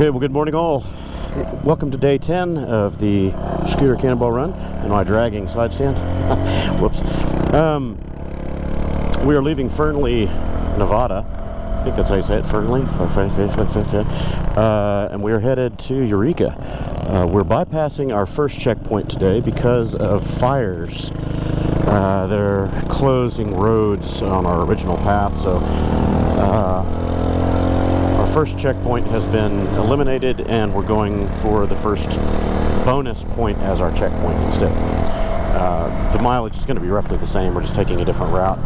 Okay, well, good morning all. Welcome to day 10 of the Scooter Cannonball run in my dragging side stand. Whoops. We are leaving Fernley, Nevada. I think that's how you say it, Fernley. And we are headed to Eureka. We're bypassing our first checkpoint today because of fires. They're closing roads on our original path, so our first checkpoint has been eliminated, and we're going for the first bonus point as our checkpoint instead. The mileage is going to be roughly the same. We're just taking a different route.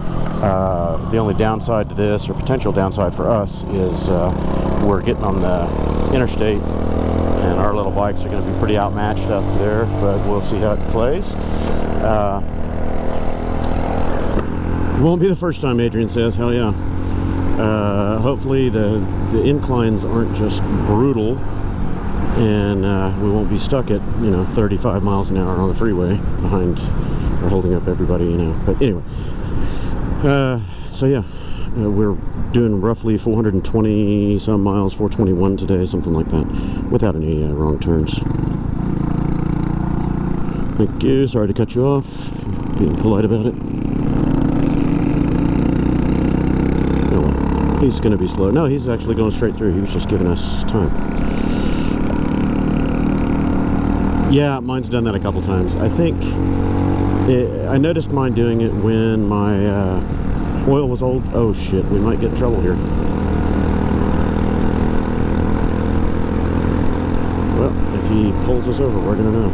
The only downside to this, or potential downside for us, is we're getting on the interstate, and our little bikes are going to be pretty outmatched up there, but we'll see how it plays. Won't be the first time, Adrian says. Hell yeah. Hopefully the inclines aren't just brutal, and we won't be stuck at 35 miles an hour on the freeway behind or holding up everybody, But anyway, so yeah, we're doing roughly 420 some miles, 421 today, something like that, without any wrong turns. Thank you. Sorry to cut you off. Being polite about it. He's going to be slow. No, he's actually going straight through. He was just giving us time. Yeah, mine's done that a couple times. I think I noticed mine doing it when my oil was old. Oh shit, we might get in trouble here. Well, if he pulls us over, we're going to know.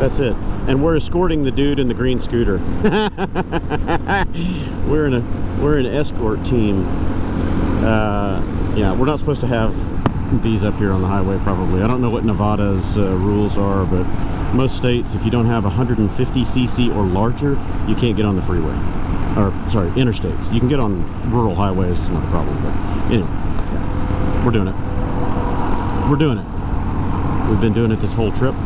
That's it. And we're escorting the dude in the green scooter. We're an escort team. Yeah, we're not supposed to have these up here on the highway, probably. I don't know what Nevada's rules are, but most states, if you don't have 150cc or larger, you can't get on the freeway. Or, sorry, interstates. You can get on rural highways, it's not a problem. But anyway, yeah, we're doing it. We're doing it. We've been doing it this whole trip.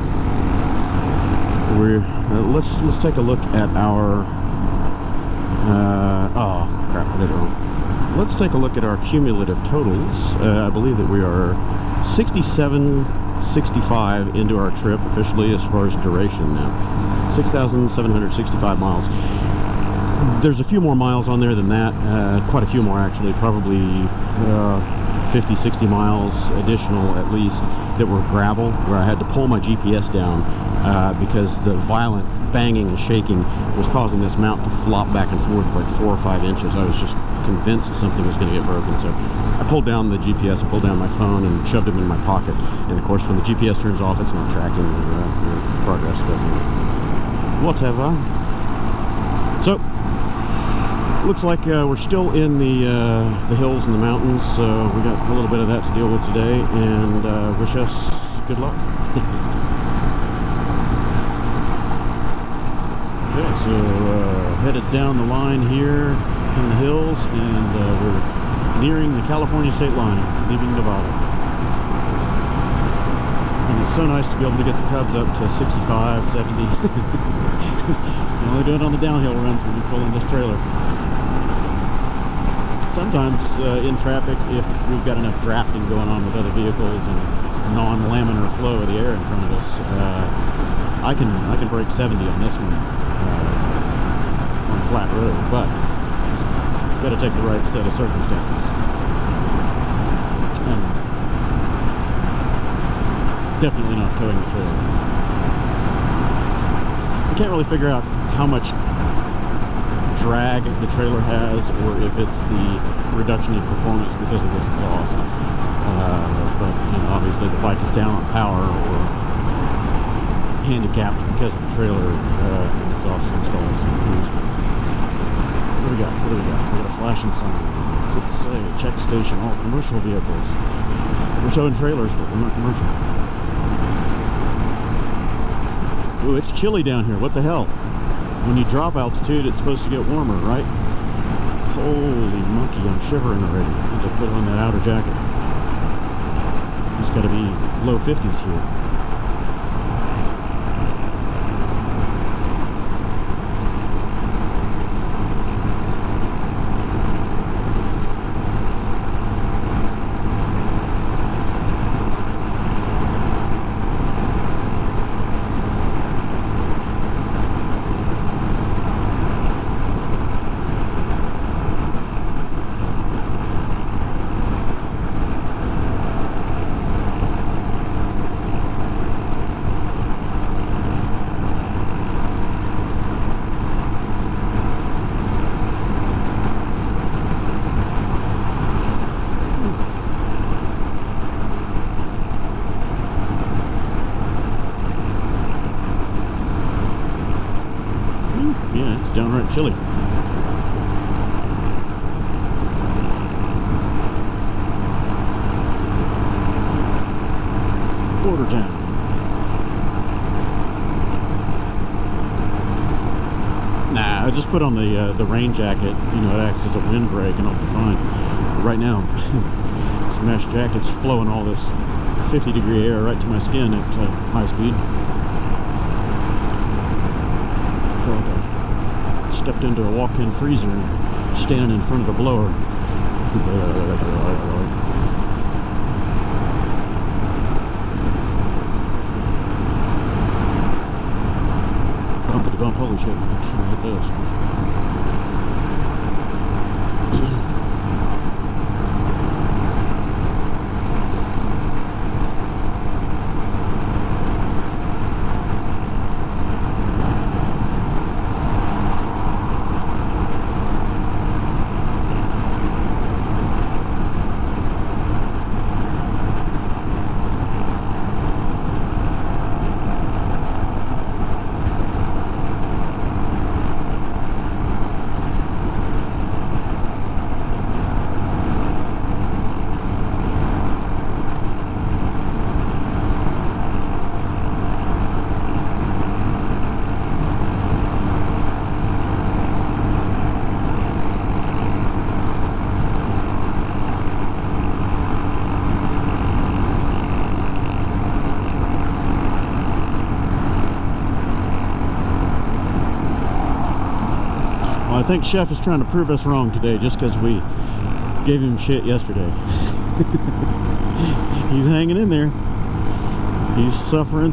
We're let's take a look at our oh crap, I did it wrong. Let's take a look at our cumulative totals. I believe that we are 67.65 into our trip officially as far as duration now. 6,765 miles. There's a few more miles on there than that, quite a few more actually, probably 50-60 miles additional at least, that were gravel, where I had to pull my GPS down because the violent banging and shaking was causing this mount to flop back and forth like 4 or 5 inches. I was just convinced something was going to get broken, so I pulled down the GPS, I pulled down my phone and shoved it in my pocket, and of course when the GPS turns off, it's not tracking your progress, but whatever. So looks like we're still in the hills and the mountains, so we got a little bit of that to deal with today, and wish us good luck. Okay, so headed down the line here in the hills, and we're nearing the California state line, leaving Nevada. And it's so nice to be able to get the Cubs up to 65, 70. You only do it on the downhill runs when you pull in this trailer. Sometimes in traffic, if we've got enough drafting going on with other vehicles and non-laminar flow of the air in front of us, I can break 70 on this one on a flat road, but you've got to take the right set of circumstances. And definitely not towing the trailer. I can't really figure out how much drag the trailer has, or if it's the reduction in performance because of this exhaust. But obviously the bike is down on power or handicapped because of the trailer and exhaust installs. What do we got? What do we got? We got a flashing sign. What's it say? Check station. All commercial vehicles. We're towing trailers, but we're not commercial. Ooh, it's chilly down here. What the hell? When you drop altitude, it's supposed to get warmer, right? Holy monkey, I'm shivering already. I need to put on that outer jacket. It's got to be low 50s here. downright chilly. Border town. Nah, I just put on the rain jacket. You know, it acts as a windbreak and I'll be fine. But right now, this mesh jacket's flowing all this 50-degree air right to my skin at high speed. I feel like I stepped into a walk-in freezer and standing in front of the blower. Bumpity bump, holy shit, I'm just gonna hit those. I think Chef is trying to prove us wrong today just because we gave him shit yesterday. He's hanging in there. He's suffering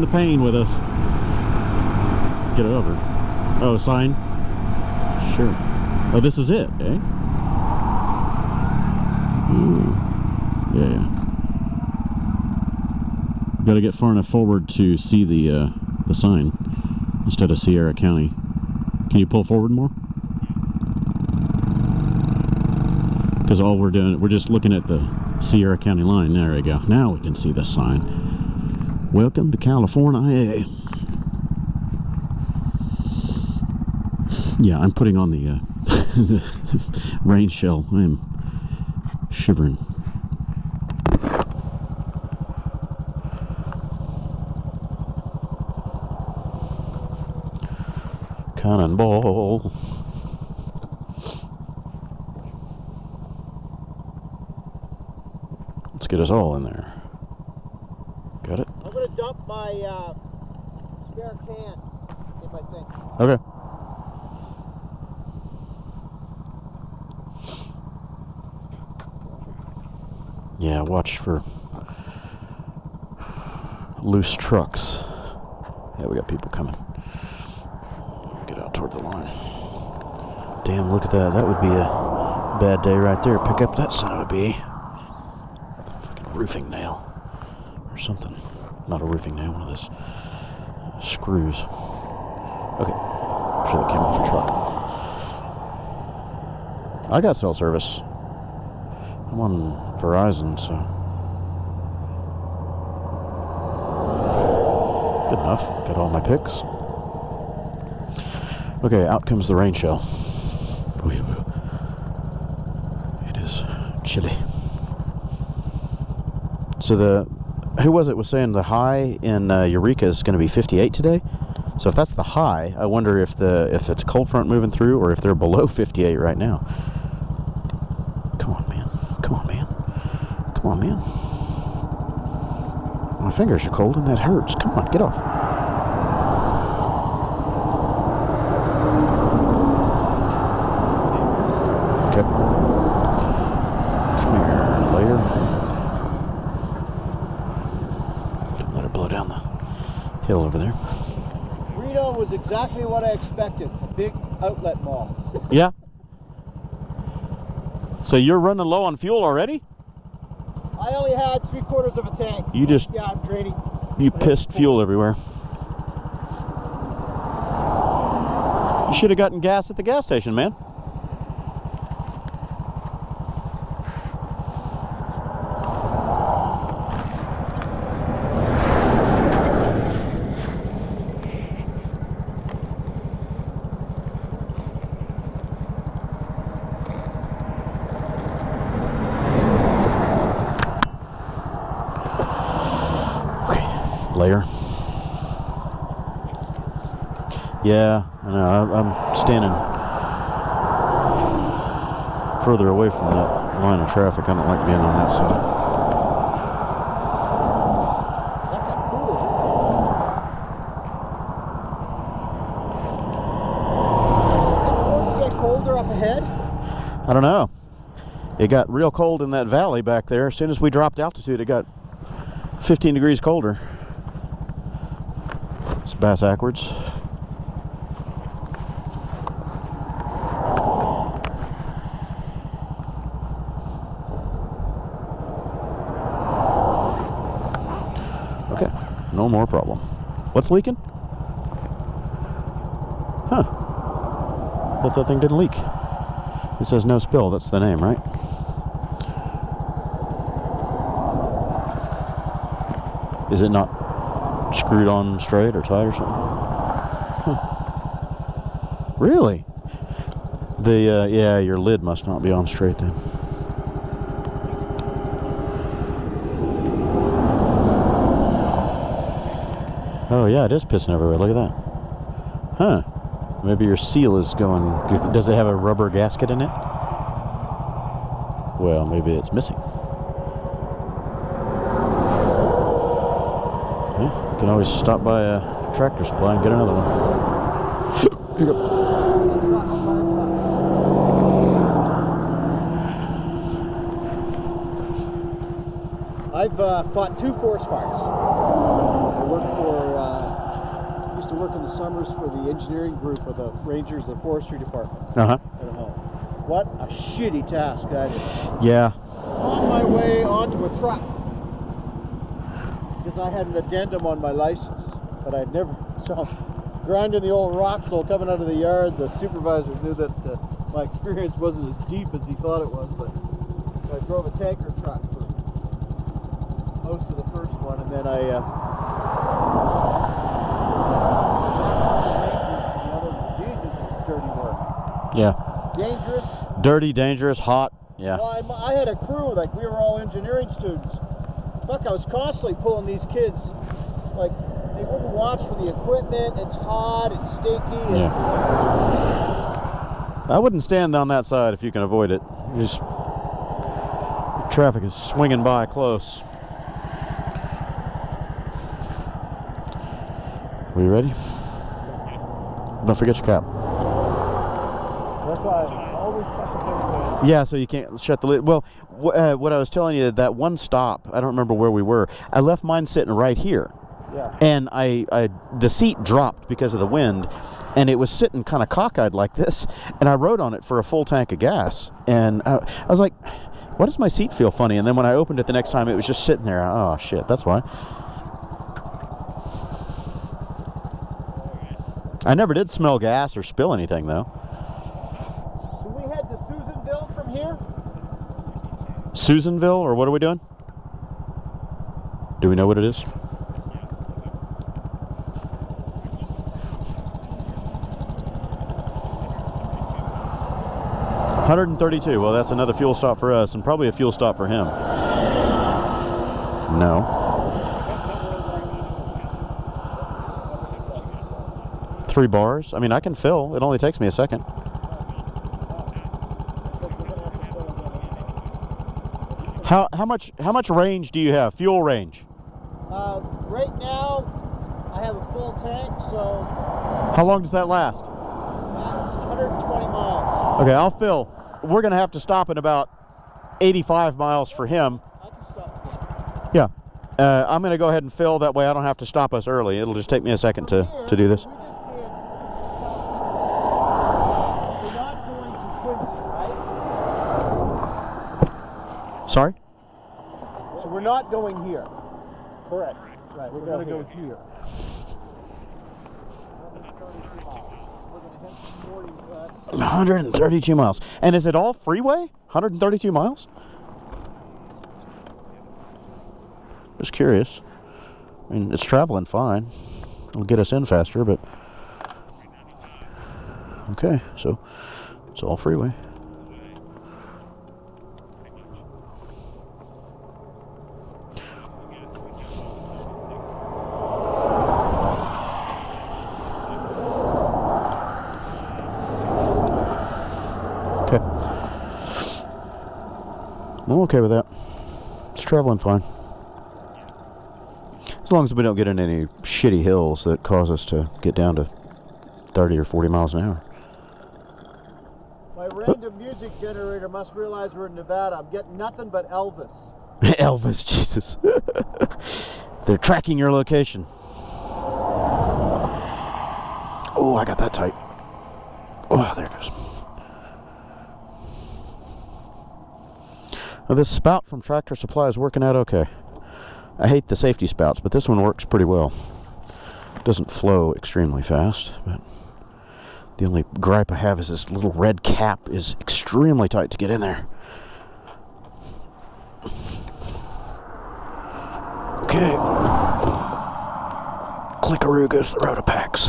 the pain with us. Get it over. Oh, sign? Sure. Oh, this is it, eh? Yeah. Got to get far enough forward to see the sign instead of Sierra County. Can you pull forward more? Because all we're doing, we're just looking at the Sierra County line. There we go. Now we can see the sign. Welcome to California. Yeah, I'm putting on the, the rain shell. I am shivering. Cannonball. Let's get us all in there. Got it? I'm going to dump my spare can, if I think. Okay. Yeah, watch for loose trucks. Yeah, we got people coming. Get out toward the line. Damn, look at that. That would be a bad day right there. Pick up that son of a bee. Fucking roofing nail. Or something. Not a roofing nail, one of those screws. Okay. I'm sure that came off a truck. I got cell service. I'm on Verizon, so. Good enough. Got all my pics. Okay, out comes the rain shell. It is chilly. So who was it was saying the high in Eureka is going to be 58 today? So if that's the high, I wonder if it's cold front moving through or if they're below 58 right now. Come on, man. Come on, man. Come on, man. My fingers are cold and that hurts. Come on, get off. Okay. Come here, later. Don't let her blow down the hill over there. Reno was exactly what I expected. A big outlet mall. Yeah. So you're running low on fuel already? I only had 3/4 of a tank. You just... Yeah, I'm draining. You pissed fuel everywhere. You should have gotten gas at the gas station, man. layer. Yeah, I know. I'm standing further away from that line of traffic. I don't like being on that side. That got cool. It's supposed to get colder up ahead? I don't know. It got real cold in that valley back there. As soon as we dropped altitude, it got 15 degrees colder. It's bass backwards. Okay, no more problem. What's leaking? Huh. Thought that thing didn't leak. It says no spill, that's the name, right? Is it not screwed on straight or tight or something? Huh. Really? The, yeah, your lid must not be on straight then. Oh yeah, it is pissing everywhere. Look at that. Huh. Maybe your seal is going... Does it have a rubber gasket in it? Well, maybe it's missing. Yeah, you can always stop by a Tractor Supply and get another one. Here you go. I've fought 2 forest fires. Used to work in the summers for the engineering group of the Rangers of the Forestry Department. Uh-huh. At home. What a shitty task that is. Yeah. On my way onto a truck. Because I had an addendum on my license, but I'd never... So, grinding the old Roxel coming out of the yard, the supervisor knew that my experience wasn't as deep as he thought it was, but... So I drove a tanker truck for most of the first one, and then I... dirty work. Yeah. Dangerous. Dirty, dangerous, hot. Yeah. Well, I had a crew, like we were all engineering students. Fuck, I was constantly pulling these kids. Like, they wouldn't watch for the equipment. It's hot, it's stinky. Yeah. I wouldn't stand on that side if you can avoid it. Just traffic is swinging by close. Are you ready? Don't forget your cap. That's why I always fucking do. Yeah, so you can't shut the lid. Well, what I was telling you, that one stop, I don't remember where we were. I left mine sitting right here. Yeah. And the seat dropped because of the wind, and it was sitting kind of cockeyed like this, and I rode on it for a full tank of gas. And I was like, why does my seat feel funny? And then when I opened it the next time, it was just sitting there. Oh, shit, that's why. I never did smell gas or spill anything, though. So we head to Susanville from here? Susanville, or what are we doing? Do we know what it is? $132. Well, that's another fuel stop for us, and probably a fuel stop for him. No. 3 bars. I mean, I can fill. It only takes me a second. How much range do you have? Fuel range? Right now, I have a full tank, so How long does that last? that's 120 miles. Okay, I'll fill. We're gonna have to stop at about 85 miles for him. I can stop. Yeah. I'm gonna go ahead and fill. That way I don't have to stop us early. It'll just take me a second to do this. We just did. We're not going to Quincy, right? Sorry? So we're not going here. Correct. Right, we're going to go here. 132 miles. And is it all freeway? 132 miles? Just curious. I mean, it's traveling fine. It'll get us in faster, but... Okay, so it's all freeway. okay with that. It's traveling fine. As long as we don't get in any shitty hills that cause us to get down to 30 or 40 miles an hour. My random music generator must realize we're in Nevada. I'm getting nothing but Elvis. Elvis, Jesus. They're tracking your location. Oh, I got that tight. Oh, there it goes. Now, this spout from Tractor Supply is working out okay. I hate the safety spouts, but this one works pretty well. It doesn't flow extremely fast, but the only gripe I have is this little red cap is extremely tight to get in there. Okay. Clickaroo goes the road of packs.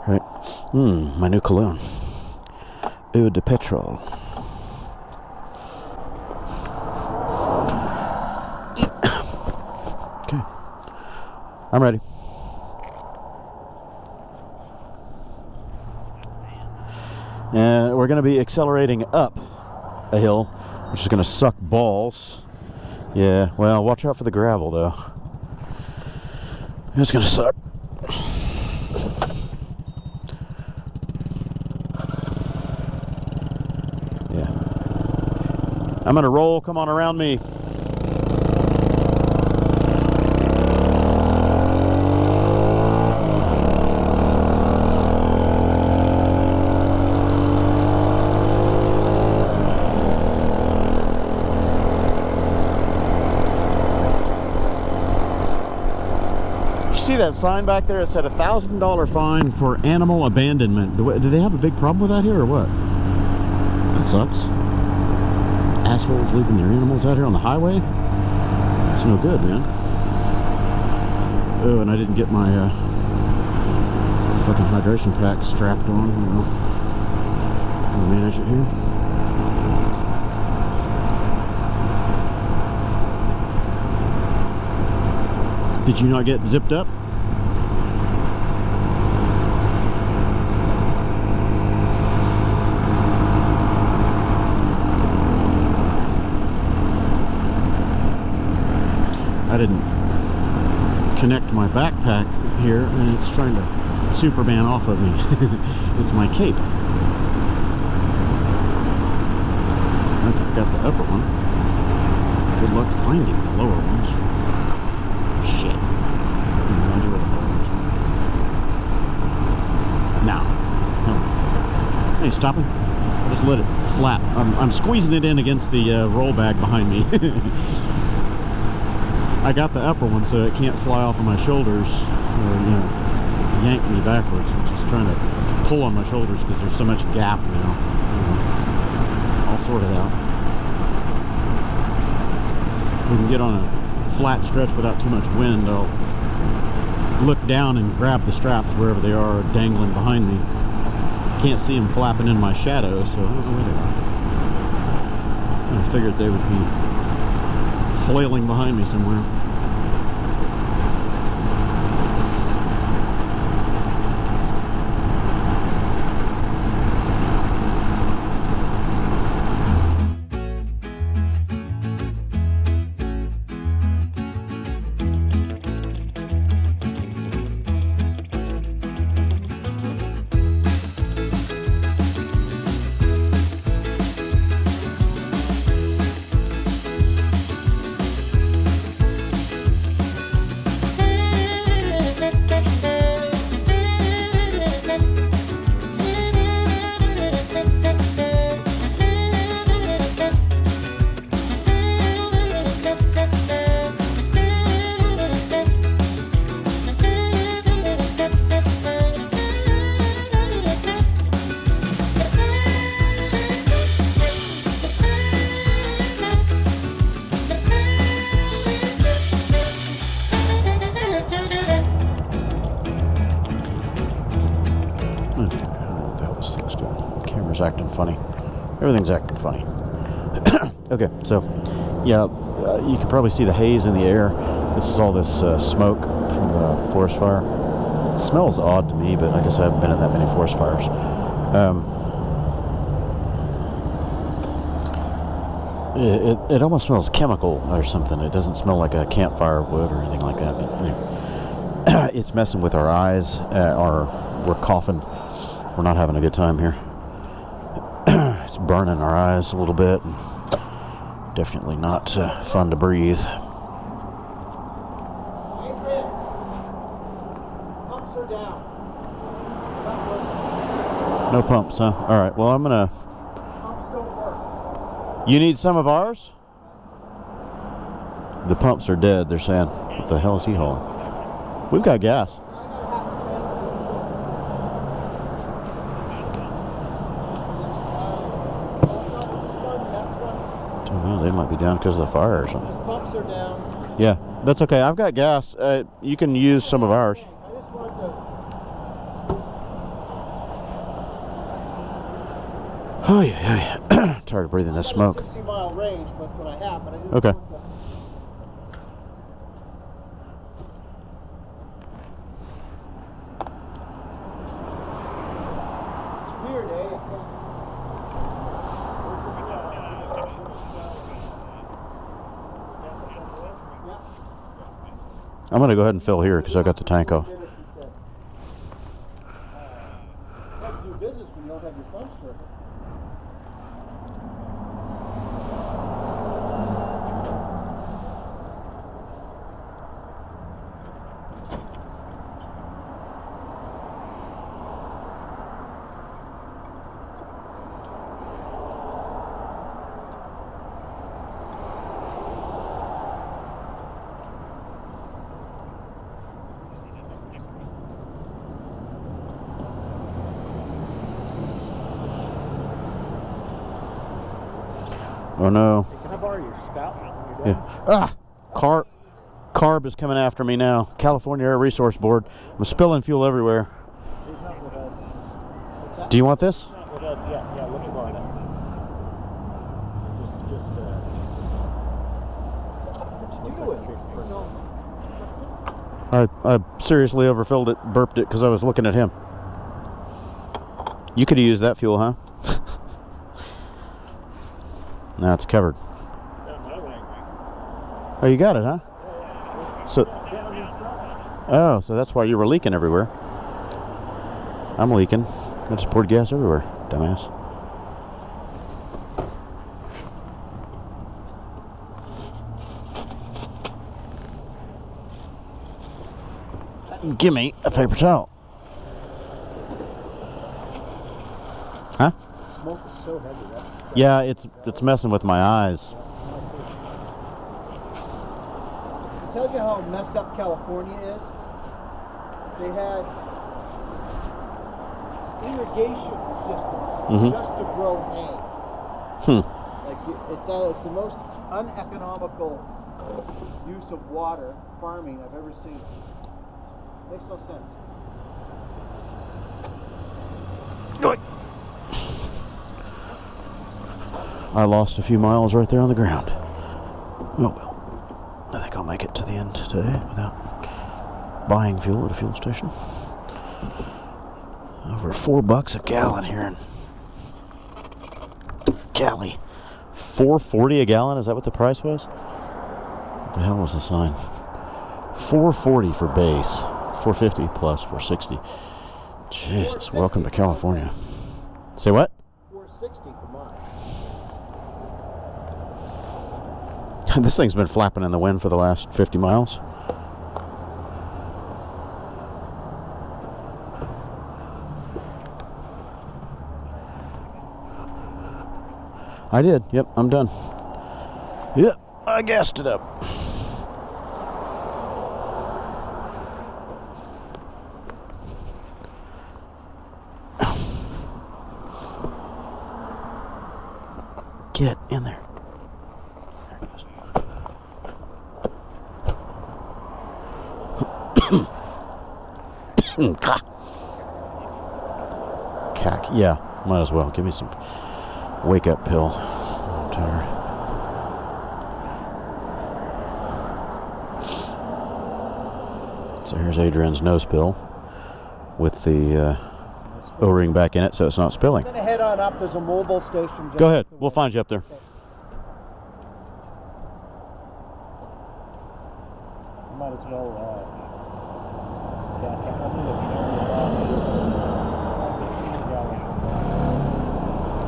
Right. My new cologne. Eau de petrol. Okay. I'm ready. We're going to be accelerating up a hill, which is going to suck balls. Yeah, well, watch out for the gravel, though. It's going to suck. Yeah. I'm going to roll. Come on around me. See that sign back there? It said $1,000 fine for animal abandonment. Do they have a big problem with that here or what? That sucks. Assholes leaving their animals out here on the highway? It's no good, man. Oh, and I didn't get my fucking hydration pack strapped on. I'll manage it here. Did you not get zipped up? I didn't connect my backpack here and it's trying to Superman off of me. It's my cape. Okay, got the upper one. Good luck finding the lower ones. Shit. I'll do it. Now. Oh. Hey, stop it. Just let it flap. I'm squeezing it in against the roll bag behind me. I got the upper one so it can't fly off of my shoulders or, yank me backwards. I'm just trying to pull on my shoulders because there's so much gap now. I'll sort it out. If we can get on a flat stretch without too much wind, I'll look down and grab the straps wherever they are dangling behind me. Can't see them flapping in my shadow, so I don't know where they are. I figured they would be flailing behind me somewhere. Acting funny. Everything's acting funny. Okay, so yeah, you can probably see the haze in the air. This is all this smoke from the forest fire. It smells odd to me, but I guess I haven't been in that many forest fires. It almost smells chemical or something. It doesn't smell like a campfire wood or anything like that. But anyway, it's messing with our eyes. We're coughing. We're not having a good time here. It's burning our eyes a little bit. And definitely not fun to breathe. Pumps are down. No pumps, huh? All right. Well, I'm gonna. Pumps don't work. You need some of ours? The pumps are dead. They're saying. What the hell is he hauling? We've got gas. Well, they might be down because of the fire or something. His pumps are down. Yeah, that's okay. I've got gas. You can use some of ours. I just want to. Oh yeah. Tired of breathing this smoke. 60-mile range, but I have. But I just Okay. want to. It's weird, eh? I'm going to go ahead and fill here because I got the tank off. You have to do business when you don't have your pumps working. Oh no. Hey, can I borrow your spout when you're Yeah. done? Carb is coming after me now. California Air Resource Board. I'm spilling fuel everywhere. He's not with us. What's that? Do you want this? He's not with us. Yeah, let me borrow that. Do it. I seriously overfilled it, burped it because I was looking at him. You could have used that fuel, huh? Now it's covered. Oh, you got it, huh? So, oh, so that's why you were leaking everywhere. I'm leaking. I just poured gas everywhere, dumbass. Give me a paper towel. Huh? Smoke is so heavy. Yeah, it's messing with my eyes. It tells you how messed up California is. They had irrigation systems just to grow hay. That is the most uneconomical use of water farming I've ever seen. Makes no sense. I lost a few miles right there on the ground. Oh well. I think I'll make it to the end today without buying fuel at a fuel station. Over $4 a gallon here in Cali. $4.40 a gallon? Is that what the price was? What the hell was the sign? $4.40 for base. $4.50 plus $4.60. Jesus, welcome to California. Say what? $4.60 for mine. This thing's been flapping in the wind for the last 50 miles. I did. Yep, I'm done. Yep, I gassed it up. Get in there. Cack. Yeah, might as well. Give me some wake-up pill. I'm tired. So here's Adrian's nose pill with the O-ring back in it so it's not spilling. I'm going to head on up. There's a mobile station. Go ahead. We'll find you up there. Okay. might as well gas up.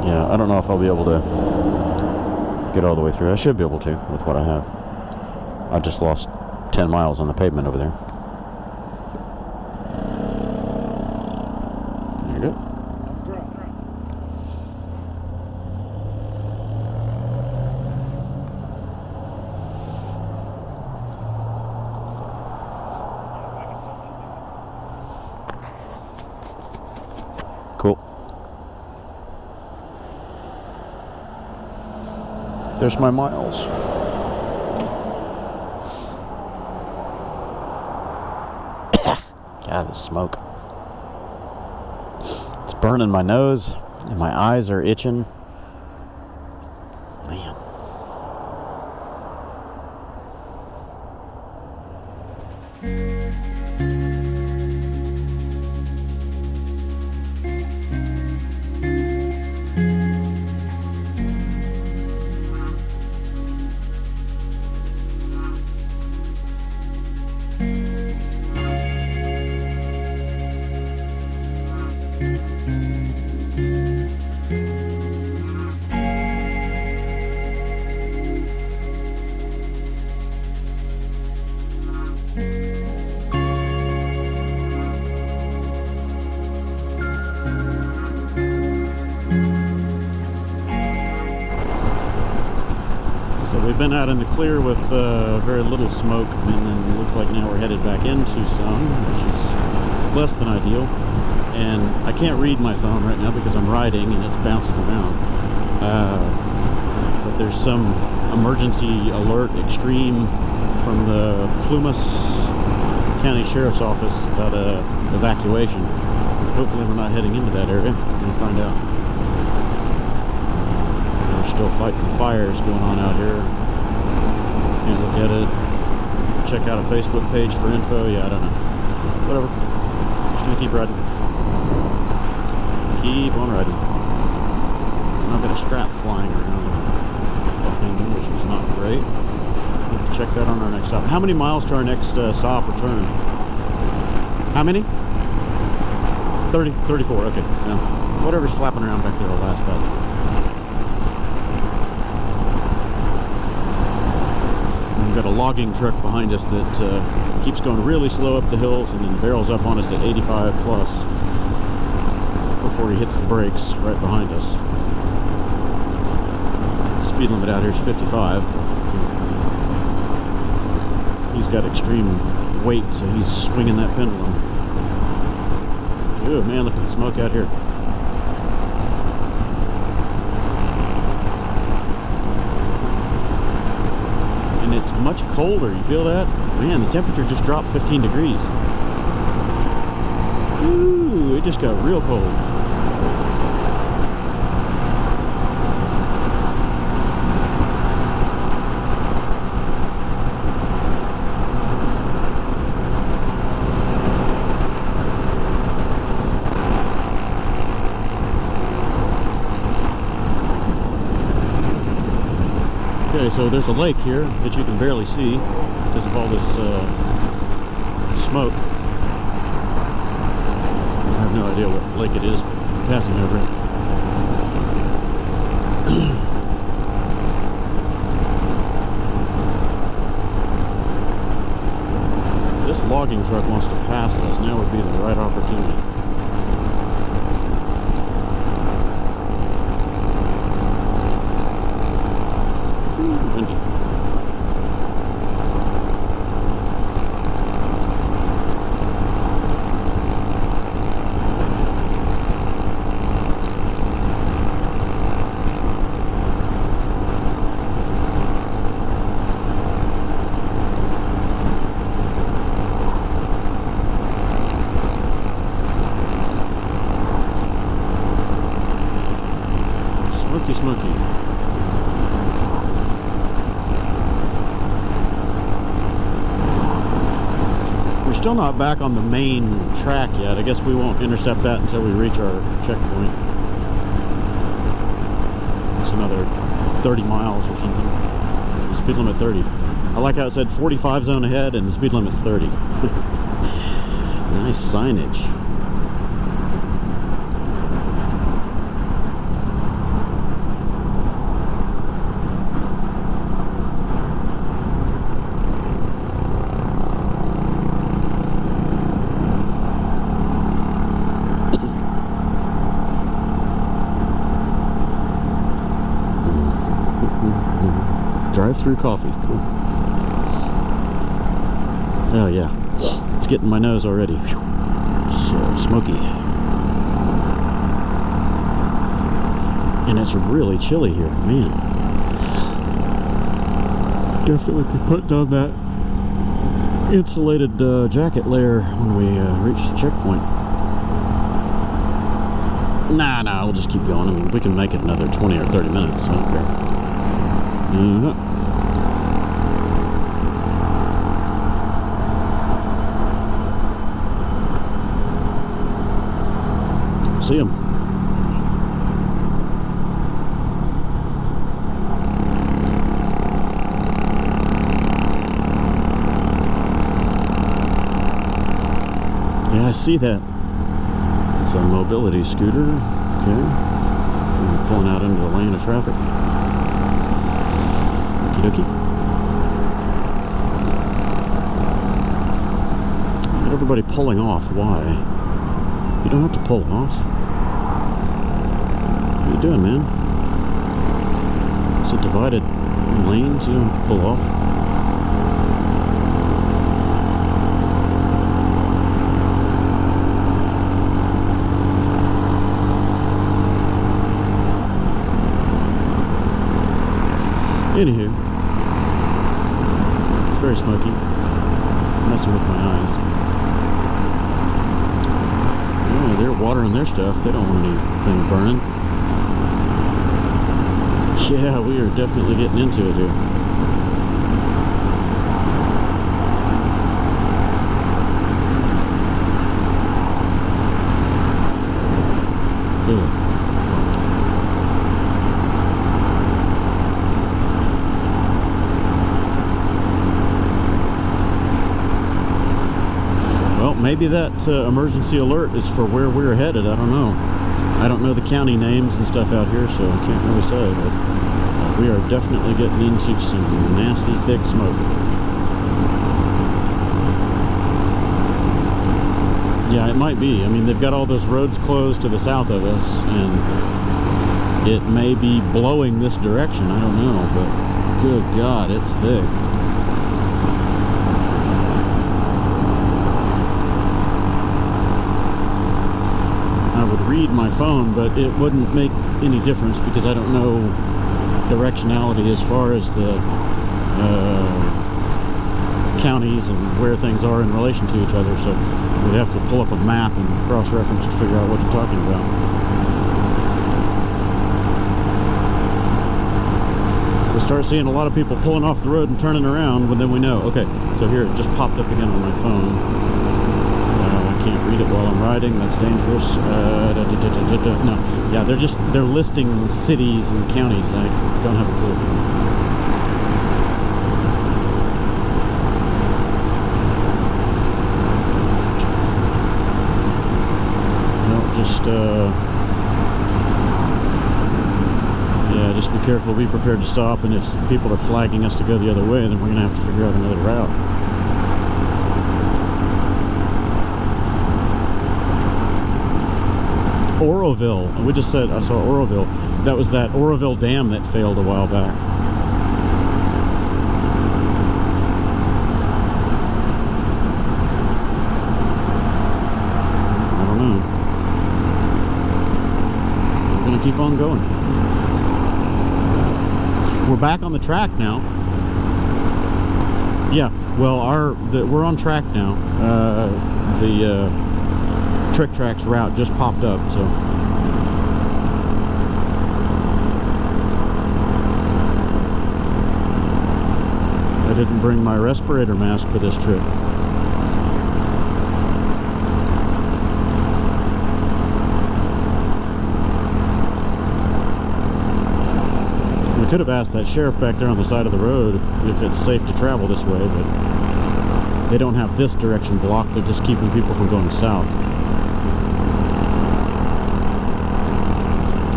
Yeah, I don't know if I'll be able to get all the way through. I should be able to with what I have. I just lost 10 miles on the pavement over there. There you go. Cool. There's my miles. God, the smoke. It's burning my nose, and my eyes are itching. Man. We've been out in the clear with very little smoke, and then it looks like now we're headed back into some, which is less than ideal. And I can't read my phone right now because I'm riding and it's bouncing around. But there's some emergency alert extreme from the Plumas County Sheriff's Office about evacuation. Hopefully we're not heading into that area. We'll find out. Still fighting fires going on out here. Can't look at it. Check out a Facebook page for info. Yeah, I don't know. Whatever. Just gonna keep riding. Keep on riding. I've got a strap flying around behind me, which is not great. We'll check that on our next stop. How many miles to our next stop or turn? How many? 30, 34. Okay. Yeah. Whatever's flapping around back there will last that. We've got a logging truck behind us that keeps going really slow up the hills and then barrels up on us at 85 plus before he hits the brakes right behind us. Speed limit out here is 55. He's got extreme weight, so he's swinging that pendulum. Oh man, look at the smoke out here. It's much colder. You feel that? Man, the temperature just dropped 15 degrees. Ooh, it just got real cold. Okay, so there's a lake here that you can barely see because of all this smoke. I have no idea what lake it is, but I'm passing over it. This logging truck wants to pass us. Now would be the right opportunity. Windy. Smoky, smoky. Still not back on the main track yet. I guess we won't intercept that until we reach our checkpoint. It's another 30 miles or something. Speed limit 30. I like how it said 45 zone ahead and the speed limit's 30. Nice signage. Drive-through coffee, cool. Oh yeah, it's getting my nose already. So smoky, and it's really chilly here, man. Definitely could put down that insulated jacket layer when we reach the checkpoint. Nah, we'll just keep going. I mean, we can make it another 20 or 30 minutes. I don't care. See him. Yeah, I see that. It's a mobility scooter. Okay. We're pulling out into the lane of traffic. Okie dokie. Everybody pulling off. Why? You don't have to pull off. What are you doing, man? It's a divided lanes. You don't have to pull off. Anywho, it's very smoky. Messing with my eyes. Yeah, they're watering their stuff. They don't want anything burning. Yeah, we are definitely getting into it here. Ugh. Maybe that emergency alert is for where we're headed. I don't know. I don't know the county names and stuff out here, so I can't really say, but we are definitely getting into some nasty, thick smoke. Yeah, it might be. I mean, they've got all those roads closed to the south of us, and it may be blowing this direction. I don't know, but good God, it's thick. Read my phone, but it wouldn't make any difference because I don't know directionality as far as the counties and where things are in relation to each other, so we'd have to pull up a map and cross-reference to figure out what they're talking about. If we start seeing a lot of people pulling off the road and turning around, well, then we know. Okay, so here it just popped up again on my phone. Can't read it while I'm riding. That's dangerous. No, yeah, they're listing cities and counties. I don't have a clue. No, yeah, just be careful. Be prepared to stop. And if people are flagging us to go the other way, then we're gonna have to figure out another route. Oroville. We just said, I saw Oroville. That was that Oroville Dam that failed a while back. I don't know. We're going to keep on going. We're back on the track now. Yeah, well, we're on track now. Trick Track's route just popped up, so I didn't bring my respirator mask for this trip. Could have asked that sheriff back there on the side of the road if it's safe to travel this way, but they don't have this direction blocked. They're just keeping people from going south.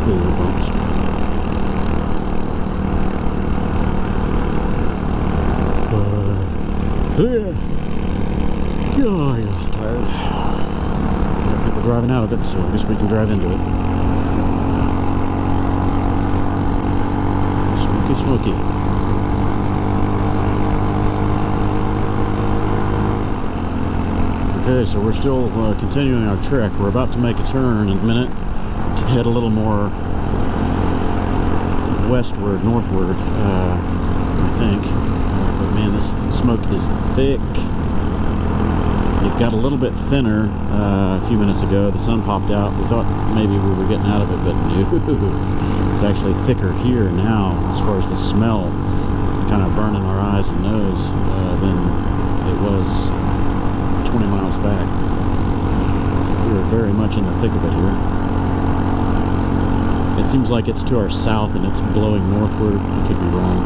Ooh, bumps. Yeah, tired. Got people driving out of it, so I guess we can drive into it. Smoky, smoky. Okay, so we're still continuing our trek. We're about to make a turn in a minute to head a little more westward, northward, I think. But man, this smoke is thick. It got a little bit thinner a few minutes ago. The sun popped out. We thought maybe we were getting out of it, but no. It's actually thicker here now as far as the smell, kind of burning our eyes and nose than it was 20 miles back. We're very much in the thick of it here. It seems like it's to our south and it's blowing northward. I could be wrong.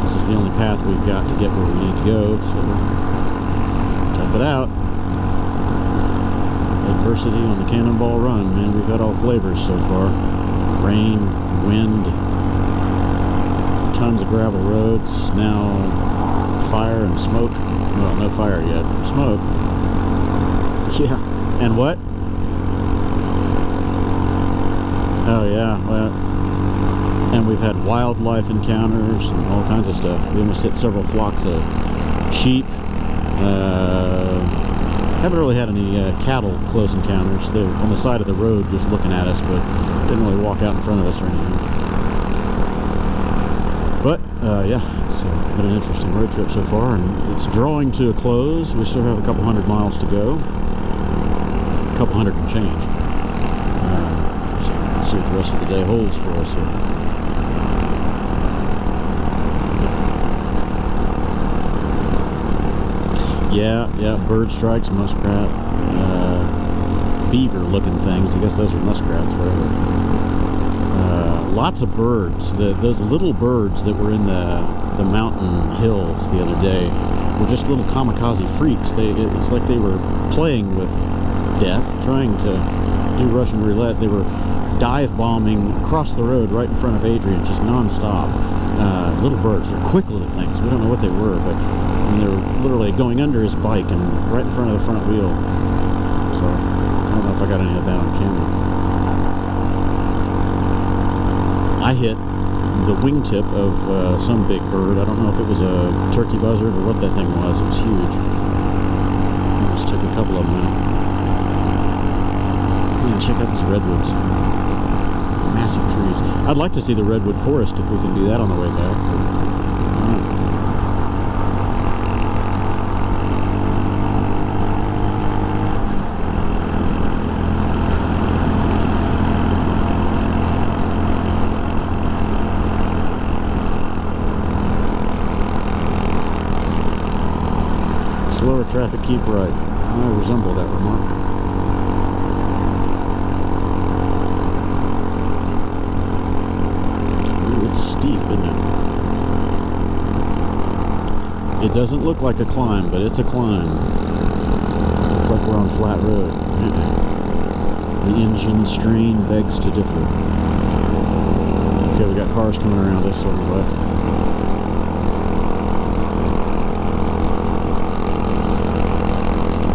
This is the only path we've got to get where we need to go, so tough it out. Adversity on the Cannonball Run, man. We've got all flavors so far. Rain, wind, tons of gravel roads, now fire and smoke. Well, no fire yet, smoke. Yeah, and what? Oh yeah, well, and we've had wildlife encounters and all kinds of stuff. We almost hit several flocks of sheep. Haven't really had any cattle close encounters. They're on the side of the road just looking at us, but didn't really walk out in front of us or anything. But yeah, it's been an interesting road trip so far, and it's drawing to a close. We still have a couple hundred miles to go. A couple hundred and change. So let's see what the rest of the day holds for us here. Yeah, bird strikes, muskrat, beaver-looking things. I guess those are muskrats, whatever. Lots of birds. Those little birds that were in the mountain hills the other day were just little kamikaze freaks. It's like they were playing with death, trying to do Russian roulette. They were dive bombing across the road right in front of Adrian, just non-stop. Little birds. They're quick little things. We don't know what they were, but they were literally going under his bike and right in front of the front wheel. So I don't know if I got any of that on camera. I hit the wingtip of some big bird. I don't know if it was a turkey buzzard or what that thing was. It was huge. I just took a couple of them out. Man, check out these redwoods. Massive trees. I'd like to see the redwood forest if we can do that on the way back. Slower traffic, keep right. I resemble that remark. Steep, isn't it? It doesn't look like a climb, but it's a climb. It's like we're on flat road. The engine strain begs to differ. Okay, we got cars coming around us on the left.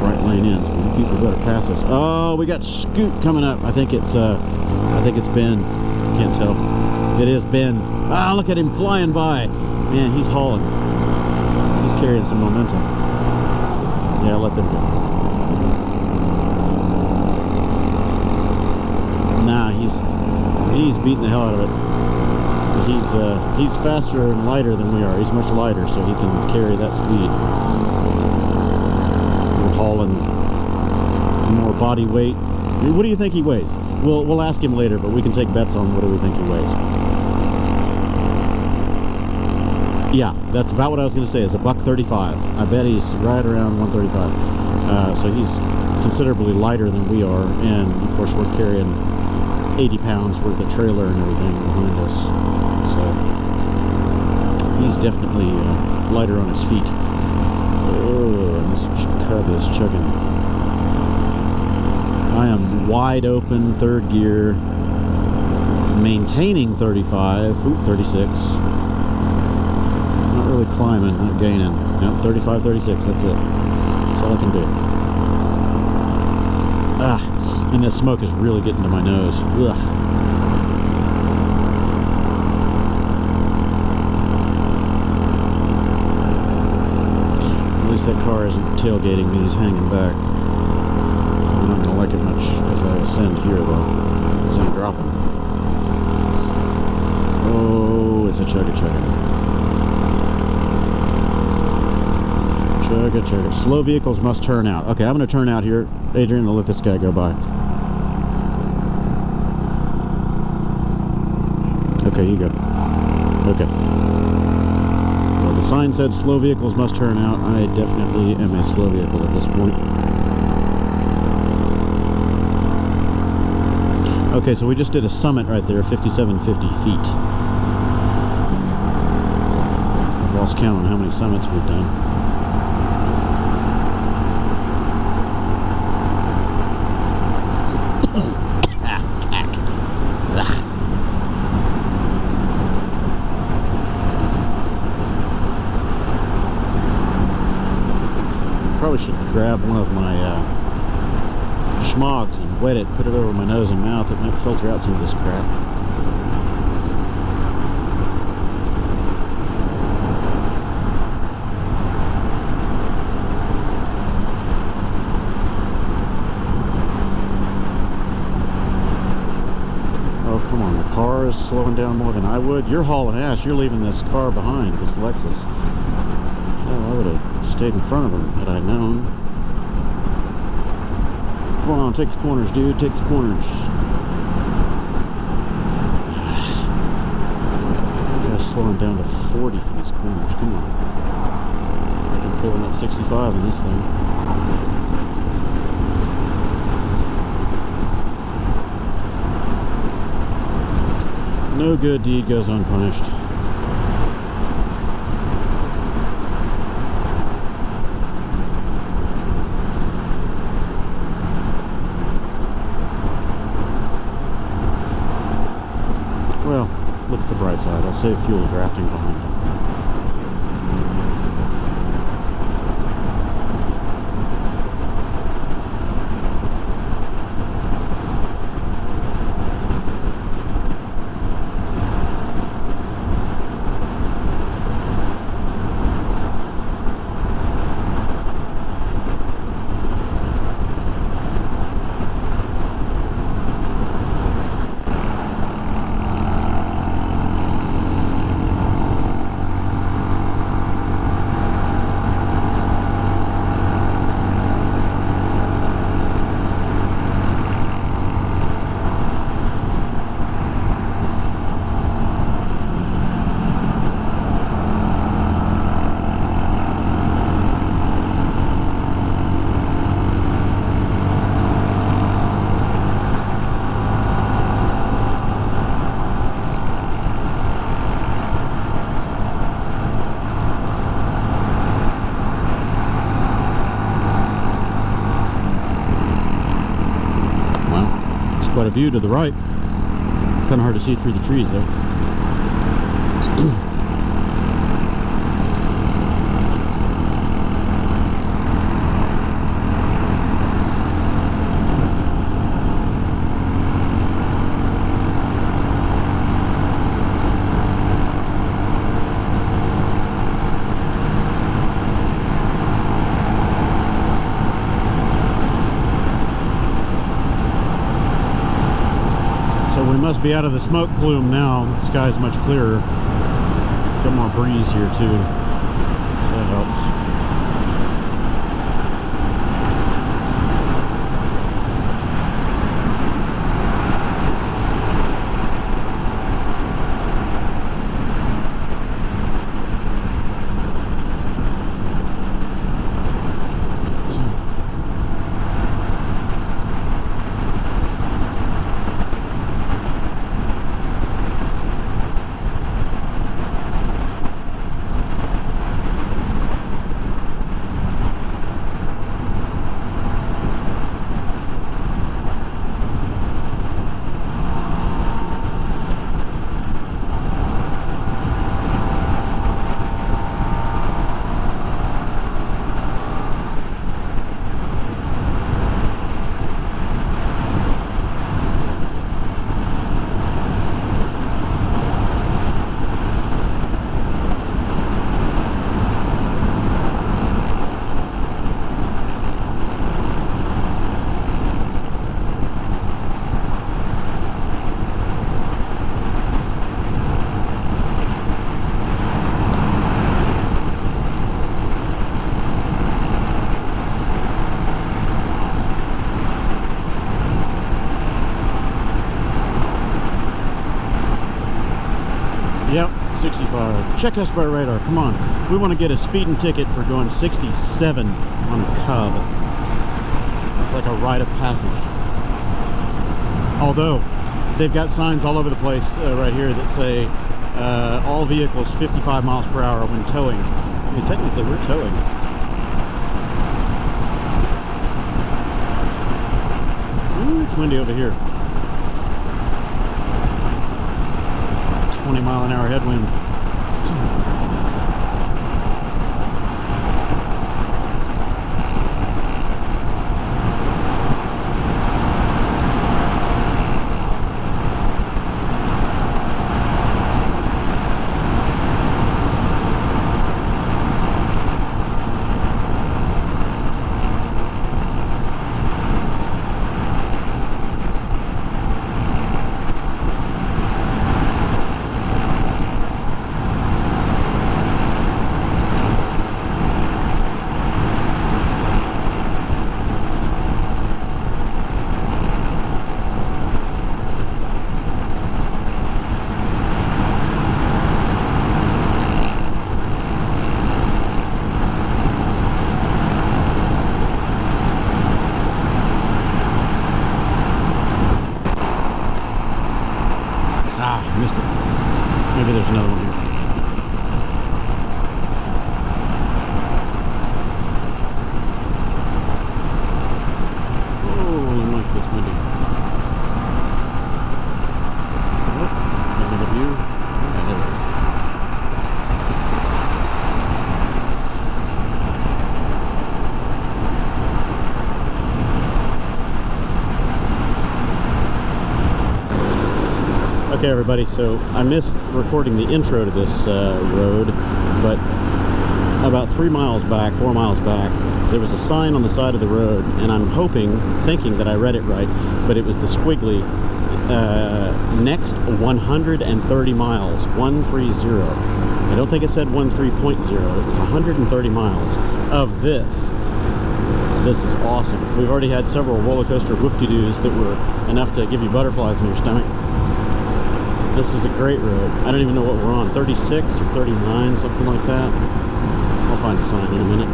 Right lane in, so people better pass us. Oh, we got Scoot coming up. I think it's Ben. Can't tell. It is Ben. Ah, look at him flying by. Man, he's hauling. He's carrying some momentum. Yeah, let them go. Nah, he's beating the hell out of it. He's faster and lighter than we are. He's much lighter, so he can carry that speed. We're hauling more body weight. What do you think he weighs? We'll ask him later, but we can take bets on what do we think he weighs. Yeah, that's about what I was going to say, is $135. I bet he's right around 135. So he's considerably lighter than we are, and of course we're carrying 80 pounds worth of trailer and everything behind us. So he's definitely lighter on his feet. Oh, and this Cub is chugging. I am wide open, third gear, maintaining 35, 36. Not really climbing, not gaining. Nope, 35, 36, that's it. That's all I can do. Ah, and this smoke is really getting to my nose. Ugh. At least that car isn't tailgating me, he's hanging back. I'm not going to like it much as I ascend here, though, as I'm dropping. Oh, it's a chugga-chugga. Chugga-chugga. Slow vehicles must turn out. Okay, I'm going to turn out here. Adrian, I'll let this guy go by. Okay, you go. Okay. Well, the sign said slow vehicles must turn out. I definitely am a slow vehicle at this point. Okay, so we just did a summit right there, 5,750 feet. I've lost count on how many summits we've done. Probably should grab one of my schmogs and wet it, put it over my nose and mouth. It might filter out some of this crap. Oh, come on. The car is slowing down more than I would. You're hauling ass. You're leaving this car behind, this Lexus. Oh, I would have stayed in front of him had I known. Come on, take the corners, dude. Take the corners. Guy's slowing down to 40 for these corners. Come on. I can pull in at 65 in this thing. No good deed goes unpunished. Well, look at the bright side. I'll save fuel drafting behind it. Quite a view to the right. Kind of hard to see through the trees though. Must be out of the smoke plume now. The sky's much clearer. Got more breeze here too. That helps. Check us by radar. Come on. We want to get a speeding ticket for going 67 on a Cub. That's like a rite of passage. Although, they've got signs all over the place right here that say all vehicles 55 miles per hour when towing. I mean, technically, we're towing. Ooh, it's windy over here. 20-mile-an-hour headwind. Missed it. Maybe there's another one here. Oh, like it's windy. Oh, another view. Yeah, there it is. Okay, everybody, so I missed recording the intro to this road, but about 4 miles back, there was a sign on the side of the road, and I'm thinking that I read it right, but it was the squiggly, next 130 miles, 130. I don't think it said 13.0, it was 130 miles of this. This is awesome. We've already had several roller coaster whoop-de-doos that were enough to give you butterflies in your stomach. This is a great road. I don't even know what we're on, 36 or 39, something like that. I'll find a sign in a minute.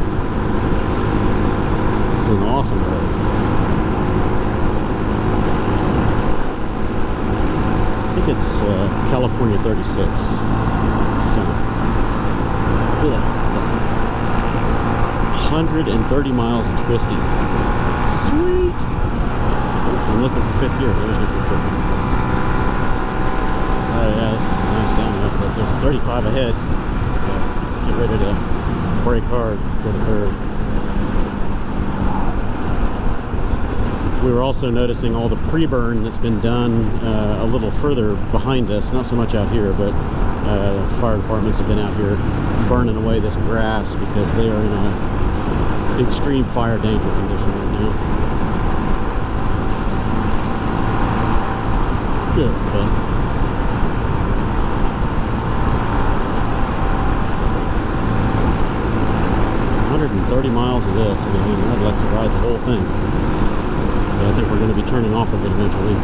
This is an awesome road. I think it's California 36. Yeah. 130 miles of twisties. Sweet! Oh, I'm looking for fifth gear. There's no fifth gear. Oh yeah, this is a nice downhill, but there's 35 ahead, so get ready to brake hard, go to third. We were also noticing all the pre-burn that's been done a little further behind us, not so much out here, but fire departments have been out here burning away this grass because they are in a extreme fire danger condition right now. Good, fun. 130 miles of this. I mean, I'd like to ride the whole thing. But I think we're going to be turning off of it eventually.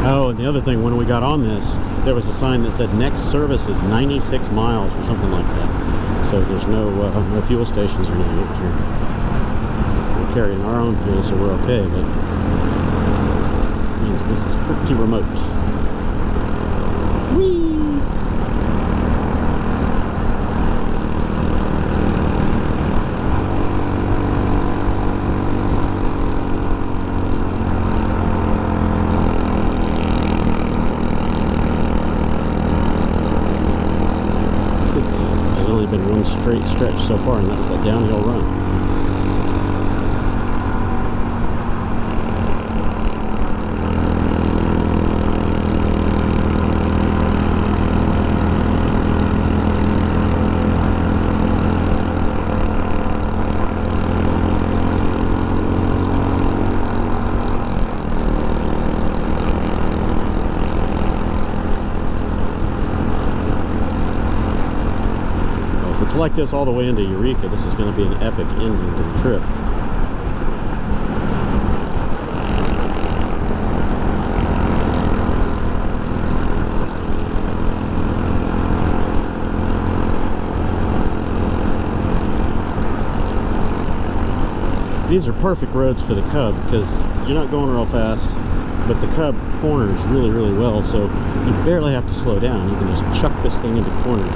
Oh, and the other thing, when we got on this, there was a sign that said next service is 96 miles or something like that. So there's no fuel stations or anything up here. We're carrying our own fuel, so we're okay, but means this is pretty remote. Whee! There's only been one straight stretch so far, and that's that downhill run. like this all the way into Eureka. This is going to be an epic ending to the trip. These are perfect roads for the Cub because you're not going real fast, but the Cub corners really, really well, so you barely have to slow down. You can just chuck this thing into corners.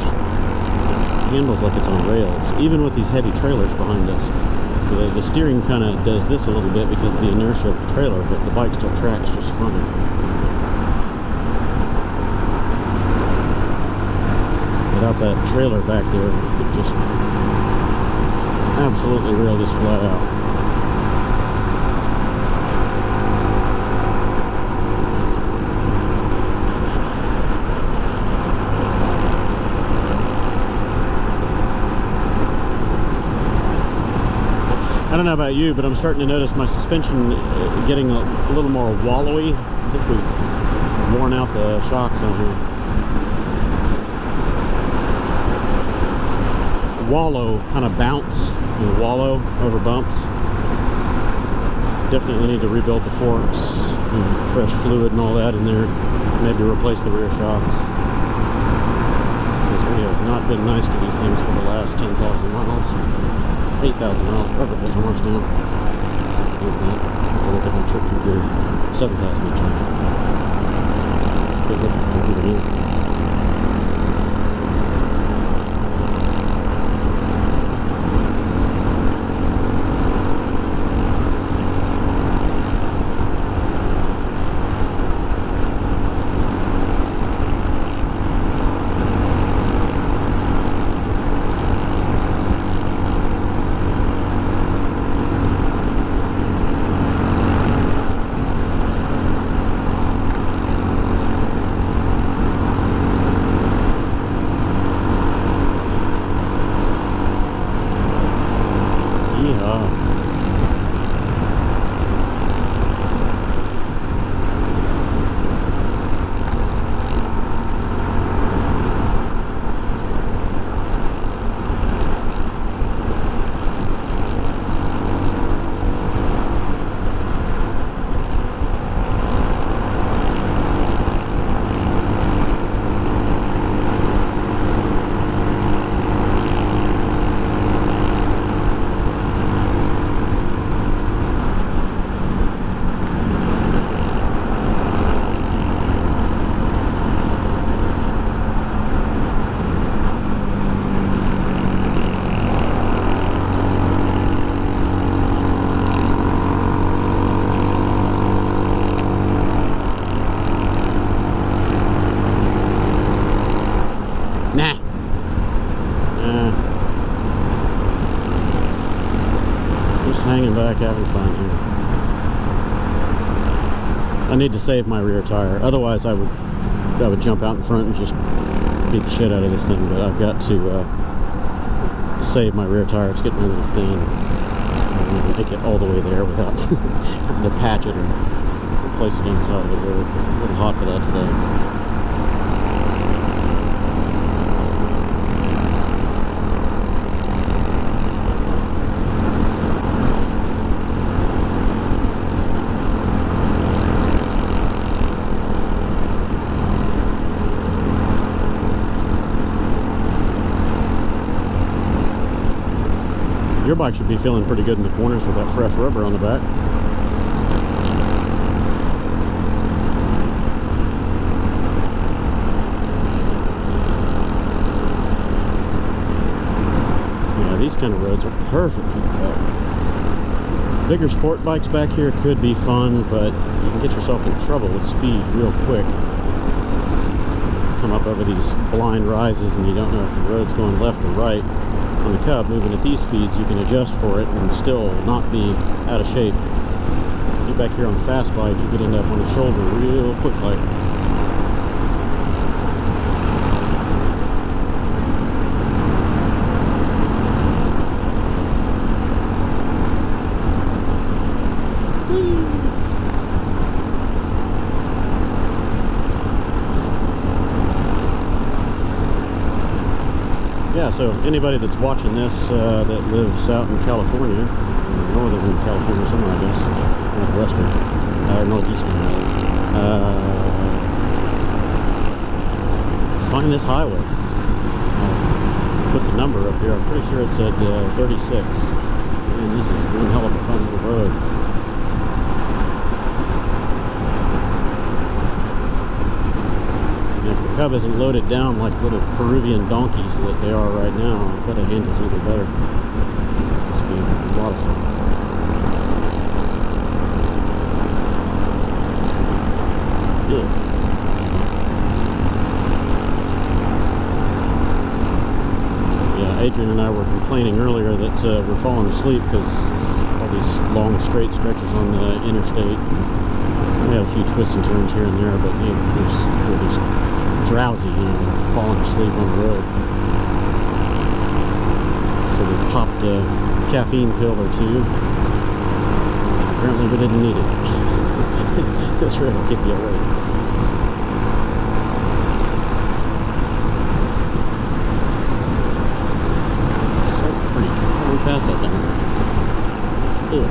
It handles like it's on rails, even with these heavy trailers behind us. The steering kind of does this a little bit because of the inertia of the trailer, but the bike still tracks just fine. Without that trailer back there, you could just absolutely rail this flat out. I don't know about you, but I'm starting to notice my suspension getting a little more wallowy. I think we've worn out the shocks on here. Wallow, kind of bounce and wallow over bumps. Definitely need to rebuild the forks, fresh fluid and all that in there. Maybe replace the rear shocks. Because we have not been nice to these things for the last 10,000 miles. 8,000 miles, whatever this one works down. Something like that. If I look at my trip computer, 7,000 each time. Good look at the computer now. Back having fun here. I need to save my rear tire. Otherwise, I would jump out in front and just beat the shit out of this thing. But I've got to save my rear tire. It's getting a little thin. I'm going to make it all the way there without having to patch it or replace it on the side of the road. It's a little hot for that today. Your bike should be feeling pretty good in the corners with that fresh rubber on the back. Yeah, these kind of roads are perfect for the Cub. Bigger sport bikes back here could be fun, but you can get yourself in trouble with speed real quick. Come up over these blind rises and you don't know if the road's going left or right. On the Cub, moving at these speeds, you can adjust for it and still not be out of shape. You back here on a fast bike, you could end up on the shoulder real quick like. Yeah, so anybody that's watching this that lives out in California, northern California, somewhere I guess, northwestern, northeastern, find this highway. I'll put the number up here. I'm pretty sure it's at 36. And this is one hell of a fun little road. And if the Cub isn't loaded down like little Peruvian donkeys that they are right now, I bet it handles even better. This will be a lot of fun. Yeah. Adrian and I were complaining earlier that we're falling asleep because all these long straight stretches on the interstate. We had a few twists and turns here and there, but you know, we're just drowsy, you know, falling asleep on the road. So we popped a caffeine pill or two. Apparently we didn't need it. This road will keep you awake. Past that thing. Ugh.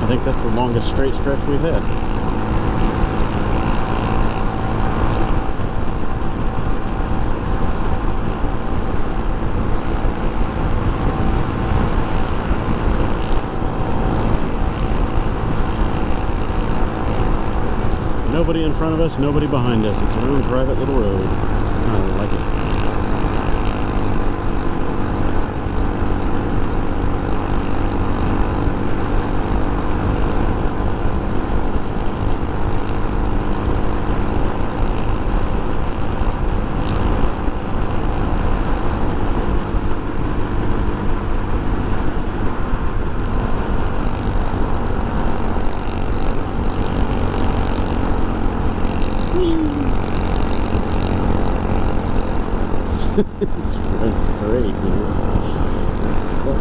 I think that's the longest straight stretch we've had. Nobody in front of us, nobody behind us. It's our own private little road. I like it. It's great, man. This is fun.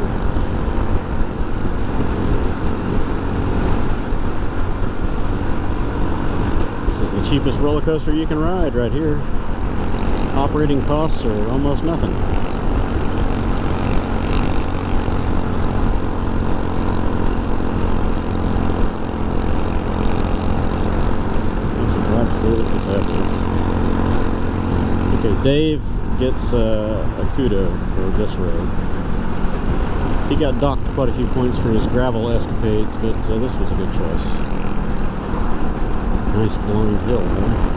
This is the cheapest roller coaster you can ride right here. Operating costs are almost nothing. It's absolutely fabulous. Okay, Dave gets a kudo for this road. He got docked quite a few points for his gravel escapades, but this was a good choice. Nice blind hill, man.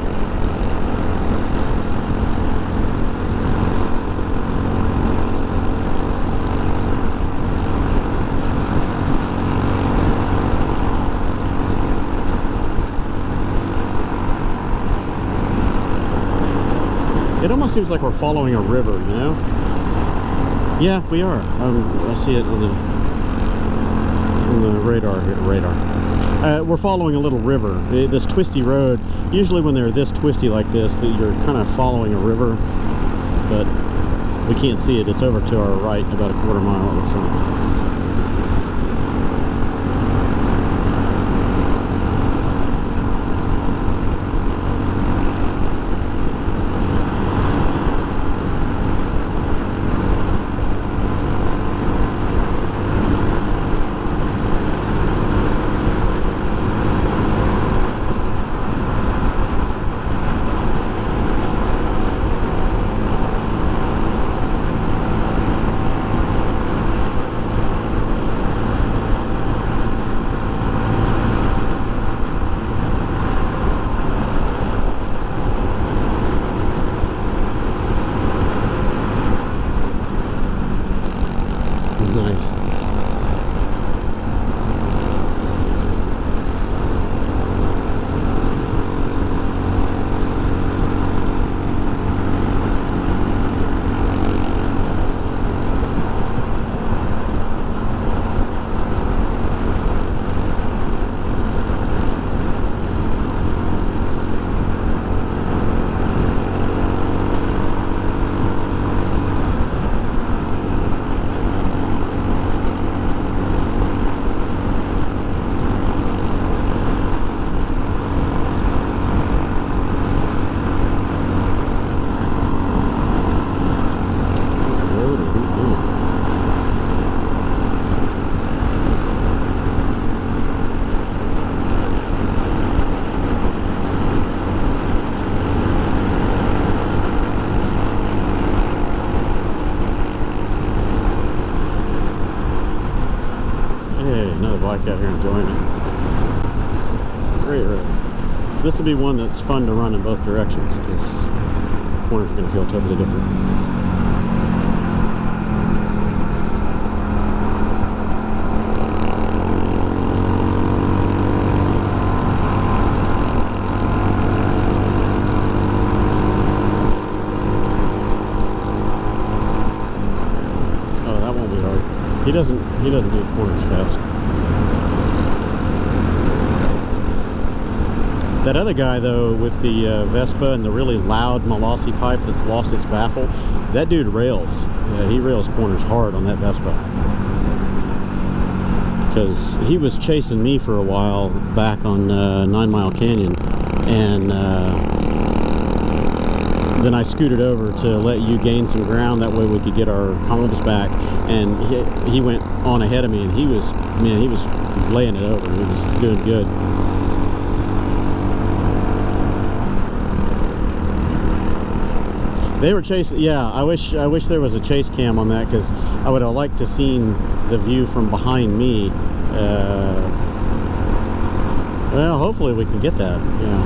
It almost seems like we're following a river, you know? Yeah, we are. I see it on the radar here. We're following a little river. This twisty road, usually when they're this twisty like this, you're kind of following a river, but we can't see it. It's over to our right about a quarter mile, it looks like. Hey, another bike out here enjoying it. Great road. This will be one that's fun to run in both directions because corners are going to feel totally different. He doesn't do corners fast. That other guy though with the Vespa and the really loud Molossi pipe that's lost its baffle, that dude rails. Yeah, he rails corners hard on that Vespa. Because he was chasing me for a while back on 9 Mile Canyon, and then I scooted over to let you gain some ground. That way we could get our comms back. And he went on ahead of me, and he was laying it over. He was doing good. They were chasing. Yeah, I wish there was a chase cam on that, because I would have liked to seen the view from behind me. Well, hopefully we can get that. Yeah,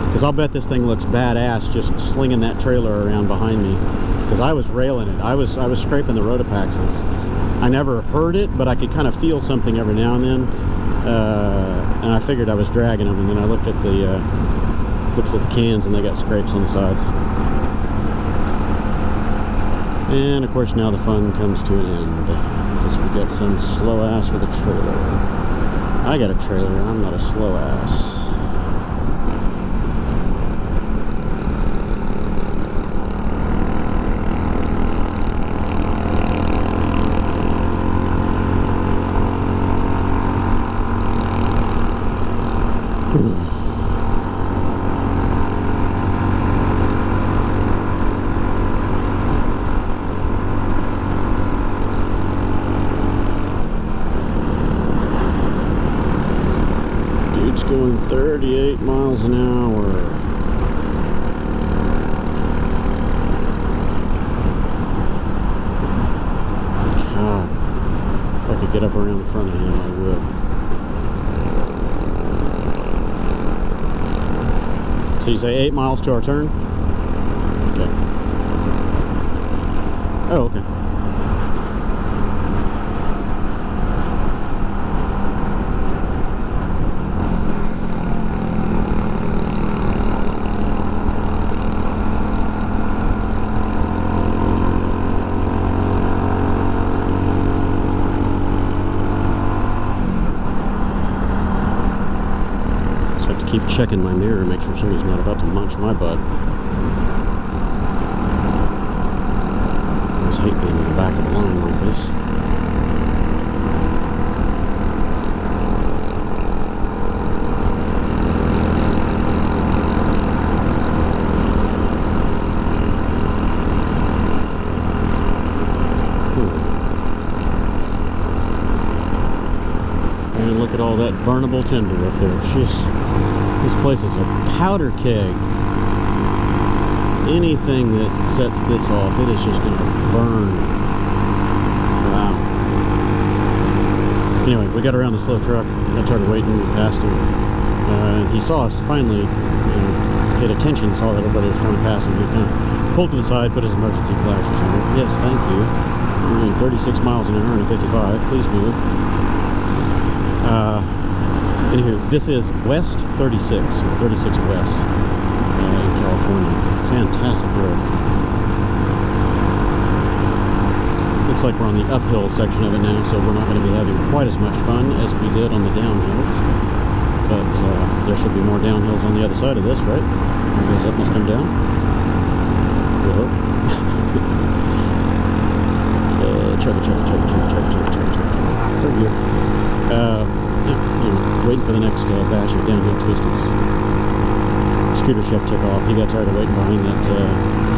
because I'll bet this thing looks badass just slinging that trailer around behind me. Because I was railing it. I was scraping the rotopaxes. I never heard it, but I could kind of feel something every now and then. And I figured I was dragging them, and then I looked at the cans, and they got scrapes on the sides. And of course now the fun comes to an end, because we got some slow ass with a trailer. I got a trailer, I'm not a slow ass. Dude's going 38 miles an hour. God, if I could get up around the front of him, I would. So you say 8 miles to our turn? Okay. Oh, okay. Keep checking my mirror, make sure somebody's not about to munch my butt. I just hate being in the back of the line like this. And look at all that burnable tinder up there. Jeez. This place is a powder keg. Anything that sets this off, it is just going to burn. Wow. Anyway, we got around this little truck. I started waiting, we passed him. He saw us finally, paid attention, saw that everybody was trying to pass him. He kind of pulled to the side, put his emergency flashers on. Yes, thank you. We're doing 36 miles an hour and 55. Please move. Anywho, this is West 36, or 36 West in California. Fantastic road. Looks like we're on the uphill section of it now, so we're not going to be having quite as much fun as we did on the downhills. But there should be more downhills on the other side of this, right? One goes up, must come down. We hope. Chugga. Pretty good. Waiting for the next batch of downhill twisties. Scooter Chef took off. He got tired of waiting behind that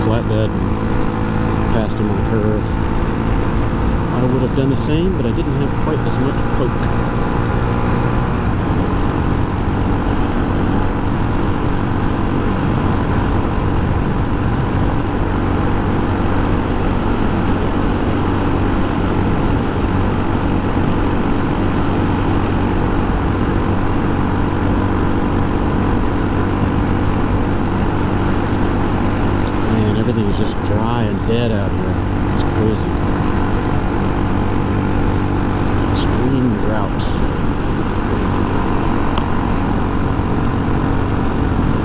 flatbed and passed him on the curve. I would have done the same, but I didn't have quite as much poke. one drought.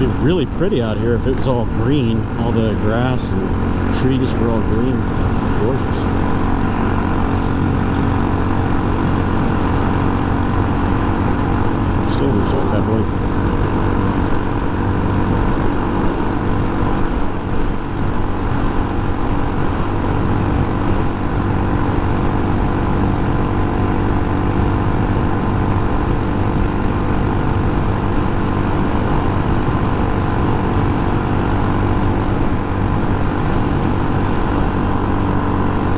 It'd be really pretty out here if it was all green. All the grass and trees were all green. Gorgeous. Still looks like that boy.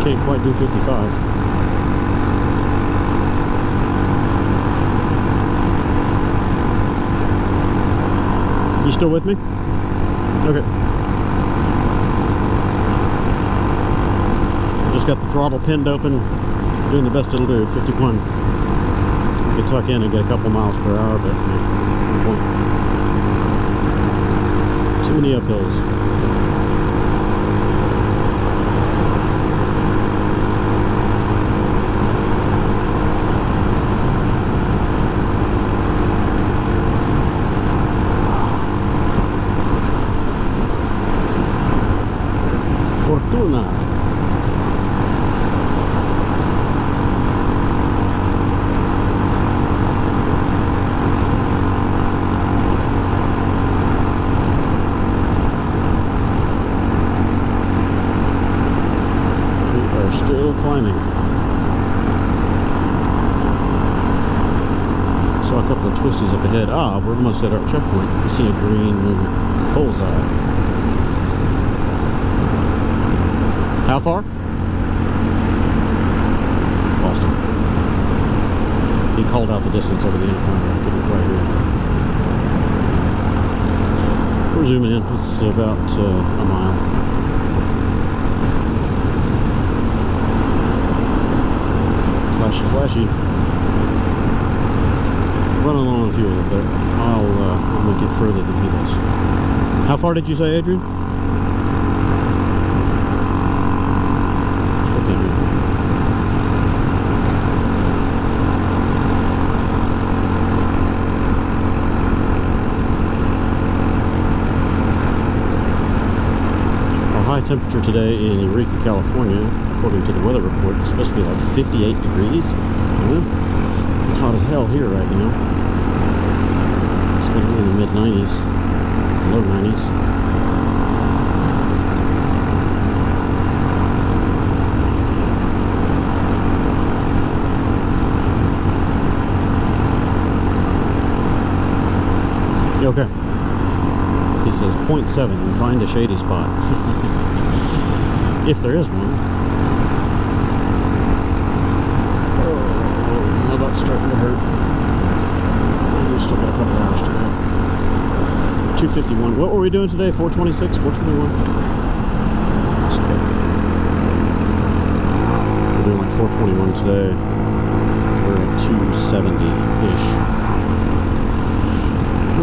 Can't quite do 55. You still with me? Okay. Just got the throttle pinned open, doing the best it'll do, 51. I could tuck in and get a couple miles per hour, but no point. Too many uphills. Fortuna. We are still climbing. Saw a couple of twisties up ahead. Ah, we're almost at our checkpoint. You see a green bullseye. How far? Lost him. He called out the distance over the intercom. I couldn't quite hear him. We're zooming in. It's about a mile. Flashy, flashy. Running low on fuel, but I'll make it further than he does. How far did you say, Adrian? Temperature today in Eureka, California, according to the weather report, it's supposed to be like 58 degrees. It's hot as hell here right now. It's going to be in the mid-90s, low 90s. You okay? He says 0.7, find a shady spot. If there is one. Oh, my butt's starting to hurt. We've still got a couple hours to go. 251. What were we doing today? 426? 421? That's okay. We're doing like 421 today. We're at 270-ish.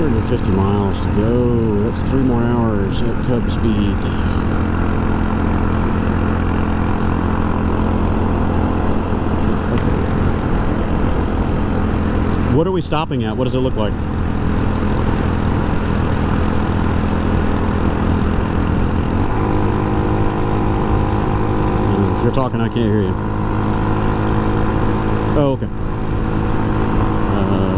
150 miles to go. That's 3 more hours at Cub speed. What are we stopping at? What does it look like? If you're talking, I can't hear you. Oh, okay.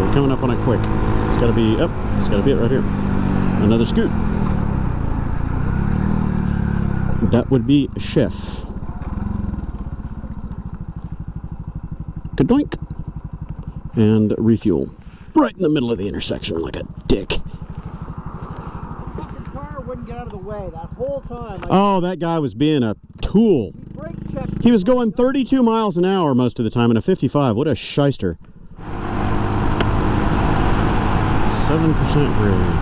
We're coming up on it quick. It's got to be up. It's got to be it right here. Another scoot. That would be Chef. Kadoink. And refuel. Right in the middle of the intersection like a dick. Fucking car wouldn't get out of the way that whole time. Oh, that guy was being a tool. He was going 32 miles an hour most of the time in a 55. What a shyster. 7% grade.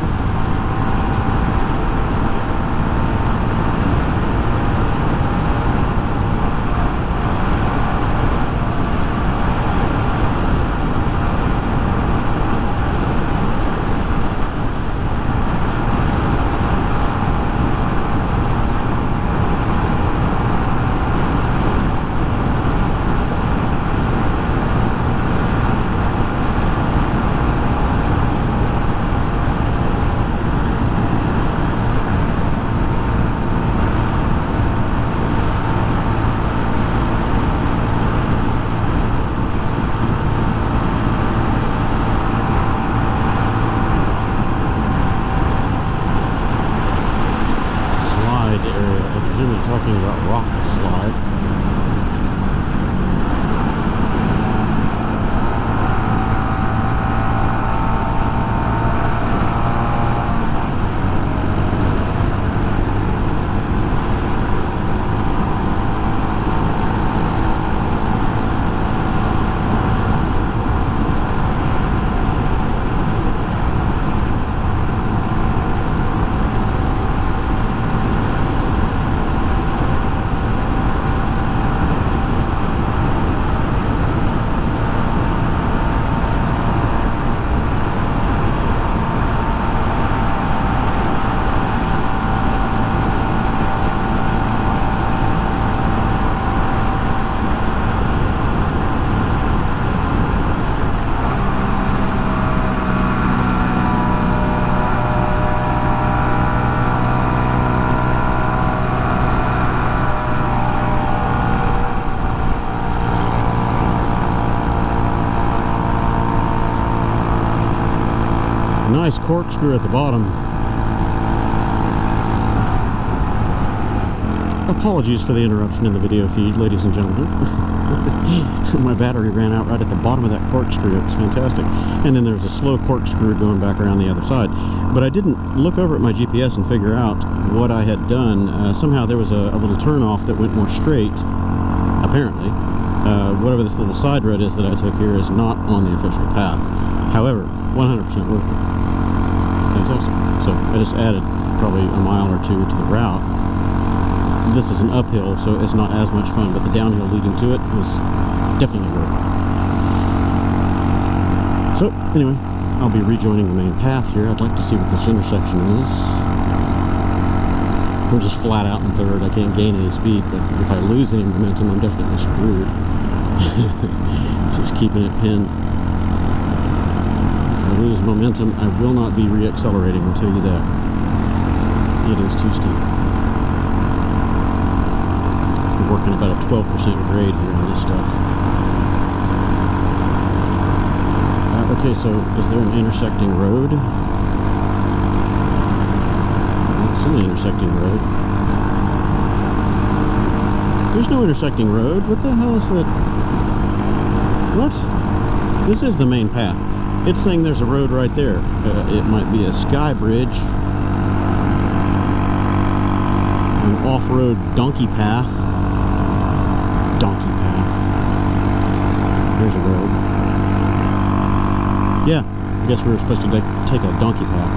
Nice corkscrew at the bottom. Apologies for the interruption in the video feed, ladies and gentlemen. My battery ran out right at the bottom of that corkscrew. It was fantastic. And then there's a slow corkscrew going back around the other side. But I didn't look over at my GPS and figure out what I had done. Somehow there was a little turnoff that went more straight, apparently. Whatever this little side road is that I took here is not on the official path. However, 100% working. Fantastic. So I just added probably a mile or two to the route. This is an uphill, so it's not as much fun, but the downhill leading to it was definitely worth it. So, anyway, I'll be rejoining the main path here. I'd like to see what this intersection is. We're just flat out in third. I can't gain any speed, but if I lose any momentum, I'm definitely screwed. Just keeping it pinned. If I lose momentum, I will not be re-accelerating, I'll tell you that. It is too steep. Working about a 12% grade here on this stuff. Okay, so is there an intersecting road? It's an intersecting road. There's no intersecting road. What the hell is that? What? This is the main path. It's saying there's a road right there. It might be a sky bridge. An off-road donkey path. Donkey path. There's a road. Yeah, I guess we were supposed to take a donkey path.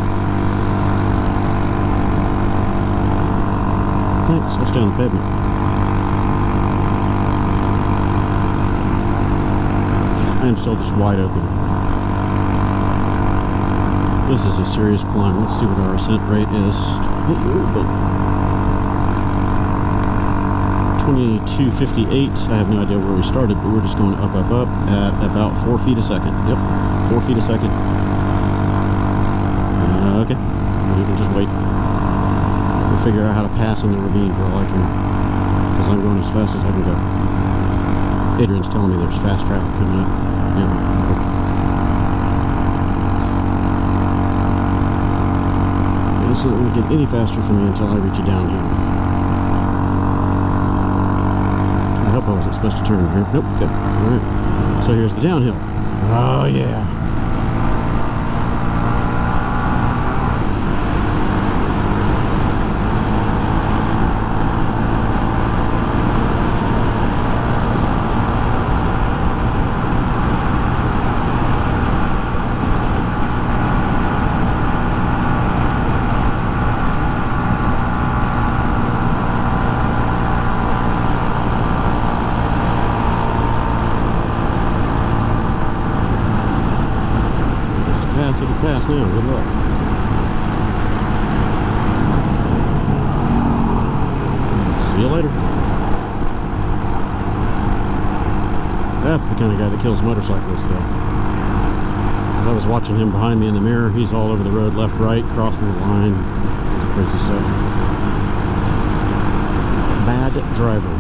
Thanks, I'll stay on the pavement. I am still just wide open. This is a serious climb. Let's see what our ascent rate is. 2258. I have no idea where we started, but we're just going up at about 4 feet a second. Yep, 4 feet a second. Okay, we can just wait. We'll figure out how to pass in the ravine for all I can, because I'm going as fast as I can go. Adrian's telling me there's fast traffic coming up. Yeah. This isn't going to get any faster for me until I reach it down here. I hope I wasn't supposed to turn here. Nope, good. Alright. So here's the downhill. Oh, yeah. Pass now, good luck. See you later. That's the kind of guy that kills motorcyclists, though. As I was watching him behind me in the mirror, he's all over the road, left, right, crossing the line. It's crazy stuff. Bad driver.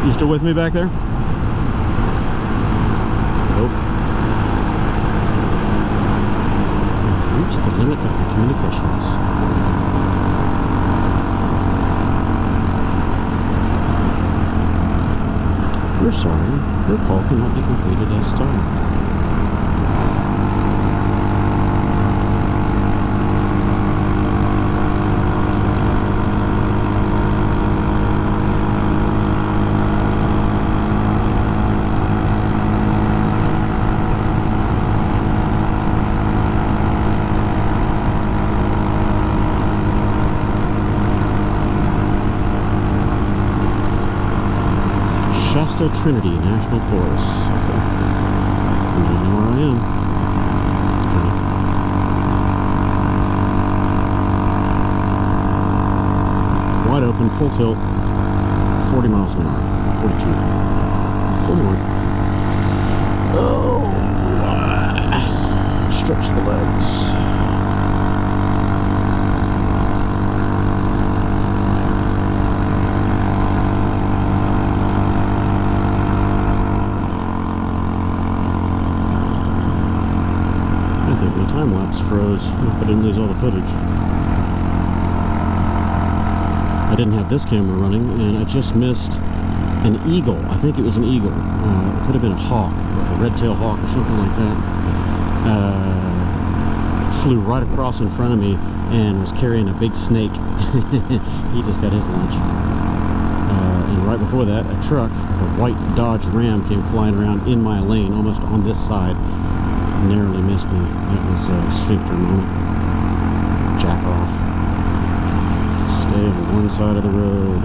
You still with me back there? Nope. We've reached the limit of the communications. We're sorry. Your call cannot be completed as desired. Shasta Trinity National Forest. Okay. I know where I am. full tilt, 40 miles an hour, 42, 41. Oh, stretch the legs. I think my time lapse froze, but I didn't lose all the footage. I didn't have this camera running, and I just missed an eagle. I think it was an eagle. It could have been a hawk, a red-tailed hawk or something like that. Flew right across in front of me and was carrying a big snake. He just got his lunch. And right before that, a truck, a white Dodge Ram, came flying around in my lane, almost on this side. Narrowly missed me. That was a sphincter moment. Jack off. Stay on one side of the road.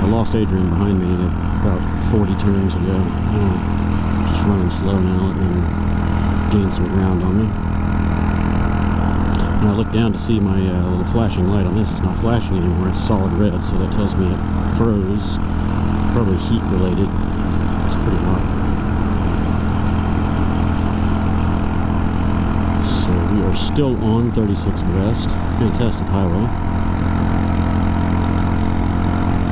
I lost Adrian behind me at about 40 turns ago. Just running slow now, letting him gain some ground on me. And I look down to see my little flashing light on this. It's not flashing anymore. It's solid red, so that tells me it froze. Probably heat related. It's pretty hot. So we are still on 36 West. Fantastic highway.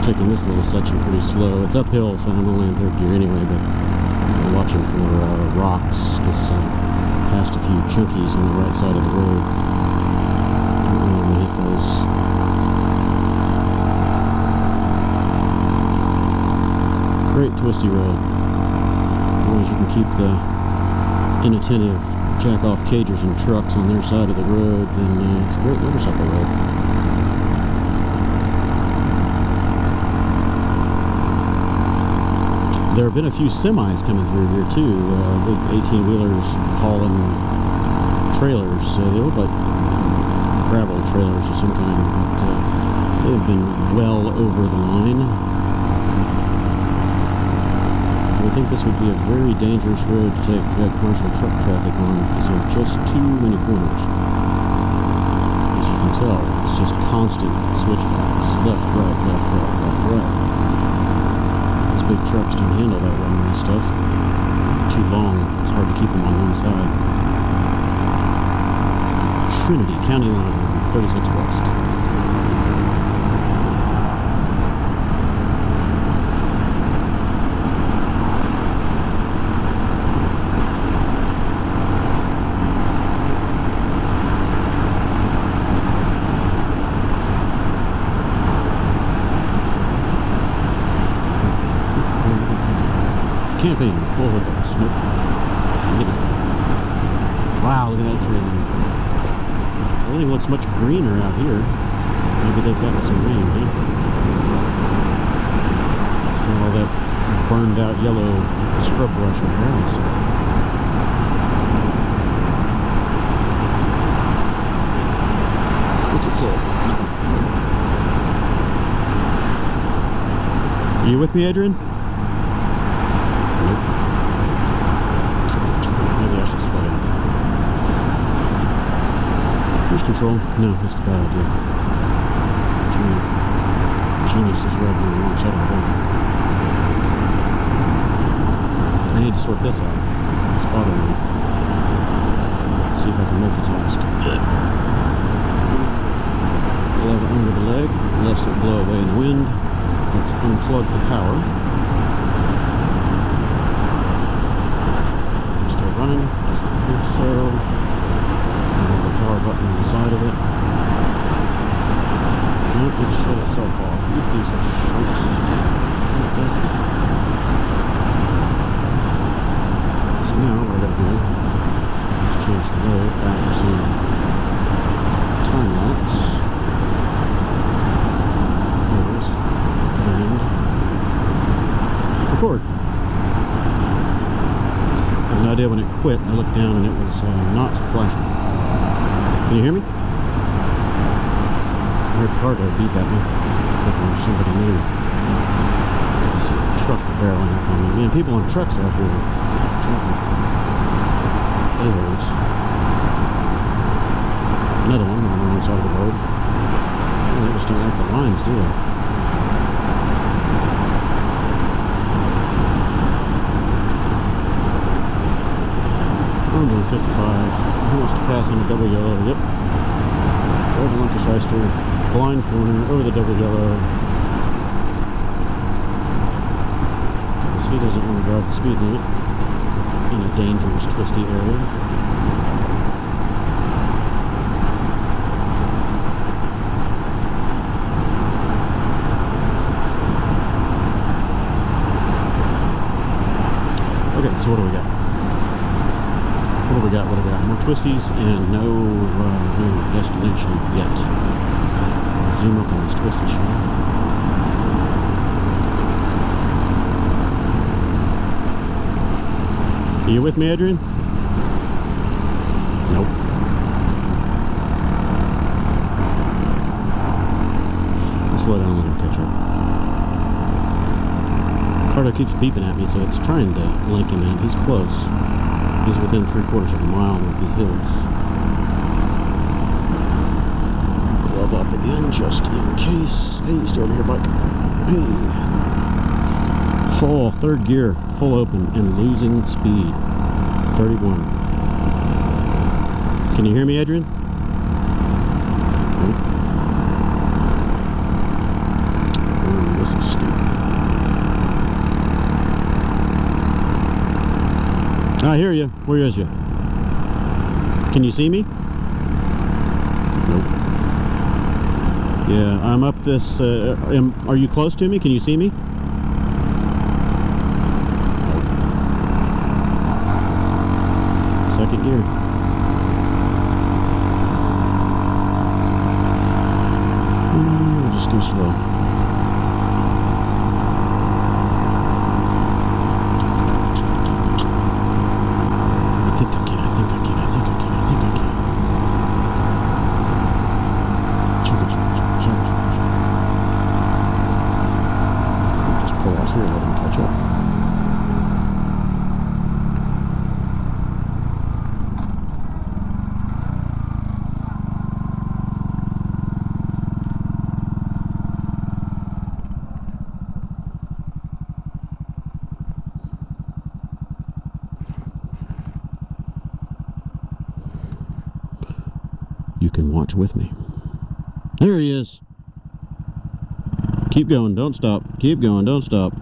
Taking this little section pretty slow. It's uphill, so I'm only in third gear anyway, but I'm watching for rocks, because I passed a few chunkies on the right side of the road. I don't know when I hit those. Great twisty road. As long as you can keep the inattentive jack-off cagers and trucks on their side of the road, then it's a great motorcycle road. There have been a few semis coming through here too, big 18-wheelers hauling trailers. They look like gravel trailers of some kind, but they've been well over the line. I think this would be a very dangerous road to take commercial truck traffic on, because there are just too many corners. As you can tell, it's just constant switchbacks, left, right, left, right, left, right. Big trucks don't handle that well and stuff. Too long, it's hard to keep them on one side. Trinity County line, 36 West. Camping, full of us. Nope. Wow, look at that tree. Everything looks much greener out here. Maybe they've gotten some rain, huh? It's not all that burned out yellow scrub brush or grass. What's it say? Are you with me, Adrian? Cruise control? No, that's a bad idea. Genius is right on the wrong side of the road. I need to sort this out. It's bothering me. Let's see if I can multitask. Glove it under the leg, lest it blow away in the wind. Let's unplug the power. Still running, doesn't think so. The power button on the side of it. Nope, it shut itself off. You piece of shit. It does that. So now what I gotta do is change the load back to time lapse. There it is. And record. I had no idea when it quit. I looked down and it was not flashing. Can you hear me? I heard a car go beep at me. It's like there's somebody new. I see a truck barreling up on me. Man, people on trucks out here trucking. Another one on the wrong side of the road. do I? I'm doing 55. Who wants to pass on the double yellow? Yep. Over Lancashire, blind corner, over the double yellow. Because he doesn't want to drive the speed limit in a dangerous, twisty area. Okay, so what do we got? What do we got? What do we got? More twisties and no destination yet. Let's zoom up on this twisty shot. Are you with me, Adrian? Nope. Let's slow down and let him catch up. Cardo keeps beeping at me, so it's trying to link him in. He's close. He's within 3/4 of a mile of these hills. Club up again, just in case. Hey, stay over here, bike. Hey. Oh, third gear, full open, and losing speed. 31. Can you hear me, Adrian? Nope. Ooh, this is stupid. I hear you. Where is you? Can you see me? Nope. Yeah, I'm up this. Are you close to me? Can you see me? Nope. Second gear. We'll just go slow. You can watch with me. There he is. Keep going, don't stop. Keep going, don't stop.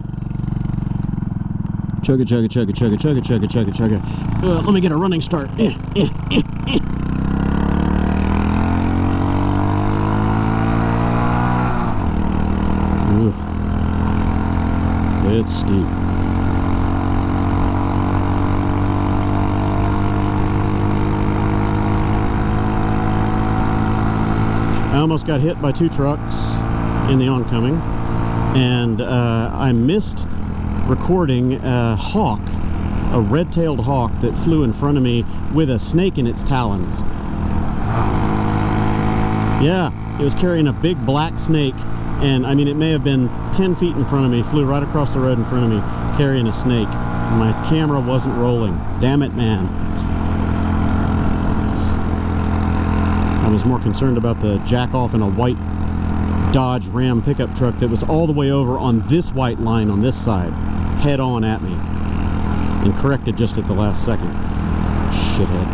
Chug it, chug it, chug it, chug it, chug it, chug it, chug it, chug it. Let me get a running start. Ooh. It's steep. I almost got hit by 2 trucks in the oncoming, and I missed recording a hawk, a red-tailed hawk that flew in front of me with a snake in its talons. Yeah, it was carrying a big black snake, and I mean, it may have been 10 feet in front of me, flew right across the road in front of me, carrying a snake. My camera wasn't rolling. Damn it, man. I was more concerned about the jack-off in a white Dodge Ram pickup truck that was all the way over on this white line on this side, head on at me, and corrected just at the last second. Shithead.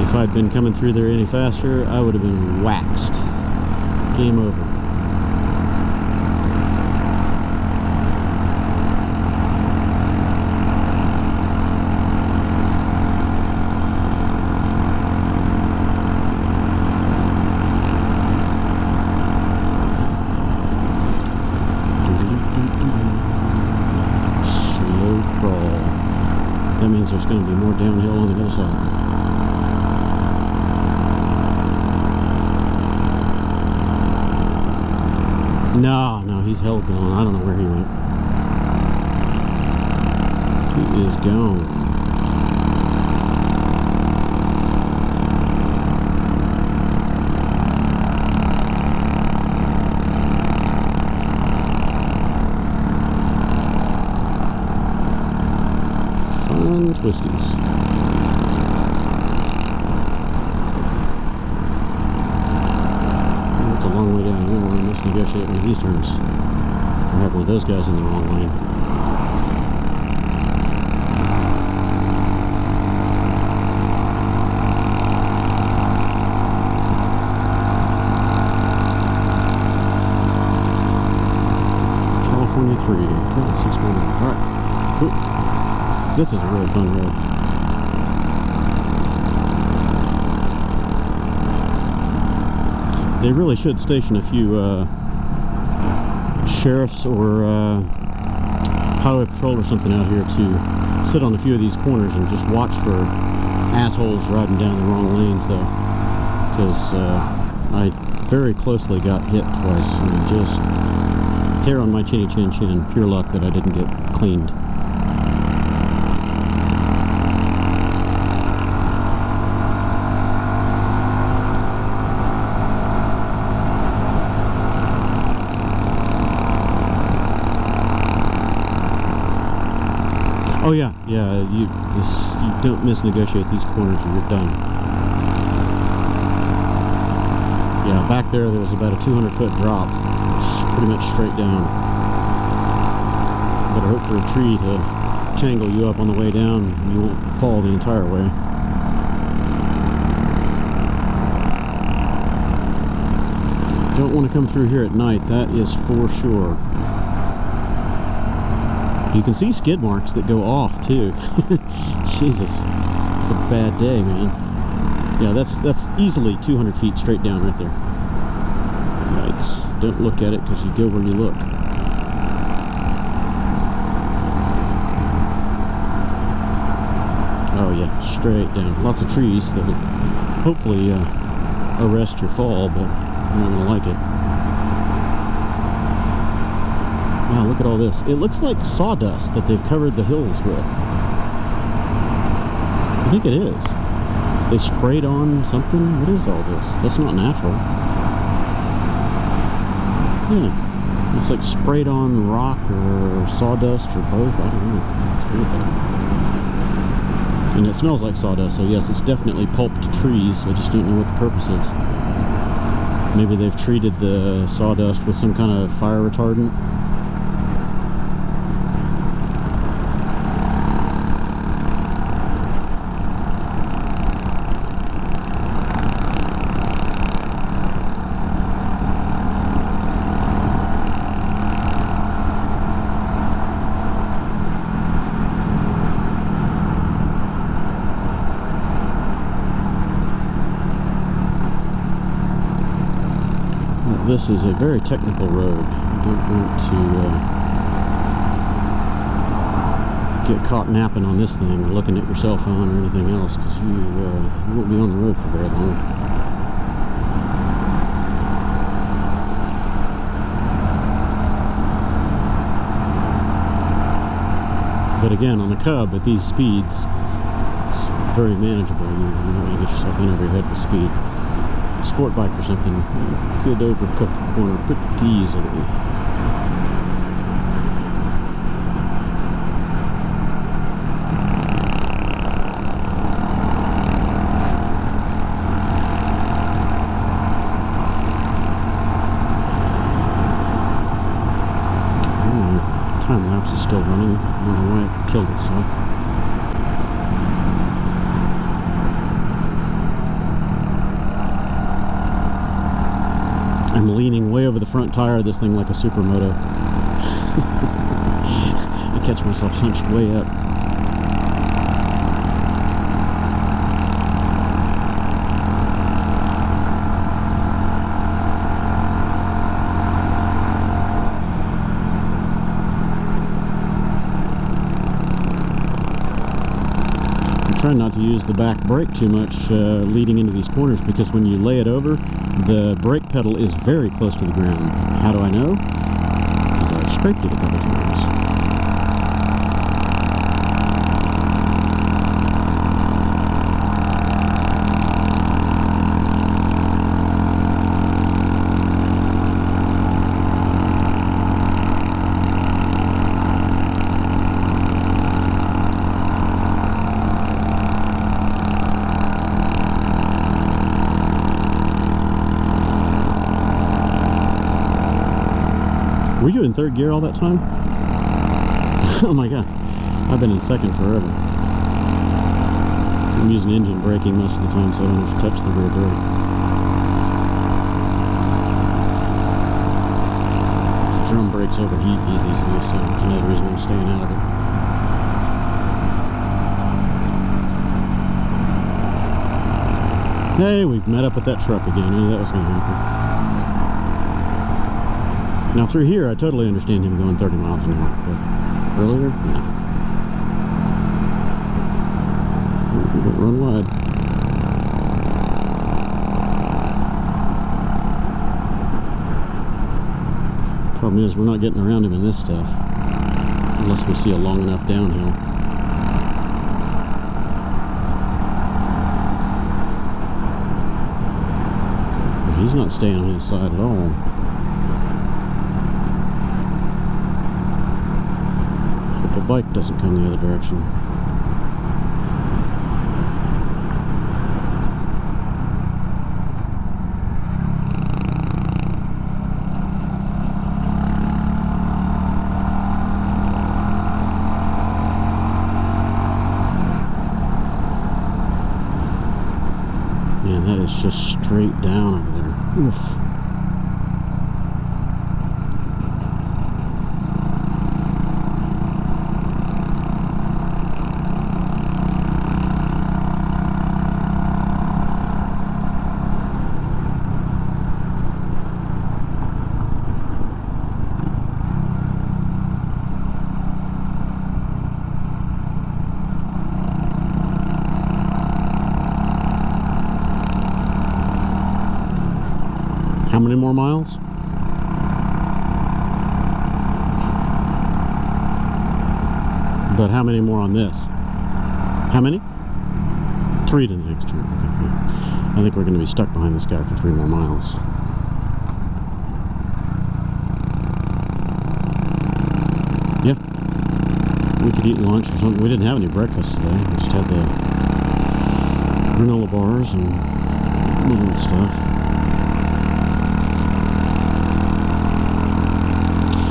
If I'd been coming through there any faster, I would have been waxed. Game over. That means there's going to be more downhill on the other side. No, he's hell gone. I don't know where he went. He is gone. Twisties. especially at one of these turns. I have one of those guys in the wrong lane. California 3, okay, 619. Alright, cool. This is a really fun road. They really should station a few sheriffs or highway patrol or something out here to sit on a few of these corners and just watch for assholes driving down the wrong lanes, though, because I very closely got hit twice, and just hair on my chinny chin chin. Pure luck that I didn't get cleaned. Oh yeah, you don't misnegotiate these corners or you're done. Yeah, back there was about a 200-foot drop, pretty much straight down. Better hope for a tree to tangle you up on the way down, and you won't fall the entire way. Don't want to come through here at night, that is for sure. You can see skid marks that go off too. Jesus, it's a bad day, man. Yeah, that's easily 200 feet straight down right there. Yikes! Don't look at it because you go where you look. Oh yeah, straight down. Lots of trees that will hopefully arrest your fall, but you're not gonna like it. Wow, look at all this. It looks like sawdust that they've covered the hills with. I think it is. They sprayed on something. What is all this? That's not natural. Yeah. It's like sprayed on rock or sawdust or both. I don't know. It's weird though. And it smells like sawdust, so yes, it's definitely pulped trees. I just don't know what the purpose is. Maybe they've treated the sawdust with some kind of fire retardant. This is a very technical road. You don't want to get caught napping on this thing or looking at your cell phone or anything else, because you won't be on the road for very long. But again, on the Cub at these speeds, it's very manageable. You don't want to get yourself in over your head with speed. Sport bike or something, you could overcook a corner pretty easily. Time lapse is still running. I don't know why it killed itself. I'm leaning way over the front tire of this thing like a supermoto. I catch myself hunched way up. I'm trying not to use the back brake too much leading into these corners, because when you lay it over, the brake pedal is very close to the ground. How do I know? Because I've scraped it a couple times. you in third gear all that time? Oh my god. I've been in second forever. I'm using engine braking most of the time, so I don't have to touch the rear brake. The drum brakes overheat easy too, so that's another reason I'm staying out of it. Hey, we've met up with that truck again. I knew that was going to happen. Now through here, I totally understand him going 30 miles an hour, but earlier, no. Run wide. Problem is, we're not getting around him in this stuff unless we see a long enough downhill. He's not staying on his side at all. Hope a bike doesn't come the other direction. Man, that is just straight down over there. Oof. How many more miles? But how many more on this? How many? 3 to the next turn. Okay, yeah. I think we're going to be stuck behind this guy for 3 more miles. Yeah. We could eat lunch or something. We didn't have any breakfast today. We just had the granola bars and little stuff.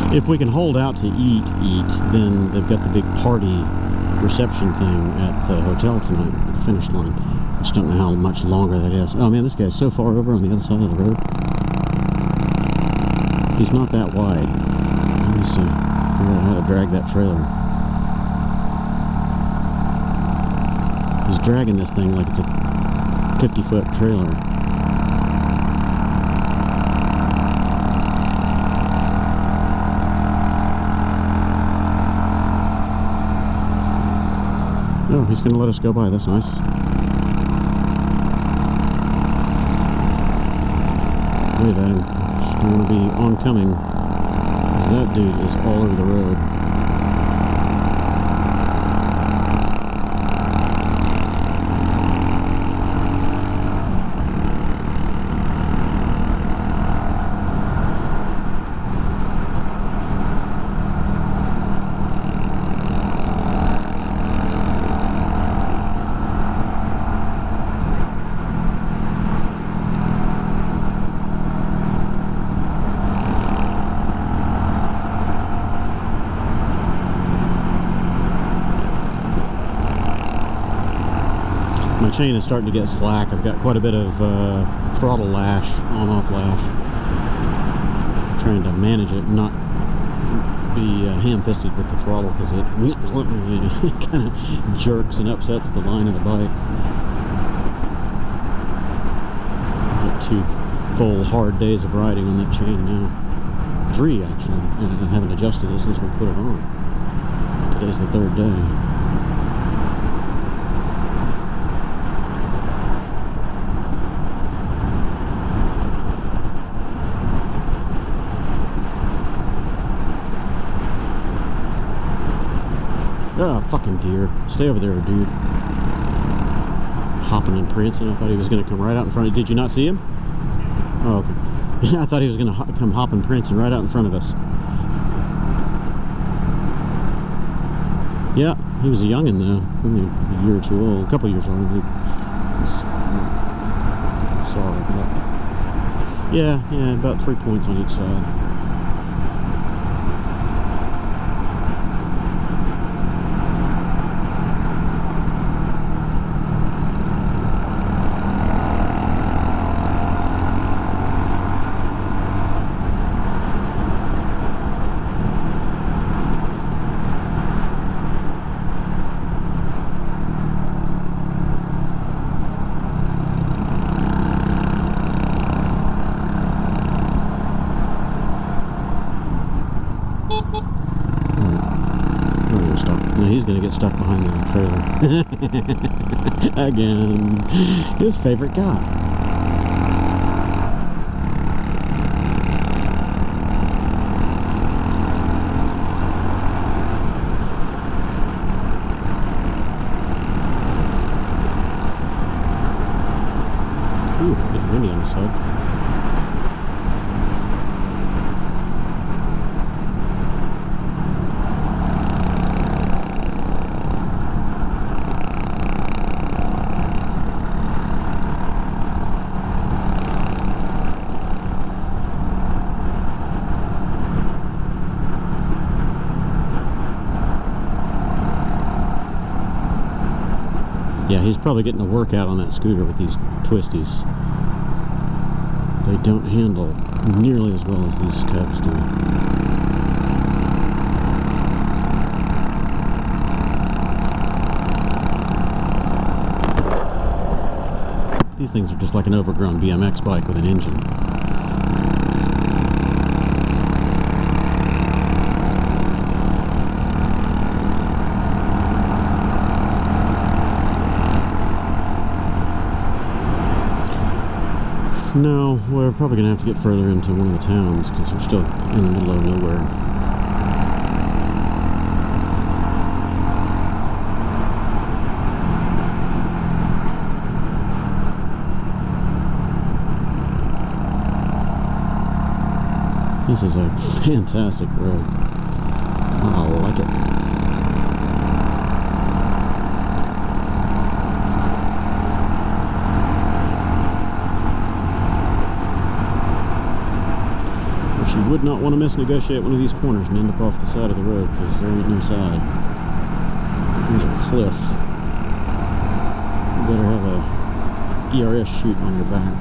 If we can hold out to eat, then they've got the big party reception thing at the hotel tonight at the finish line. I just don't know how much longer that is. Oh man, this guy's so far over on the other side of the road. He's not that wide. He needs to figure out how to drag that trailer. He's dragging this thing like it's a 50-foot trailer. Oh, he's going to let us go by. That's nice. Wait, I just want to be oncoming, because that dude is all over the road. My chain is starting to get slack. I've got quite a bit of throttle lash, on-off lash. I'm trying to manage it, not be ham-fisted with the throttle, because it kind of jerks and upsets the line of the bike. I've got 2 full hard days of riding on that chain now. 3 actually, and I haven't adjusted it since we put it on. Today's the 3rd day. Ah, fucking deer. Stay over there, dude. Hopping and prancing. I thought he was going to come right out in front of... Did you not see him? Oh, okay. I thought he was going to come hopping, prancing right out in front of us. Yeah, he was a youngin' though. Maybe a year or 2 old. A couple years old. Sorry. But yeah, about 3 points on each side. We're gonna stop. No, he's gonna get stuck behind the trailer. Again. His favorite guy. Ooh, getting windy on the side. Yeah, he's probably getting a workout on that scooter with these twisties. They don't handle nearly as well as these Cubs do. These things are just like an overgrown BMX bike with an engine. No, we're probably going to have to get further into one of the towns because we're still in the middle of nowhere. This is a fantastic road. I like it. You would not want to misnegotiate one of these corners and end up off the side of the road because there ain't no side. There's a cliff. You better have a ERS chute on your back.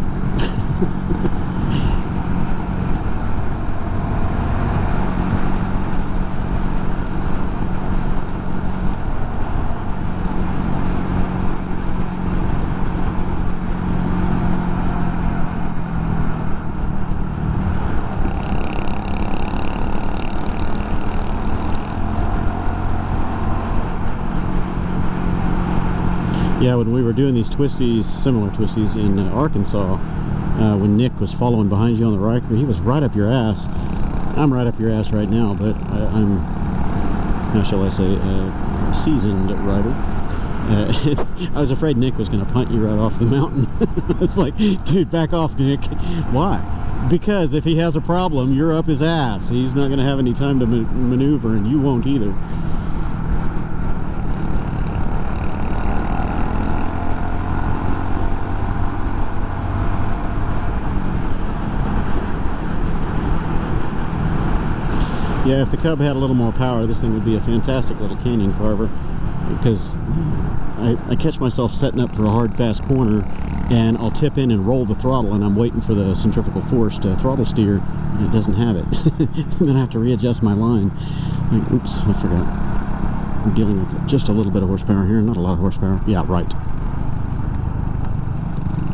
Yeah, when we were doing these twisties, similar twisties in Arkansas, when Nick was following behind you on the Riker, he was right up your ass. I'm right up your ass right now, but I'm, how shall I say, a seasoned rider. I was afraid Nick was going to punt you right off the mountain. It's like, dude, back off, Nick. Why? Because if he has a problem, you're up his ass. He's not going to have any time to maneuver, and you won't either. Yeah, if the Cub had a little more power, this thing would be a fantastic little canyon carver, because I catch myself setting up for a hard, fast corner, and I'll tip in and roll the throttle, and I'm waiting for the centrifugal force to throttle steer, and it doesn't have it. And then I have to readjust my line. Like, oops, I forgot. I'm dealing with just a little bit of horsepower here, not a lot of horsepower. Yeah, right.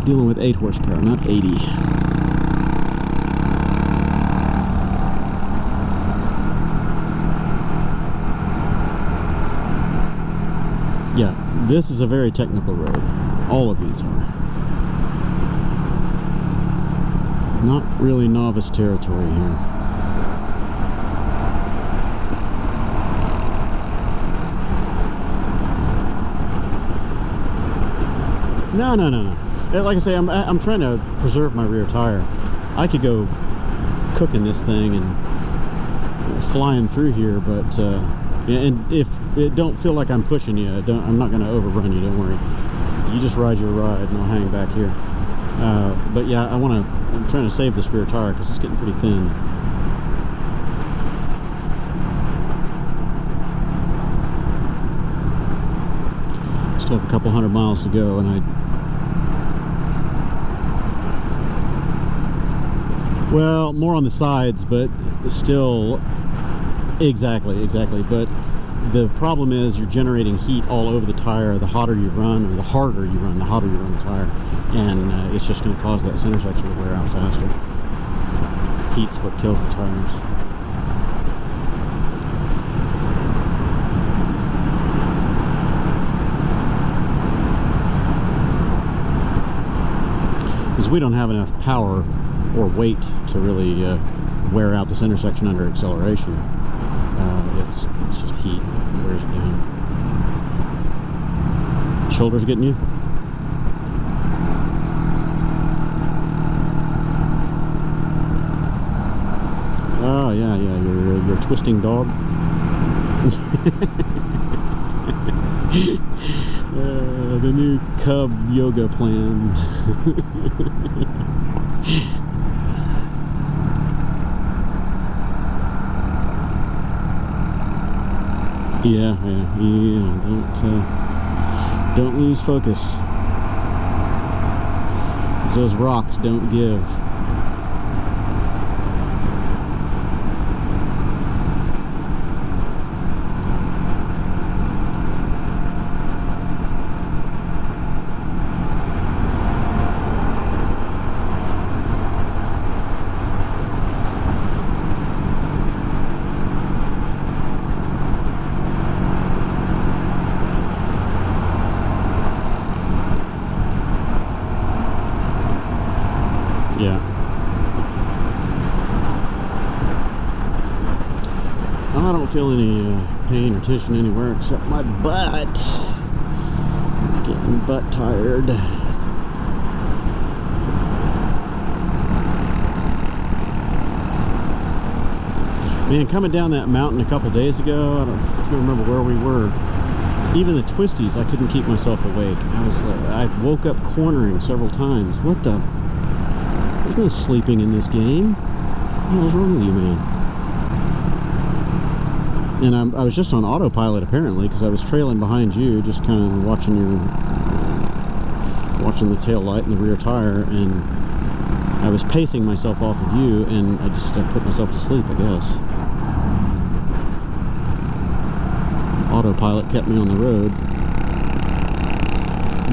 Dealing with 8 horsepower, not 80. Yeah, this is a very technical road. All of these are. Not really novice territory here. No. Like I say, I'm trying to preserve my rear tire. I could go cooking this thing and flying through here, but and if it don't feel like I'm pushing you, I'm not going to overrun you, don't worry. You just ride your ride and I'll hang back here. But yeah, I'm trying to save this rear tire because it's getting pretty thin. Still have a couple hundred miles to go, and well, more on the sides, but still, exactly. But the problem is you're generating heat all over the tire. The hotter you run, or the harder you run, the hotter you run the tire, and it's just going to cause that center section to wear out faster. Heat's what kills the tires. we don't have enough power or weight to really wear out this intersection under acceleration. It's just heat. It wears it down. Shoulders getting you? Oh yeah, you're a twisting dog. The new Cub yoga plan. Yeah. Don't lose focus. Those rocks don't give. Yeah. I don't feel any pain or tension anywhere except my butt. I'm getting butt tired. Man, coming down that mountain a couple days ago, I don't remember where we were. Even the twisties, I couldn't keep myself awake. I woke up cornering several times. What the? There's no sleeping in this game. What the hell's wrong with you, man? And I was just on autopilot apparently, because I was trailing behind you, just kind of watching the tail light and the rear tire, and I was pacing myself off of you, and I put myself to sleep, I guess. Autopilot kept me on the road,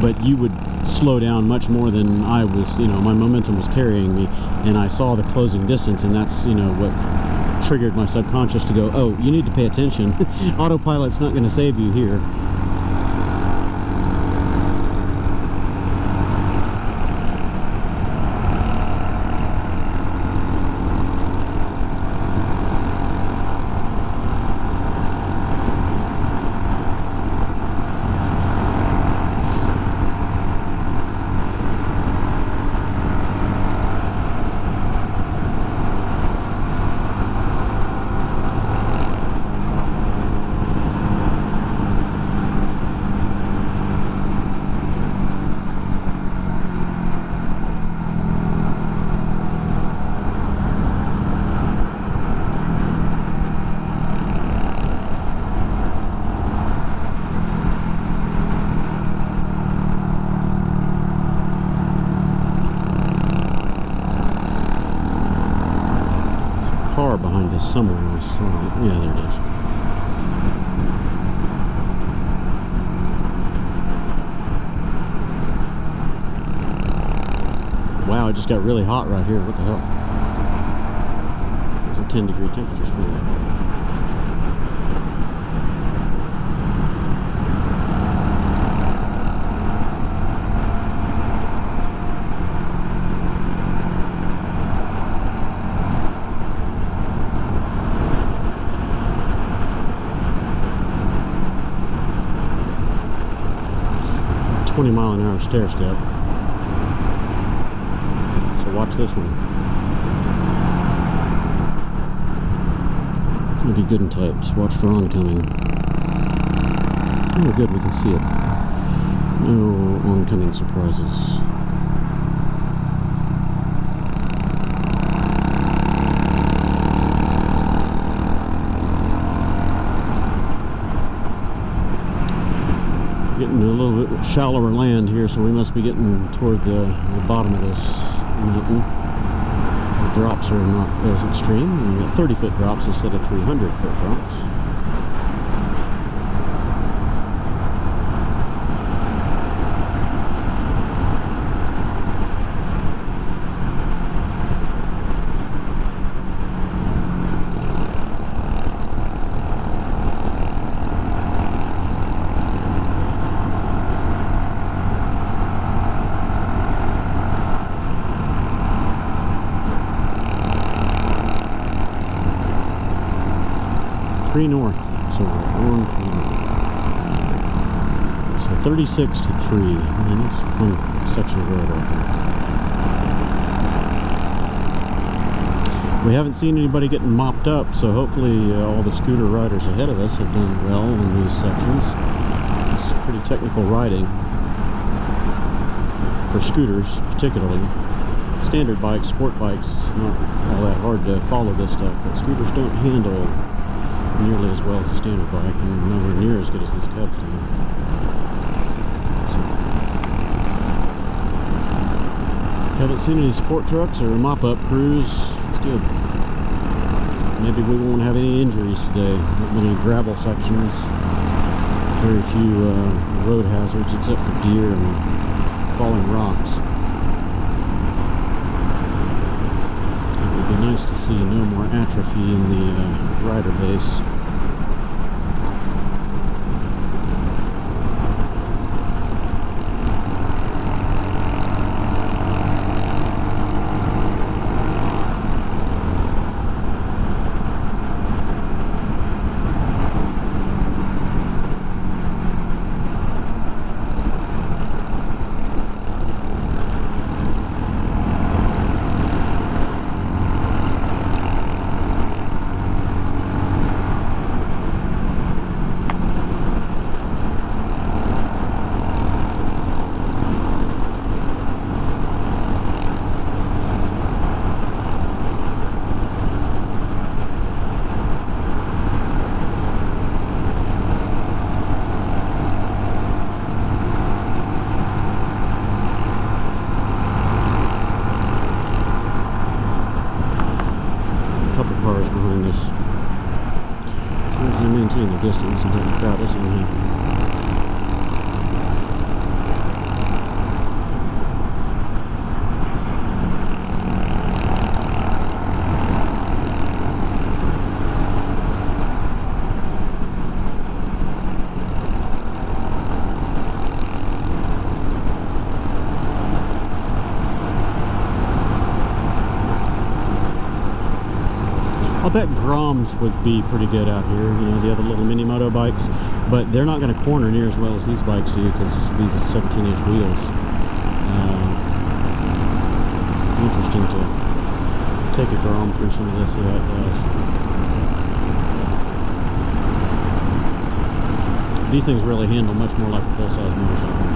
but you would slow down much more than I was. My momentum was carrying me, and I saw the closing distance, and that's what triggered my subconscious to go, oh, you need to pay attention. Autopilot's not going to save you here. Behind us somewhere. Yeah, there it is. Wow, it just got really hot right here. What the hell? There's a 10-degree temperature swing. 20-mile-an-hour stair step. So watch this one. It's gonna be good and tight. Just watch for oncoming. Oh, good, we can see it. No oncoming surprises. Getting a little bit shallower land here, so we must be getting toward the bottom of this mountain. The drops are not as extreme. We got 30-foot drops instead of 300-foot drops. 3 north, so we're going north. So 36 to 3, and that's a fun section of road right there. We haven't seen anybody getting mopped up, so hopefully all the scooter riders ahead of us have done well in these sections. It's pretty technical riding for scooters, particularly. Standard bikes, sport bikes, not all that hard to follow this stuff, but scooters don't handle nearly as well as a standard bike, and nowhere near as good as these Cubs do. So, haven't seen any sport trucks or mop-up crews. It's good. Maybe we won't have any injuries today. Not many gravel sections. Very few road hazards except for deer and falling rocks. It would be nice to see no more atrophy in the rider base. Distance and the crowd isn't here. I'll bet Groms would be pretty good out here, you know, the other little mini moto bikes, but they're not going to corner near as well as these bikes do because these are 17-inch wheels. Interesting to take a Grom through some of this, see how it does. These things really handle much more like a full-size motorcycle.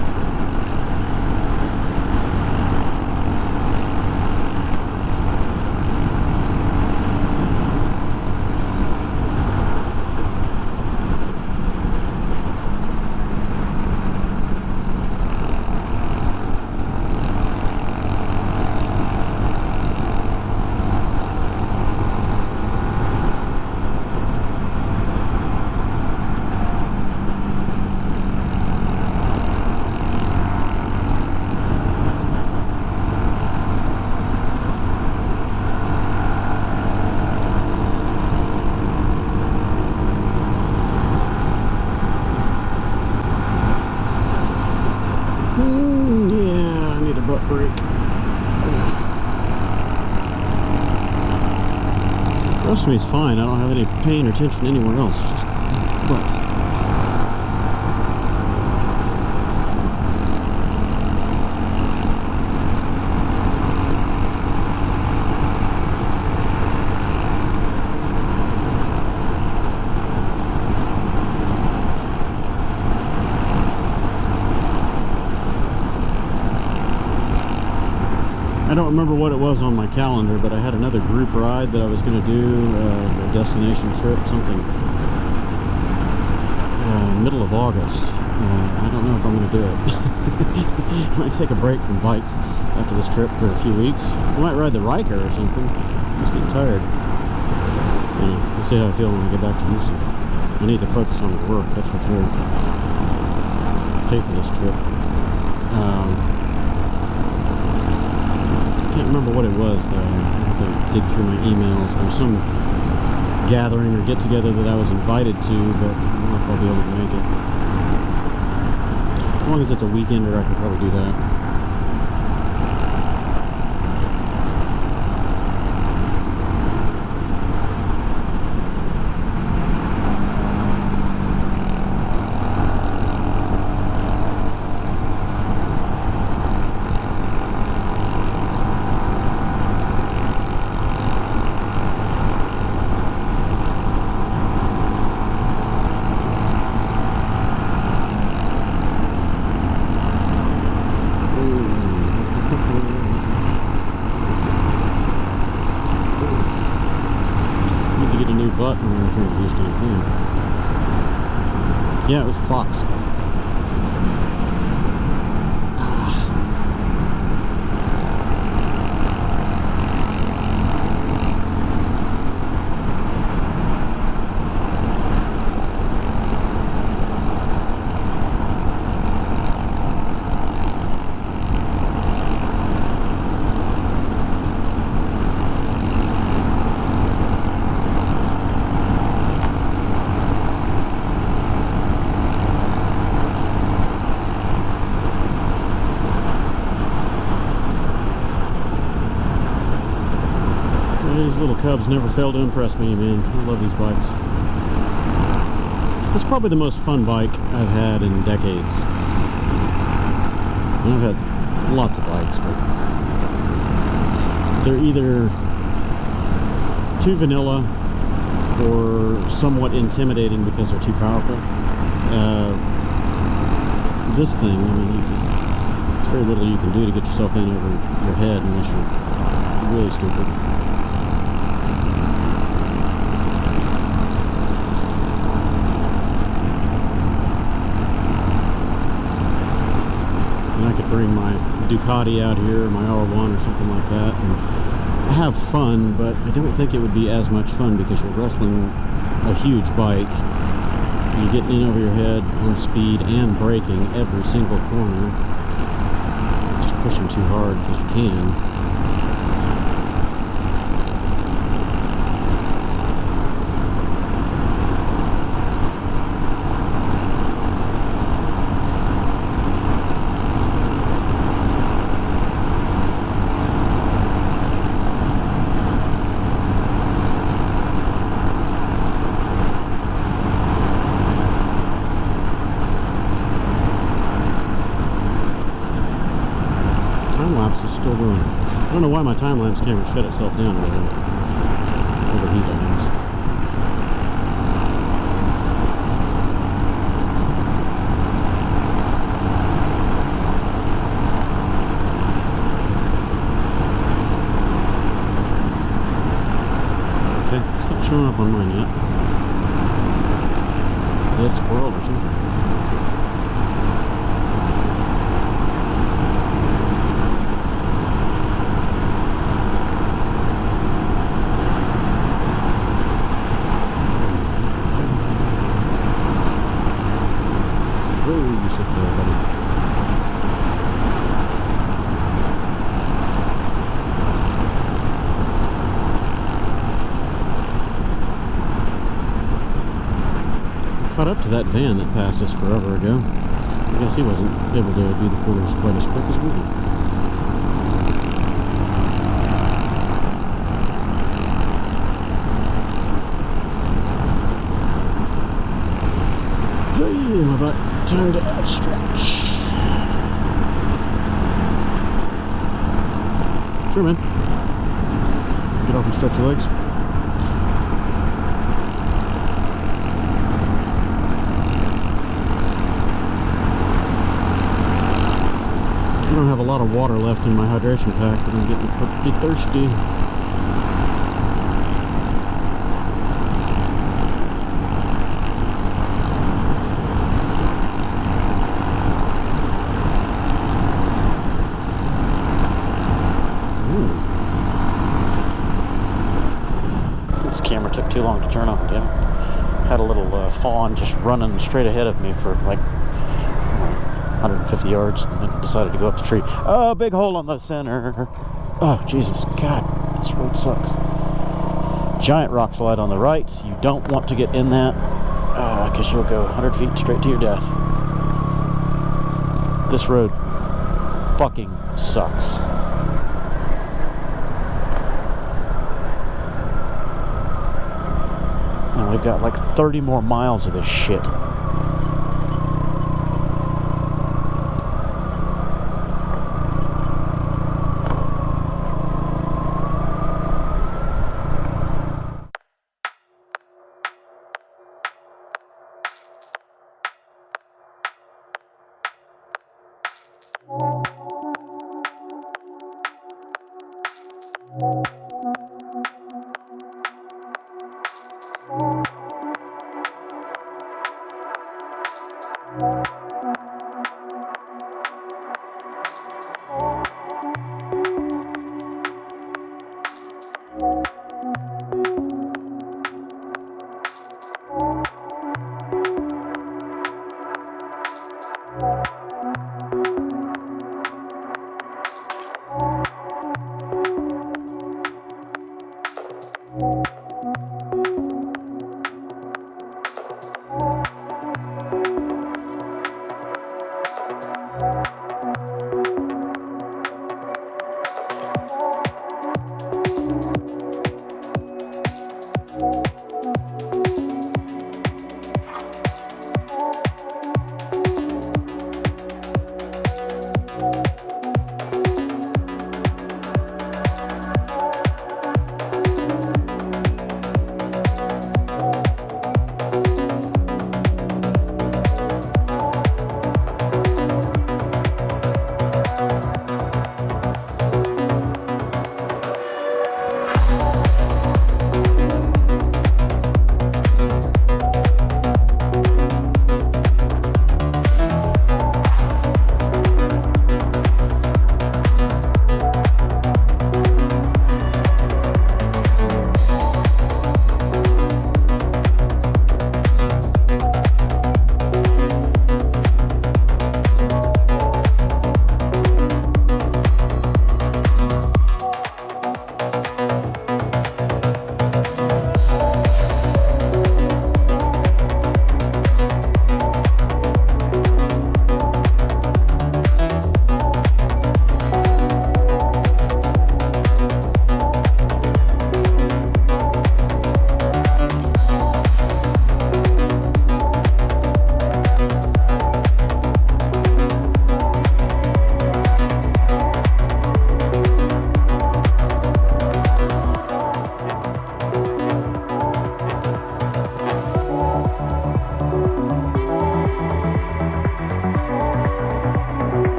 The rest of me is fine. I don't have any pain or tension anywhere else. It's just butt. I don't remember what it was on my calendar, but I had another group ride that I was going to do, a destination trip, something, middle of August. I don't know if I'm going to do it. I might take a break from bikes after this trip for a few weeks. I might ride the Riker or something. I'm just getting tired. We'll see how I feel when I get back to Houston. I need to focus on work, that's for sure. Pay for this trip. I can't remember what it was though. I have to dig through my emails. There's some gathering or get together that I was invited to, but I don't know if I'll be able to make it. As long as it's a weekender, I can probably do that. Yeah, it was a fox. These little Cubs never fail to impress me, man. I love these bikes. It's probably the most fun bike I've had in decades. And I've had lots of bikes, but they're either too vanilla or somewhat intimidating because they're too powerful. This thing, I mean, there's very little you can do to get yourself in over your head unless you're really stupid. I could bring my Ducati out here, my R1 or something like that, and have fun, but I don't think it would be as much fun because you're wrestling a huge bike. You're getting in over your head on speed and braking every single corner. Just pushing too hard because you can. I don't know why my time-lapse camera shut itself down when it overheat, I guess. Okay, it's not showing up on mine yet. Dead squirrel or something. Caught up to that van that passed us forever ago. I guess he wasn't able to do the corners quite as quick as we did. Hey, my butt. Time to stretch. Sure, man. Get off and stretch your legs. I don't have a lot of water left in my hydration pack, but I'm getting pretty thirsty. This camera took too long to turn on, damn it. Had a little fawn just running straight ahead of me for like 150 yards, and then decided to go up the tree. Oh, big hole on the center. Oh, Jesus, God, this road sucks. Giant rock slide on the right. You don't want to get in that because you'll go 100 feet straight to your death. This road fucking sucks. And we've got like 30 more miles of this shit.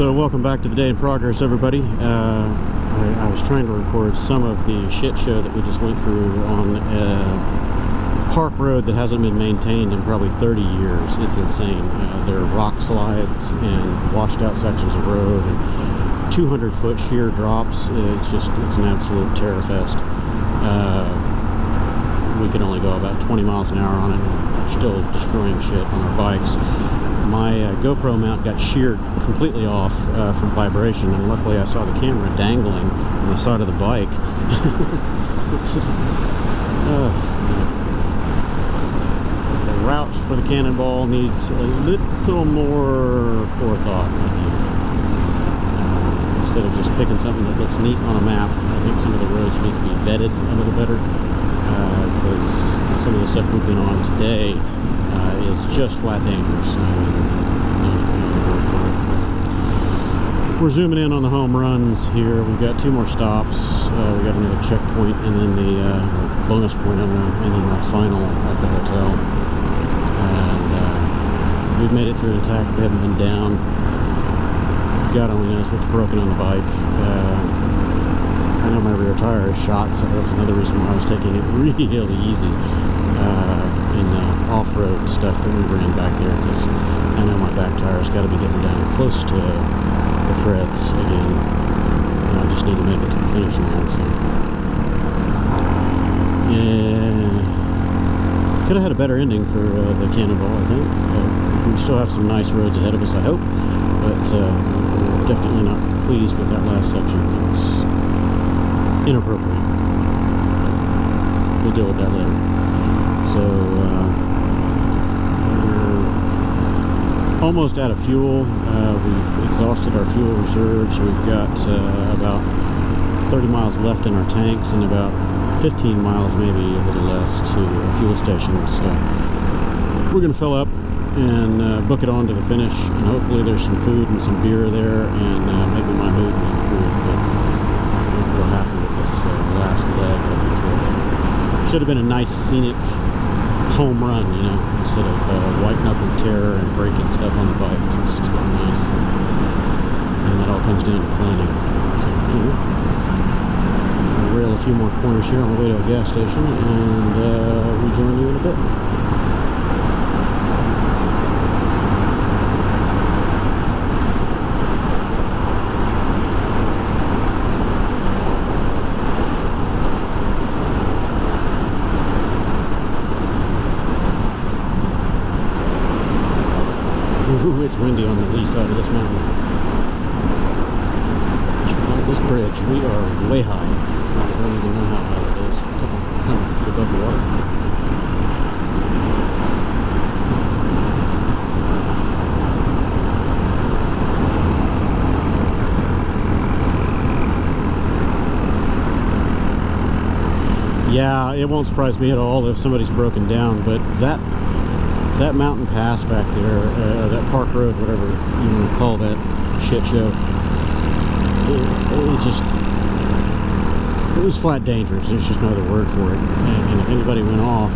So welcome back to the day in progress, everybody. I was trying to record some of the shit show that we just went through on a park road that hasn't been maintained in probably 30 years. It's insane. There are rock slides and washed out sections of road and 200-foot sheer drops. It's an absolute terror fest. We could only go about 20 miles an hour on it, and we're still destroying shit on our bikes. My GoPro mount got sheared completely off from vibration, and luckily I saw the camera dangling on the side of the bike. It's just the route for the Cannonball needs a little more forethought. Instead of just picking something that looks neat on a map, I think some of the roads need to be vetted a little better, because some of the stuff we've been on today is just flat dangerous. We're zooming in on the home runs here. We've got 2 more stops. We got another checkpoint, and then the bonus point, and then the final at the hotel. And we've made it through intact. We haven't been down. God only knows what's broken on the bike. I know my rear tire is shot, so that's another reason why I was taking it really easy in the off-road stuff that we ran back there, because I know my back tire's got to be getting down close to the threads again. And I just need to make it to the finish line. So yeah, could have had a better ending for the Cannonball, I think. We still have some nice roads ahead of us, I hope, but definitely not pleased with that last section. It was inappropriate. We'll deal with that later. So we're almost out of fuel. We've exhausted our fuel reserves. We've got about 30 miles left in our tanks and about 15 miles, maybe a little less, to a fuel station. So we're going to fill up and book it on to the finish, and hopefully there's some food and some beer there, and maybe my mood will improve. But I'm real happy with this last leg of the trip. Should have been a nice scenic home run, you know, instead of white knuckle terror and breaking stuff on the bikes. It's just not nice, and that all comes down to planning. So, you know, I'll rail a few more corners here on the way to a gas station, and rejoin you in a bit. Ooh, it's windy on the lee side of this mountain. Like this bridge, we are way high. I don't even know how high it is. A couple hundred feet above the water. Yeah, it won't surprise me at all if somebody's broken down, but that mountain pass back there, that park road, whatever you want to call that shit show, it was flat dangerous. There's just no other word for it. And if anybody went off,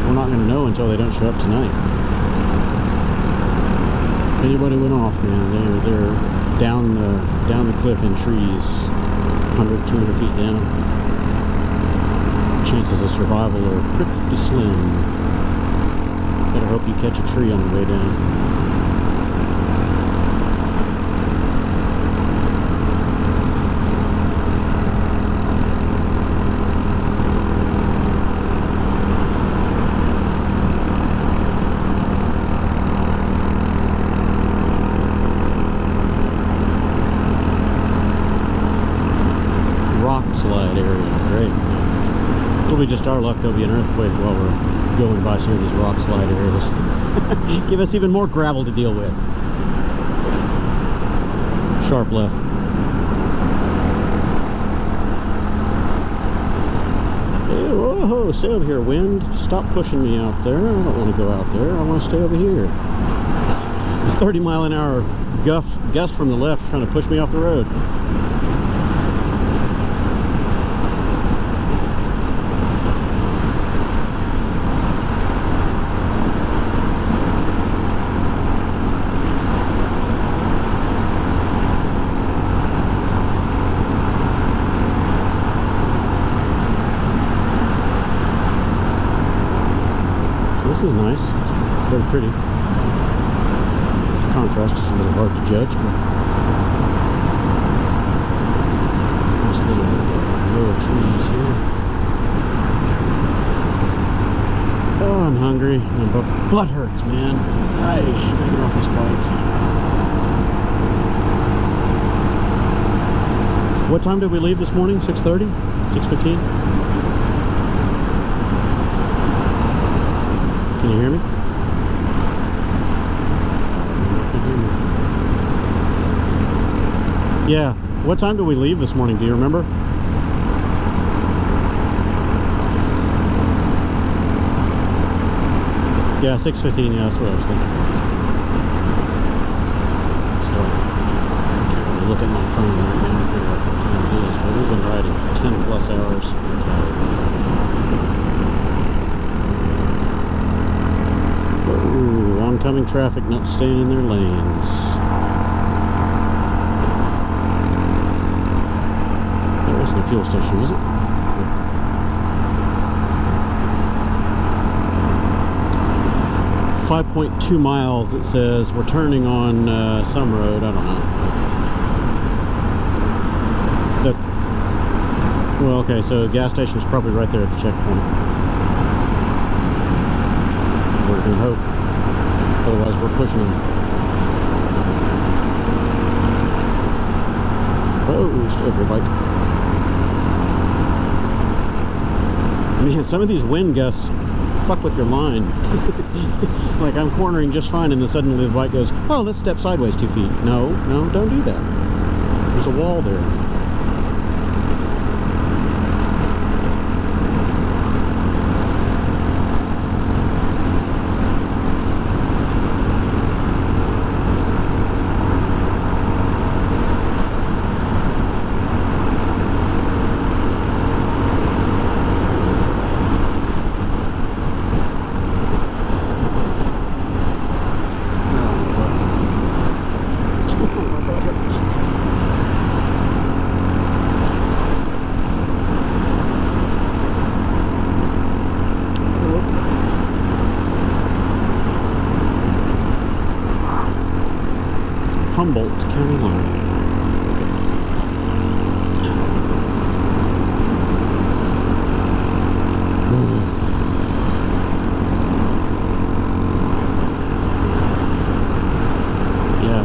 we're not going to know until they don't show up tonight. If anybody went off, man, they're down the cliff in trees, 100, 200 feet down. Chances of survival are pretty slim. Better hope you catch a tree on the way down. Rock slide area, great. It'll be just our luck there'll be an earthquake while we're going by some of these rock slide areas. Give us even more gravel to deal with. Sharp left. Hey, whoa, stay over here, wind. Stop pushing me out there. I don't want to go out there. I want to stay over here. 30-mile-an-hour gust from the left trying to push me off the road. This is nice. Very pretty. The contrast is a little hard to judge, but nice little row of trees here. Oh, I'm hungry. My butt hurts, man. I gotta get off this bike. What time did we leave this morning? 6:30? 6:15? Can you hear me? Yeah. What time did we leave this morning? Do you remember? Yeah, 6:15. Yeah, that's what I was thinking. So, I can't really look at my phone right now and figure out what time it is, but we've been riding 10 plus hours. Whoa, oncoming traffic not staying in their lanes. There wasn't a fuel station, was it? 5.2 miles, it says. We're turning on some road, I don't know. Well, okay, so the gas station is probably right there at the checkpoint. We're going to hope. Otherwise, we're pushing them. Oh, stay up your bike. Man, some of these wind gusts fuck with your line. Like I'm cornering just fine and then suddenly the bike goes, oh, let's step sideways 2 feet. No, no, don't do that. There's a wall there. County line. Yeah,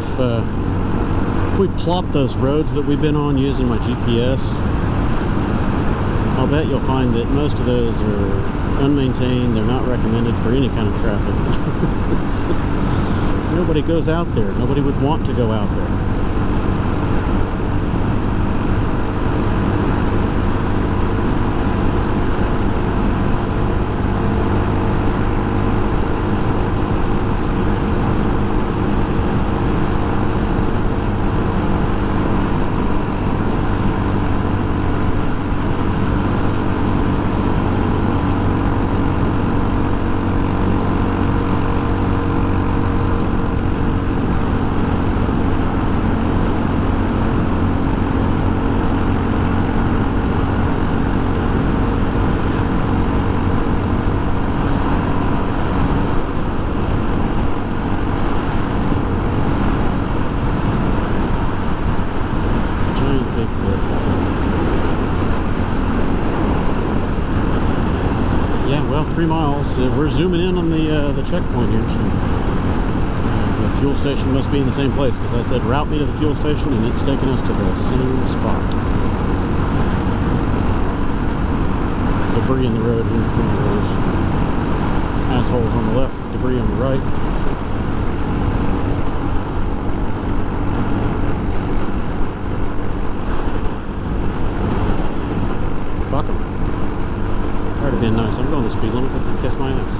if we plot those roads that we've been on using my GPS, I'll bet you'll find that most of those are unmaintained. They're not recommended for any kind of traffic. Nobody goes out there. Nobody would want to go out there. Yeah, well, 3 miles. We're zooming in on the checkpoint here. So, the fuel station must be in the same place because I said route me to the fuel station and it's taking us to the same spot. Debris in the road here. Assholes on the left, debris on the right. Fuck them. That would have been nice. I'm going the speed limit, but kiss my ass.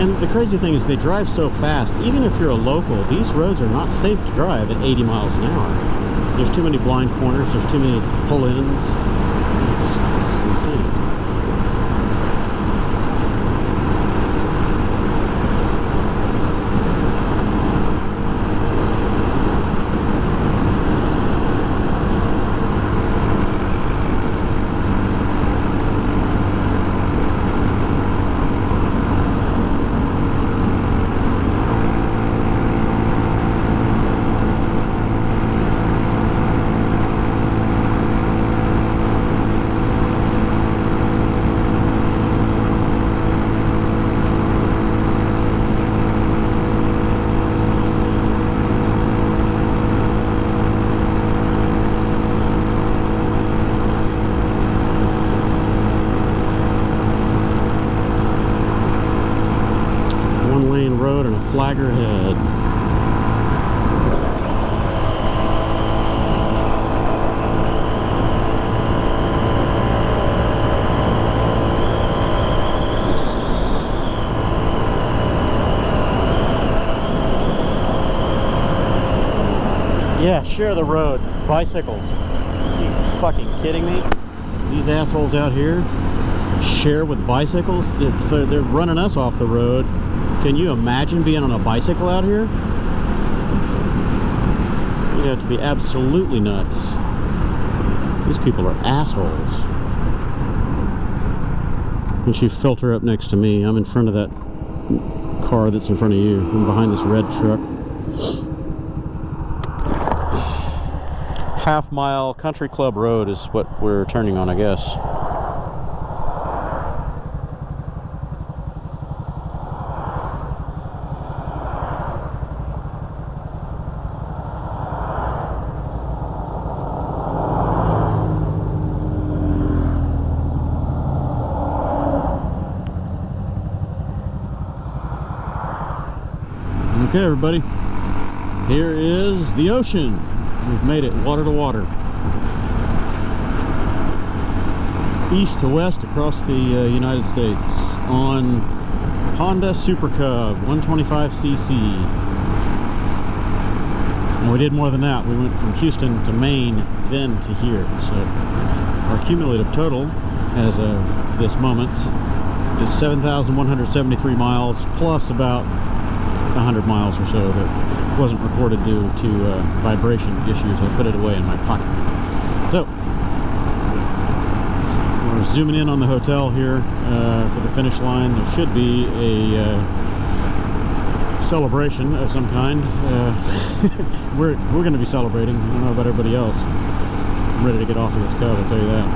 And the crazy thing is they drive so fast. Even if you're a local, these roads are not safe to drive at 80 miles an hour. There's too many blind corners. There's too many pull-ins. It's insane. Road and a flagger head. Yeah, share the road. Bicycles. Are you fucking kidding me? These assholes out here share with bicycles? They're running us off the road. Can you imagine being on a bicycle out here? You have to be absolutely nuts. These people are assholes. Once you filter up next to me, I'm in front of that car that's in front of you. I'm behind this red truck. Half-mile country club road is what we're turning on, I guess. Okay, everybody, here is the ocean. We've made it water to water. East to west across the United States on Honda Super Cub 125cc. And we did more than that. We went from Houston to Maine, then to here. So our cumulative total as of this moment is 7,173 miles plus about 100 miles or so that wasn't recorded due to vibration issues. I put it away in my pocket. So we're zooming in on the hotel here for the finish line. There should be a celebration of some kind. We're going to be celebrating. I don't know about everybody else. I'm ready to get off of this Cub, I'll tell you that.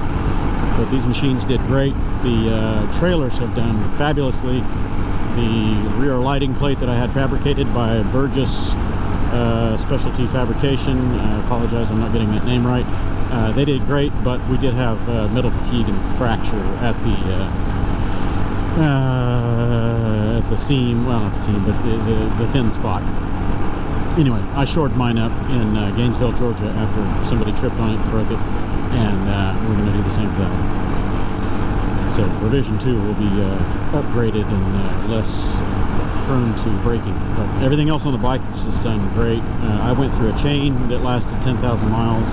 But these machines did great. The trailers have done fabulously. The rear lighting plate that I had fabricated by Burgess Specialty Fabrication, I apologize, I'm not getting that name right. They did great, but we did have metal fatigue and fracture at the seam, well, not the seam, but the thin spot. Anyway, I shored mine up in Gainesville, Georgia after somebody tripped on it and broke it, and we're going to do the same thing. So revision 2 will be upgraded and less prone to braking. But everything else on the bike is done great. I went through a chain that lasted 10,000 miles.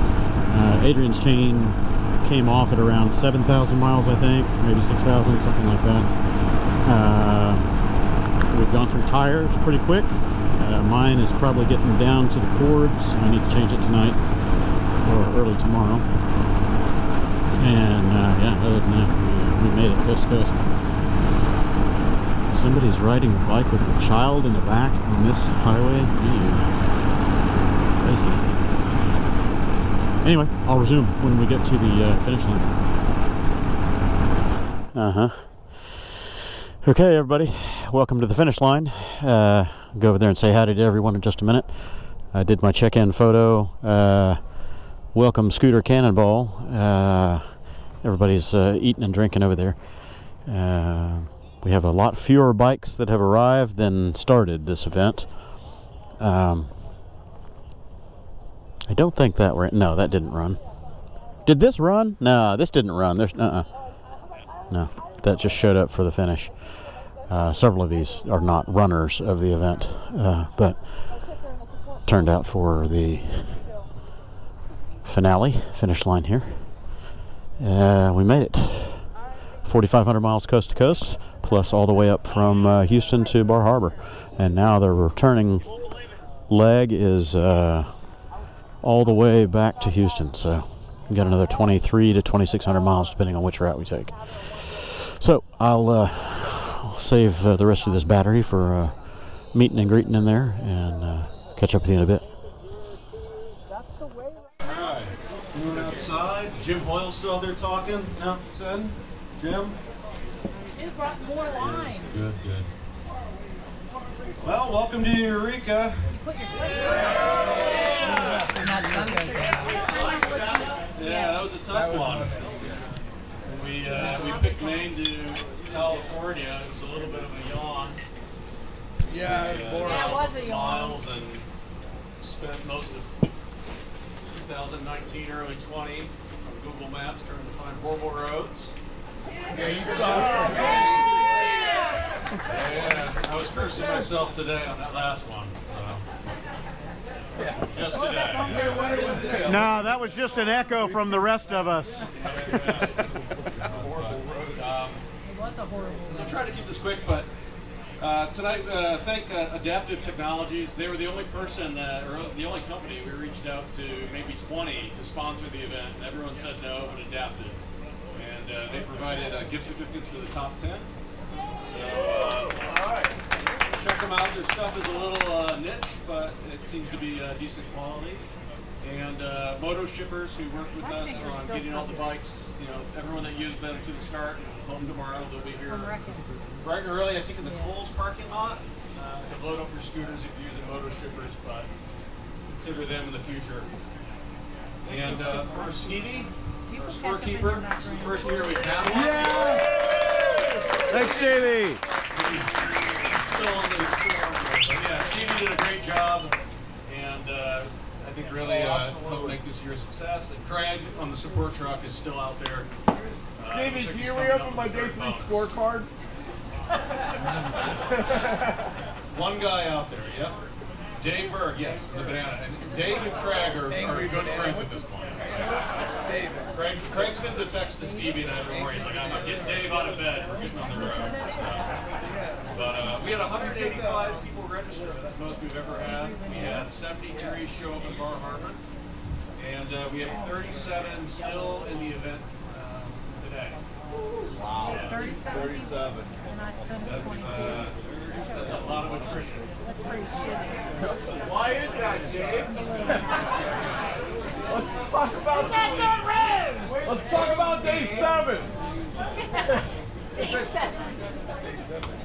Adrian's chain came off at around 7,000 miles, I think, maybe 6,000, something like that. We've gone through tires pretty quick. Mine is probably getting down to the cords. I need to change it tonight or early tomorrow. And yeah, other than that, we made it coast to coast. Somebody's riding a bike with a child in the back on this highway. Crazy. Anyway, I'll resume when we get to the finish line. Okay, everybody, welcome to the finish line. Go over there and say hi to everyone in just a minute. I did my check-in photo. Welcome, Scooter Cannonball. Everybody's eating and drinking over there. We have a lot fewer bikes that have arrived than started this event. I don't think that ran. No, that didn't run. Did this run? No, this didn't run. There's no, that just showed up for the finish. Several of these are not runners of the event, but turned out for the finale, finish line here. We made it. 4,500 miles coast to coast, plus all the way up from Houston to Bar Harbor. And now the returning leg is all the way back to Houston. So we got another 23 to 2,600 miles, depending on which route we take. So I'll save the rest of this battery for meeting and greeting in there, and catch up with you in a bit. Alright, moving outside. Jim Hoyle's still out there talking? No, said? Jim? You brought more wine. Good. Well, welcome to Eureka. Yeah, that was a tough one. We picked Maine to California. It was a little bit of a yawn. Yeah, it was a yawn. Miles and spent most of 2019, early 20 on Google Maps trying to find horrible roads. Yeah, you saw it. Yeah, I was cursing myself today on that last one. So. Just today. No, that was just an echo from the rest of us. So try to keep this quick, but tonight, thank Adaptive Technologies. They were the only person, or the only company we reached out to, maybe 20, to sponsor the event. And everyone said no, but Adaptive. And they provided gift certificates for the top 10. So check them out. Their stuff is a little niche, but it seems to be decent quality. And moto shippers who work with us on getting all the bikes, everyone that used them to the start and home tomorrow, they'll be here bright and early, I think in the Kohl's parking lot to load up your scooters if you're using moto shippers, but consider them in the future. And for Stevie, our scorekeeper, this is the first year we've had one. Yeah! Thanks, Stevie! He's still on the but yeah, Stevie did a great job, and I think really helped make this year a success. And Craig on the support truck is still out there. Stevie, can you re-open my day 3 scorecard? One guy out there, yep. Dave Berg, yes, the banana. And Dave and Craig are good friends at this point. Craig sends a text to Stevie and I every morning. He's like, I'm getting Dave out of bed. We're getting on the road. So, but we had 185 people register. That's the most we've ever had. We had 73 show up in Bar Harbor. And we have 37 still in the event today. Wow. 37. That's a lot of attrition. That's pretty shitty. Why is that, Dave? Let's talk about Let's talk about day 7. Day 7.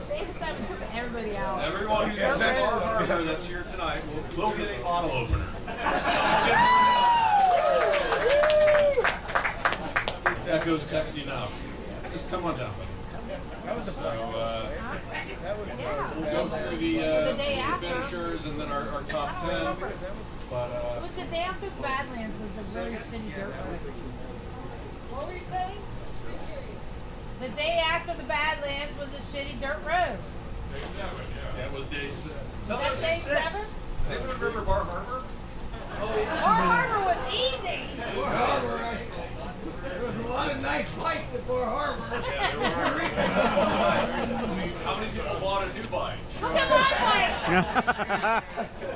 Day 7 took everybody out. Everyone who's in Bar Harbor that's here tonight will get a bottle opener. Echo's texting now. Just come on down. So we'll go through the finishers and then our top 10. But It was the day after Badlands was the very shitty dirt road. What were you saying? The day after the Badlands was the shitty dirt road. that was day 6. No, Was that was that day day 6. 7? Does anyone remember Bar Harbor? Bar Harbor was easy. There was a lot of nice bikes at Bar Harbor. Yeah, there were. How many people bought a new bike? Look at my bike.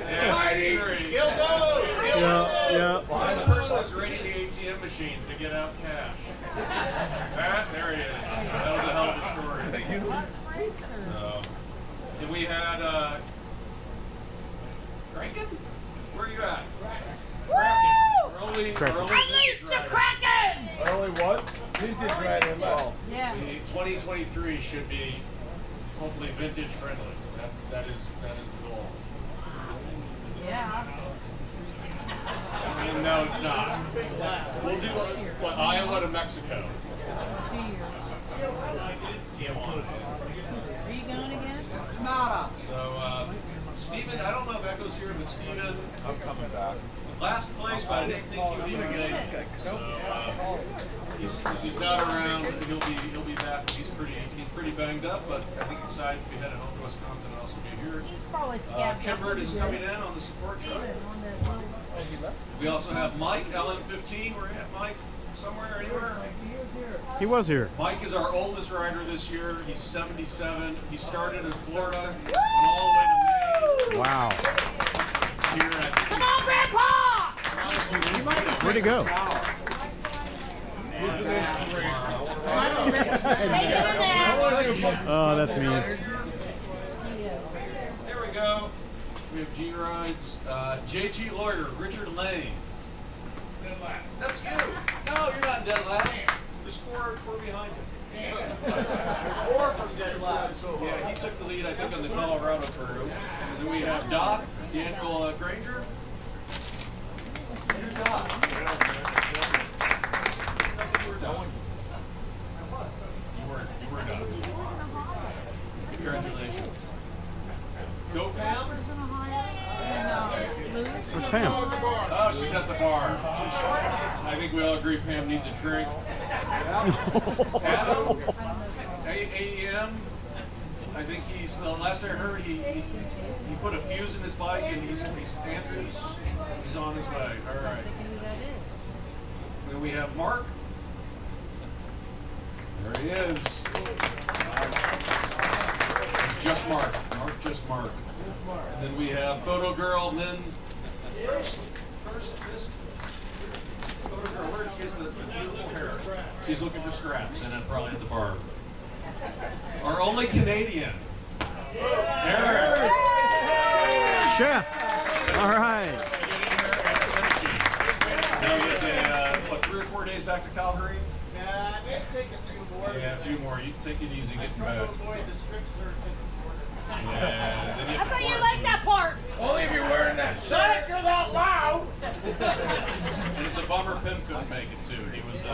Yeah, Scary. Yeah. Who's the person that's raiding the ATM machines to get out cash? Matt, there he is. That was a hell of a story. So, and we had Kraken? Where are you at? Kraken. Unleash the Kraken! Only what? Vintage rider left. Yeah. The 2023 should be hopefully vintage friendly. That is the goal. Yeah. And no, it's not. We'll do Iowa to Mexico. Tijuana. Are you going again? So, Steven, I don't know if Echo's here, but Steven, I'm coming back. last place, but I didn't think he would even make it. So, he's not around. He'll be back. He's pretty pretty banged up, but I think excited to be headed home to Wisconsin and also be here. He's probably scabbed. Kimbert is coming in on the support truck. We also have Mike, LN15. Where at, Mike? Somewhere, anywhere? He was here. Mike is our oldest rider this year. He's 77. He started in Florida, went all the way to Maine. Wow. Here at Come on, Grandpa! Where'd he go? Oh, that's mean. There we go. We have G rides. JG Lawyer, Richard Lane. That's you. No, you're not dead last. There's four behind you. Or from dead last. Yeah, he took the lead, I think, on the Colorado crew. And then we have Doc, Daniel Granger. You're Doc. I think you were Doc. You were Doc. Congratulations. Go Pam? Where's Pam? Oh, she's at the bar. I think we all agree Pam needs a drink. Adam, AEM. I think he's, the last I heard, he put a fuse in his bike and he's Andrews. He's on his way. All right. Then we have Mark. There he is. It's just Mark. Mark, just Mark. And then we have Photo Girl, Lynn. First, this Photo Girl, where she has the beautiful hair. She's looking for straps, and then probably at the bar. Our only Canadian, Eric. Chef. All right. Now he's what, 3 or 4 days back to Calgary? Nah, it may take a few more. Yeah, a few more. You take it easy, get back. Avoid the strip search at the border. Yeah, then you I have to thought you quarantine. liked that part. Only if you're wearing that shirt, you're that loud. And it's a bummer Pim couldn't make it too. He was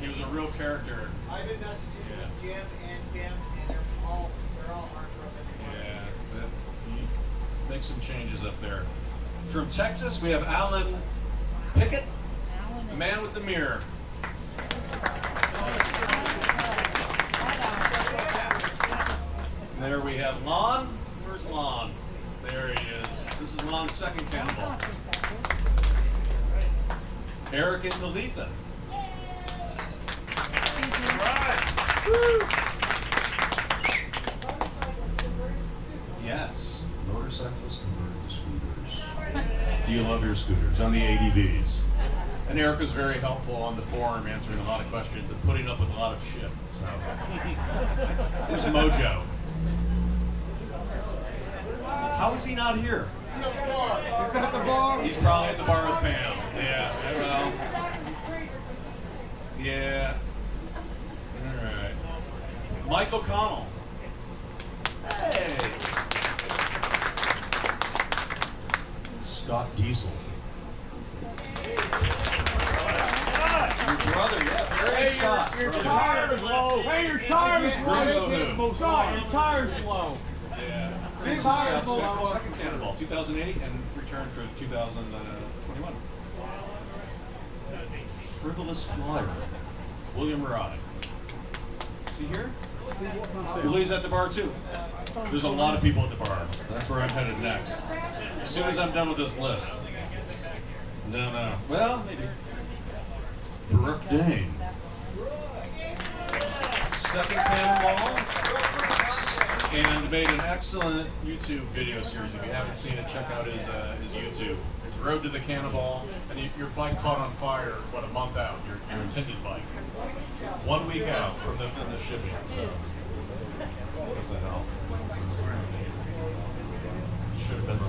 he was a real character. I've been messaging with Jim and Tim, and they're all heartbroken. Yeah, he makes some changes up there. From Texas, we have Alan Pickett, the man with the mirror. There we have Lon. Where's Lon? There he is. This is Lon's second cannonball. Eric and Kalitha. Yes. Motorcyclists converted to scooters. Do you love your scooters on the ADVs? And Eric was very helpful on the forum, answering a lot of questions and putting up with a lot of shit. So here's Mojo. How is he not here? He's at the bar. He's probably at the bar with Pam. Yeah, well. Yeah. All right. Mike O'Connell. Hey. Scott Diesel. Your brother, yeah. Very Scott. Your brother. tire's low. Hey, your tire's low. Scott, your tire's low. Yeah. This is Scott's second cannonball, 2008, and returned for 2021. Frivolous Flyer, William Murray. Is he here? Well, he's at the bar too. There's a lot of people at the bar. That's where I'm headed next. As soon as I'm done with this list. No. Well, maybe. Brooke Dane. Second cannonball. And made an excellent YouTube video series. If you haven't seen it, check out his YouTube. His Road to the Cannonball. And your bike caught on fire, what, a month out, your intended bike. 1 week out from the shipping. So, what the hell? Should have been the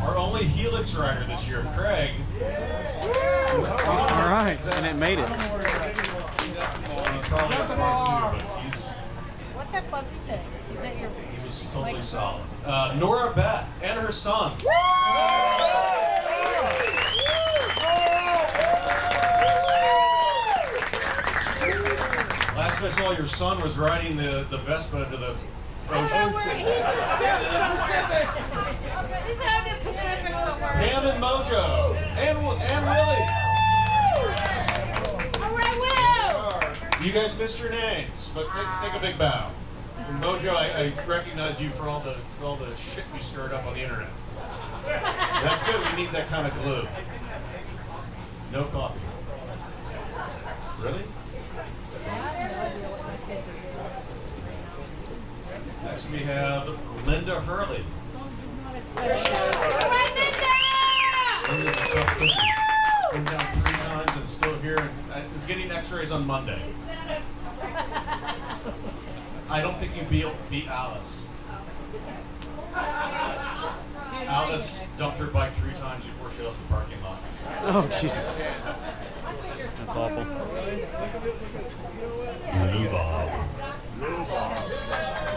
Our only Helix rider this year, Craig. All right, and it made it. He's probably at the bar too, but he's... What's that fuzzy thing? Is that your... He was totally solid. Nora Beth and her sons. Last I saw, your son was riding the Vespa into the ocean. He's just got something. He's out in the Pacific somewhere. Pam and Mojo. And Willie. All right, Will. You guys missed your names, but take a big bow. And Mojo, I recognized you for all the shit you stirred up on the internet. That's good. We need that kind of glue. No coffee. Really? Next we have Linda Hurley. Linda's a tough cookie. Been down 3 times and still here, and is getting X-rays on Monday. I don't think you'd beat Alice. Alice dumped her bike 3 times before she left the parking lot. Oh, Jesus. That's awful.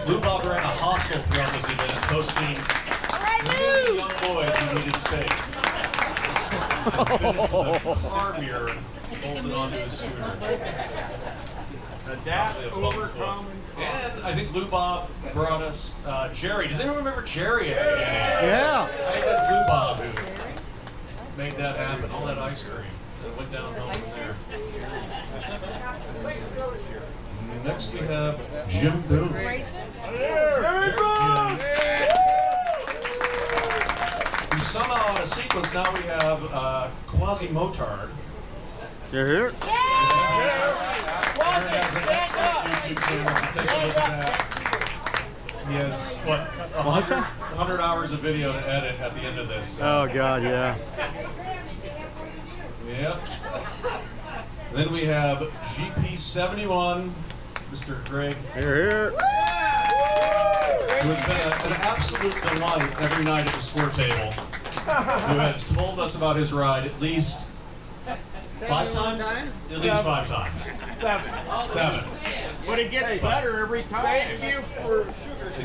Lou Bob ran a hostel throughout this event, hosting many young boys who needed space. And finished with a car mirror bolted onto his scooter. Adapt, overcome, and I think Lou Bob brought us Jerry. Does anyone remember Jerry at the beginning? Yeah. I think that's Lou Bob who made that happen. All that ice cream that went downhill from there. Next we have Jim Boone. Who somehow out of sequence now we have quasimotard. You're here? Aaron has an excellent YouTube channel, so take a look at that. He has, what, 100 hours of video to edit at the end of this. Oh, God, yeah. Yep. Then we have GP71, Mr. Greg. Here. Who has been an absolute delight every night at the score table. Who has told us about his ride at least 5 times? At least 5 times. 7. but it gets better every time. Thank you for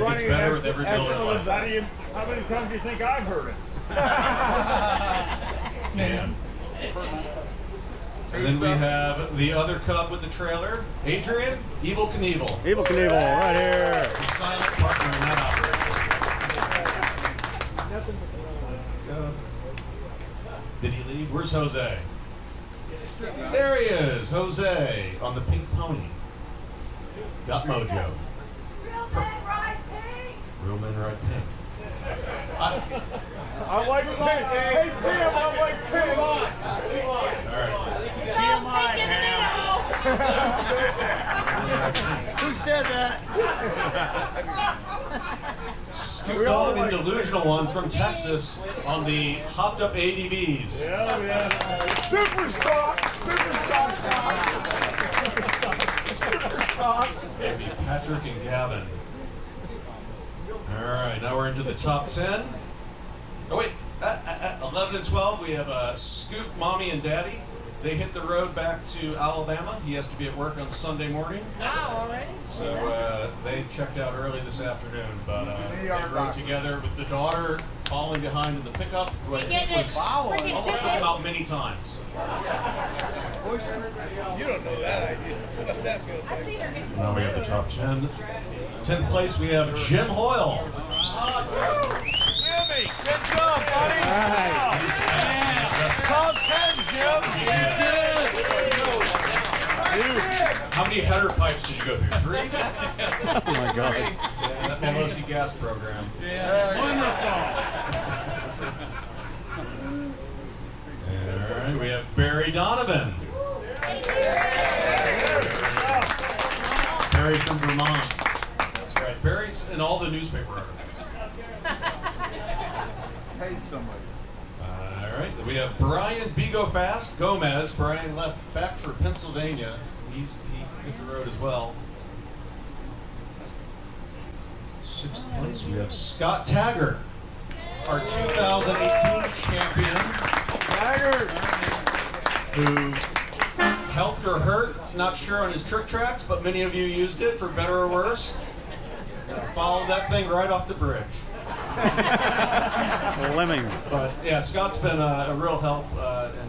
running better with every building. excellent. How many times do you think I've heard it? Man. And then we have the other Cub with the trailer, Adrian, Evil Knievel. Evil Knievel, right here. The silent partner in that operation. Did he leave? Where's Jose? There he is, Jose, on the pink pony. Got mojo. Real men ride pink. I like pink. Hey, Tim, I like pink. All right. Who said that? Scoot Dog and Delusional One from Texas on the hopped up ADVs. Yeah. Super stock. Maybe Patrick and Gavin. All right, now we're into the top 10. Oh wait, at 11 and 12 we have Scoot, Mommy, and Daddy. They hit the road back to Alabama. He has to be at work on Sunday morning. Wow, already? So they checked out early this afternoon, but they rode together with the daughter falling behind in the pickup. Who I think was almost took him out many times. You don't know that idea. That feels like. Now we have the top 10. 10th place we have Jim Hoyle. Jimmy, good job, buddy. He's fast. Top 10, Jim. How many header pipes did you go through? 3? Oh, my God. Yeah, that Pelosi gas program. Wonderful. All right, we have Barry Donovan. Barry from Vermont. That's right. Barry's in all the newspaper articles. Hate somebody. All right, we have Brian Bigo Fast Gomez. Brian left back for Pennsylvania. He hit the road as well. 6th place, we have Scott Taggart, our 2018 champion. Taggart. Who helped or hurt, not sure on his trick tracks, but many of you used it for better or worse. Followed that thing right off the bridge. Lemming. But yeah, Scott's been a real help in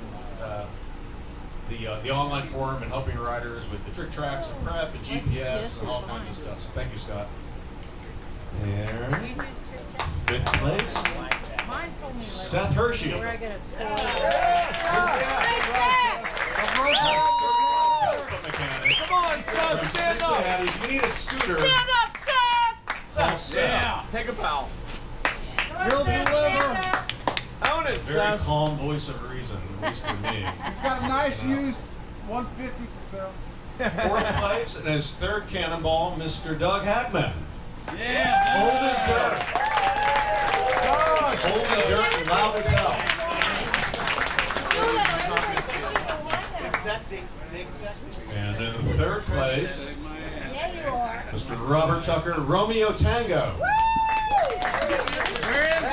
the online forum and helping riders with the trick tracks and prep and GPS and all kinds of stuff. So thank you, Scott. And 5th place, Mine told me Seth Hershey. where I get a Where's he at? Mechanic. Come on, on, Seth, stand up. Cincinnati. If you need a scooter, Stand up, Seth! call Seth. Yeah, take a bow. You'll deliver. Own it, Very Seth. calm voice of reason, at least for me. It's got nice used 150 for sale. Fourth place and his third cannonball, Mr. Doug Hackman. Yeah. Old as dirt. Old as dirt and loud as hell. Big sexy. Big sexy. And in third place, Yeah, you are. Mr. Robert Tucker, Romeo Tango. Where is he?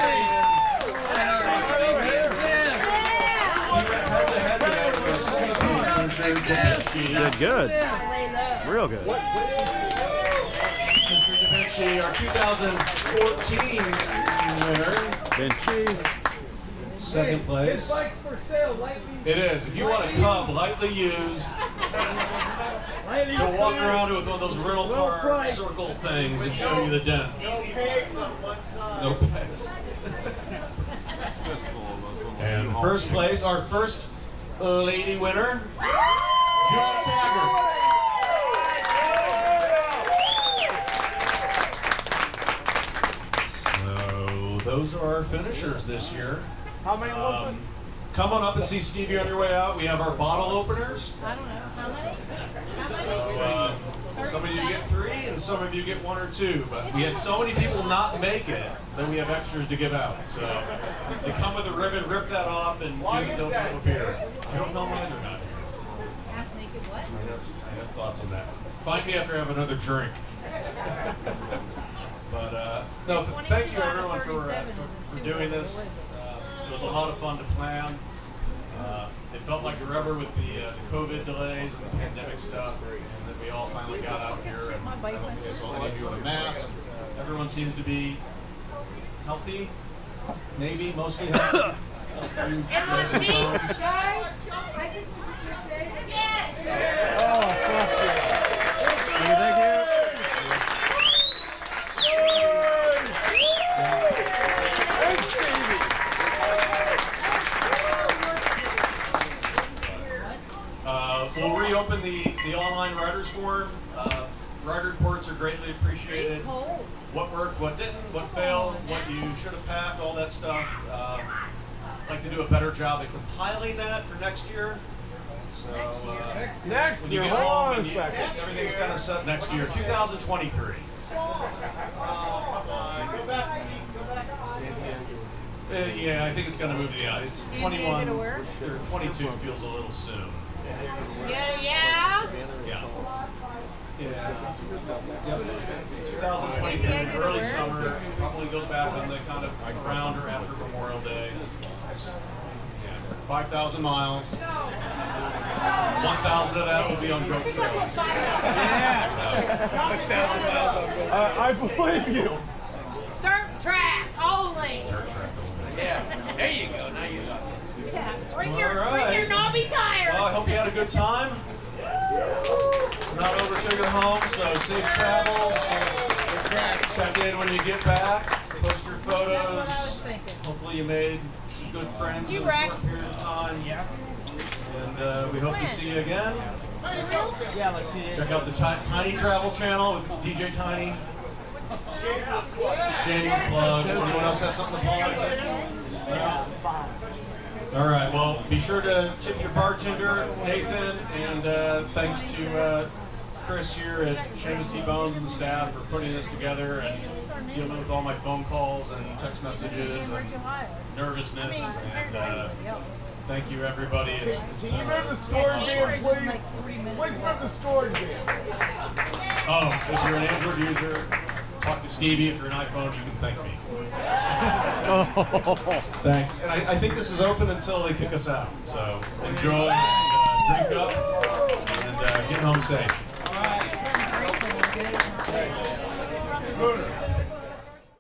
Did good. Real good. Mr. DaBinChe, our 2014 winner. DaBinChe. Second place. Bike's for sale, lightly. It is. If you want a Cub lightly used, you'll walk around with one of those rental car circle things and show you the dents. No pigs on one side. No pegs. And first place, our first lady winner, John Taggart. So those are our finishers this year. How many was it? Come on up and see Stevie on your way out. We have our bottle openers. I don't know. How many? Some of you get 3 and some of you get 1 or 2, but we had so many people not make it that we have extras to give out. So they come with a ribbon, rip that off, and use it to open up a beer. I don't know why they're not here. Half naked what? I have thoughts on that. Find me after I have another drink. But no, thank you everyone for doing this. It was a lot of fun to plan. It felt like forever with the COVID delays and the pandemic stuff, and then we all finally got out here. And I don't think I saw any of you with a mask. Everyone seems to be healthy, maybe mostly healthy. And the beats, guys. I think this is your day. Yes. Oh, fuck yeah. Thank you. We'll reopen the online riders forum. Rider reports are greatly appreciated. It's cold. What worked, what didn't, what failed, what you should have packed, all that stuff. I'd like to do a better job at compiling that for next year. So Next when you year, get hold home on and a you, second. everything's kind of set next year, 2023. Go back to me. Go back to me. Yeah, I think it's going to move to the it's San Diego 21 to where? or 22 feels a little soon. Yeah. Yeah. San 2023, Diego to early where? summer, probably goes back on the kind of around or after Memorial Day. 5,000 miles. 1,000 of that will be on goat trails. I believe you. Dirt track only. Dirt track. Yeah, there you go. Now you got it. Yeah. Bring All your right. knobby tires. Well, I hope you had a good time. It's not over till you're home, so safe travels. Check in when you get back. Post your That's what I was photos. thinking. Hopefully you made some good friends You in a wrecked. short period of time. Yeah. And we hope to see you again. Yeah, like Check out the Tiny Travel channel with DJ Tiny. Shameless plug. Anyone else have something to plug? No? All right. Well, be sure to tip your bartender, Nathan, and thanks to Chris here at Seamus T. Bones and the staff for putting this together and dealing with all my phone calls and text messages and nervousness. And thank you, everybody. It's been Remember the storage Anchorage van, is please. like 3 minutes Please away. remember the storage van. Oh, if you're an Android user, talk to Stevie. If you're an iPhone, you can thank me. Thanks. And I think this is open until they kick us out. So enjoy and drink up and get home safe. All right. Scooter.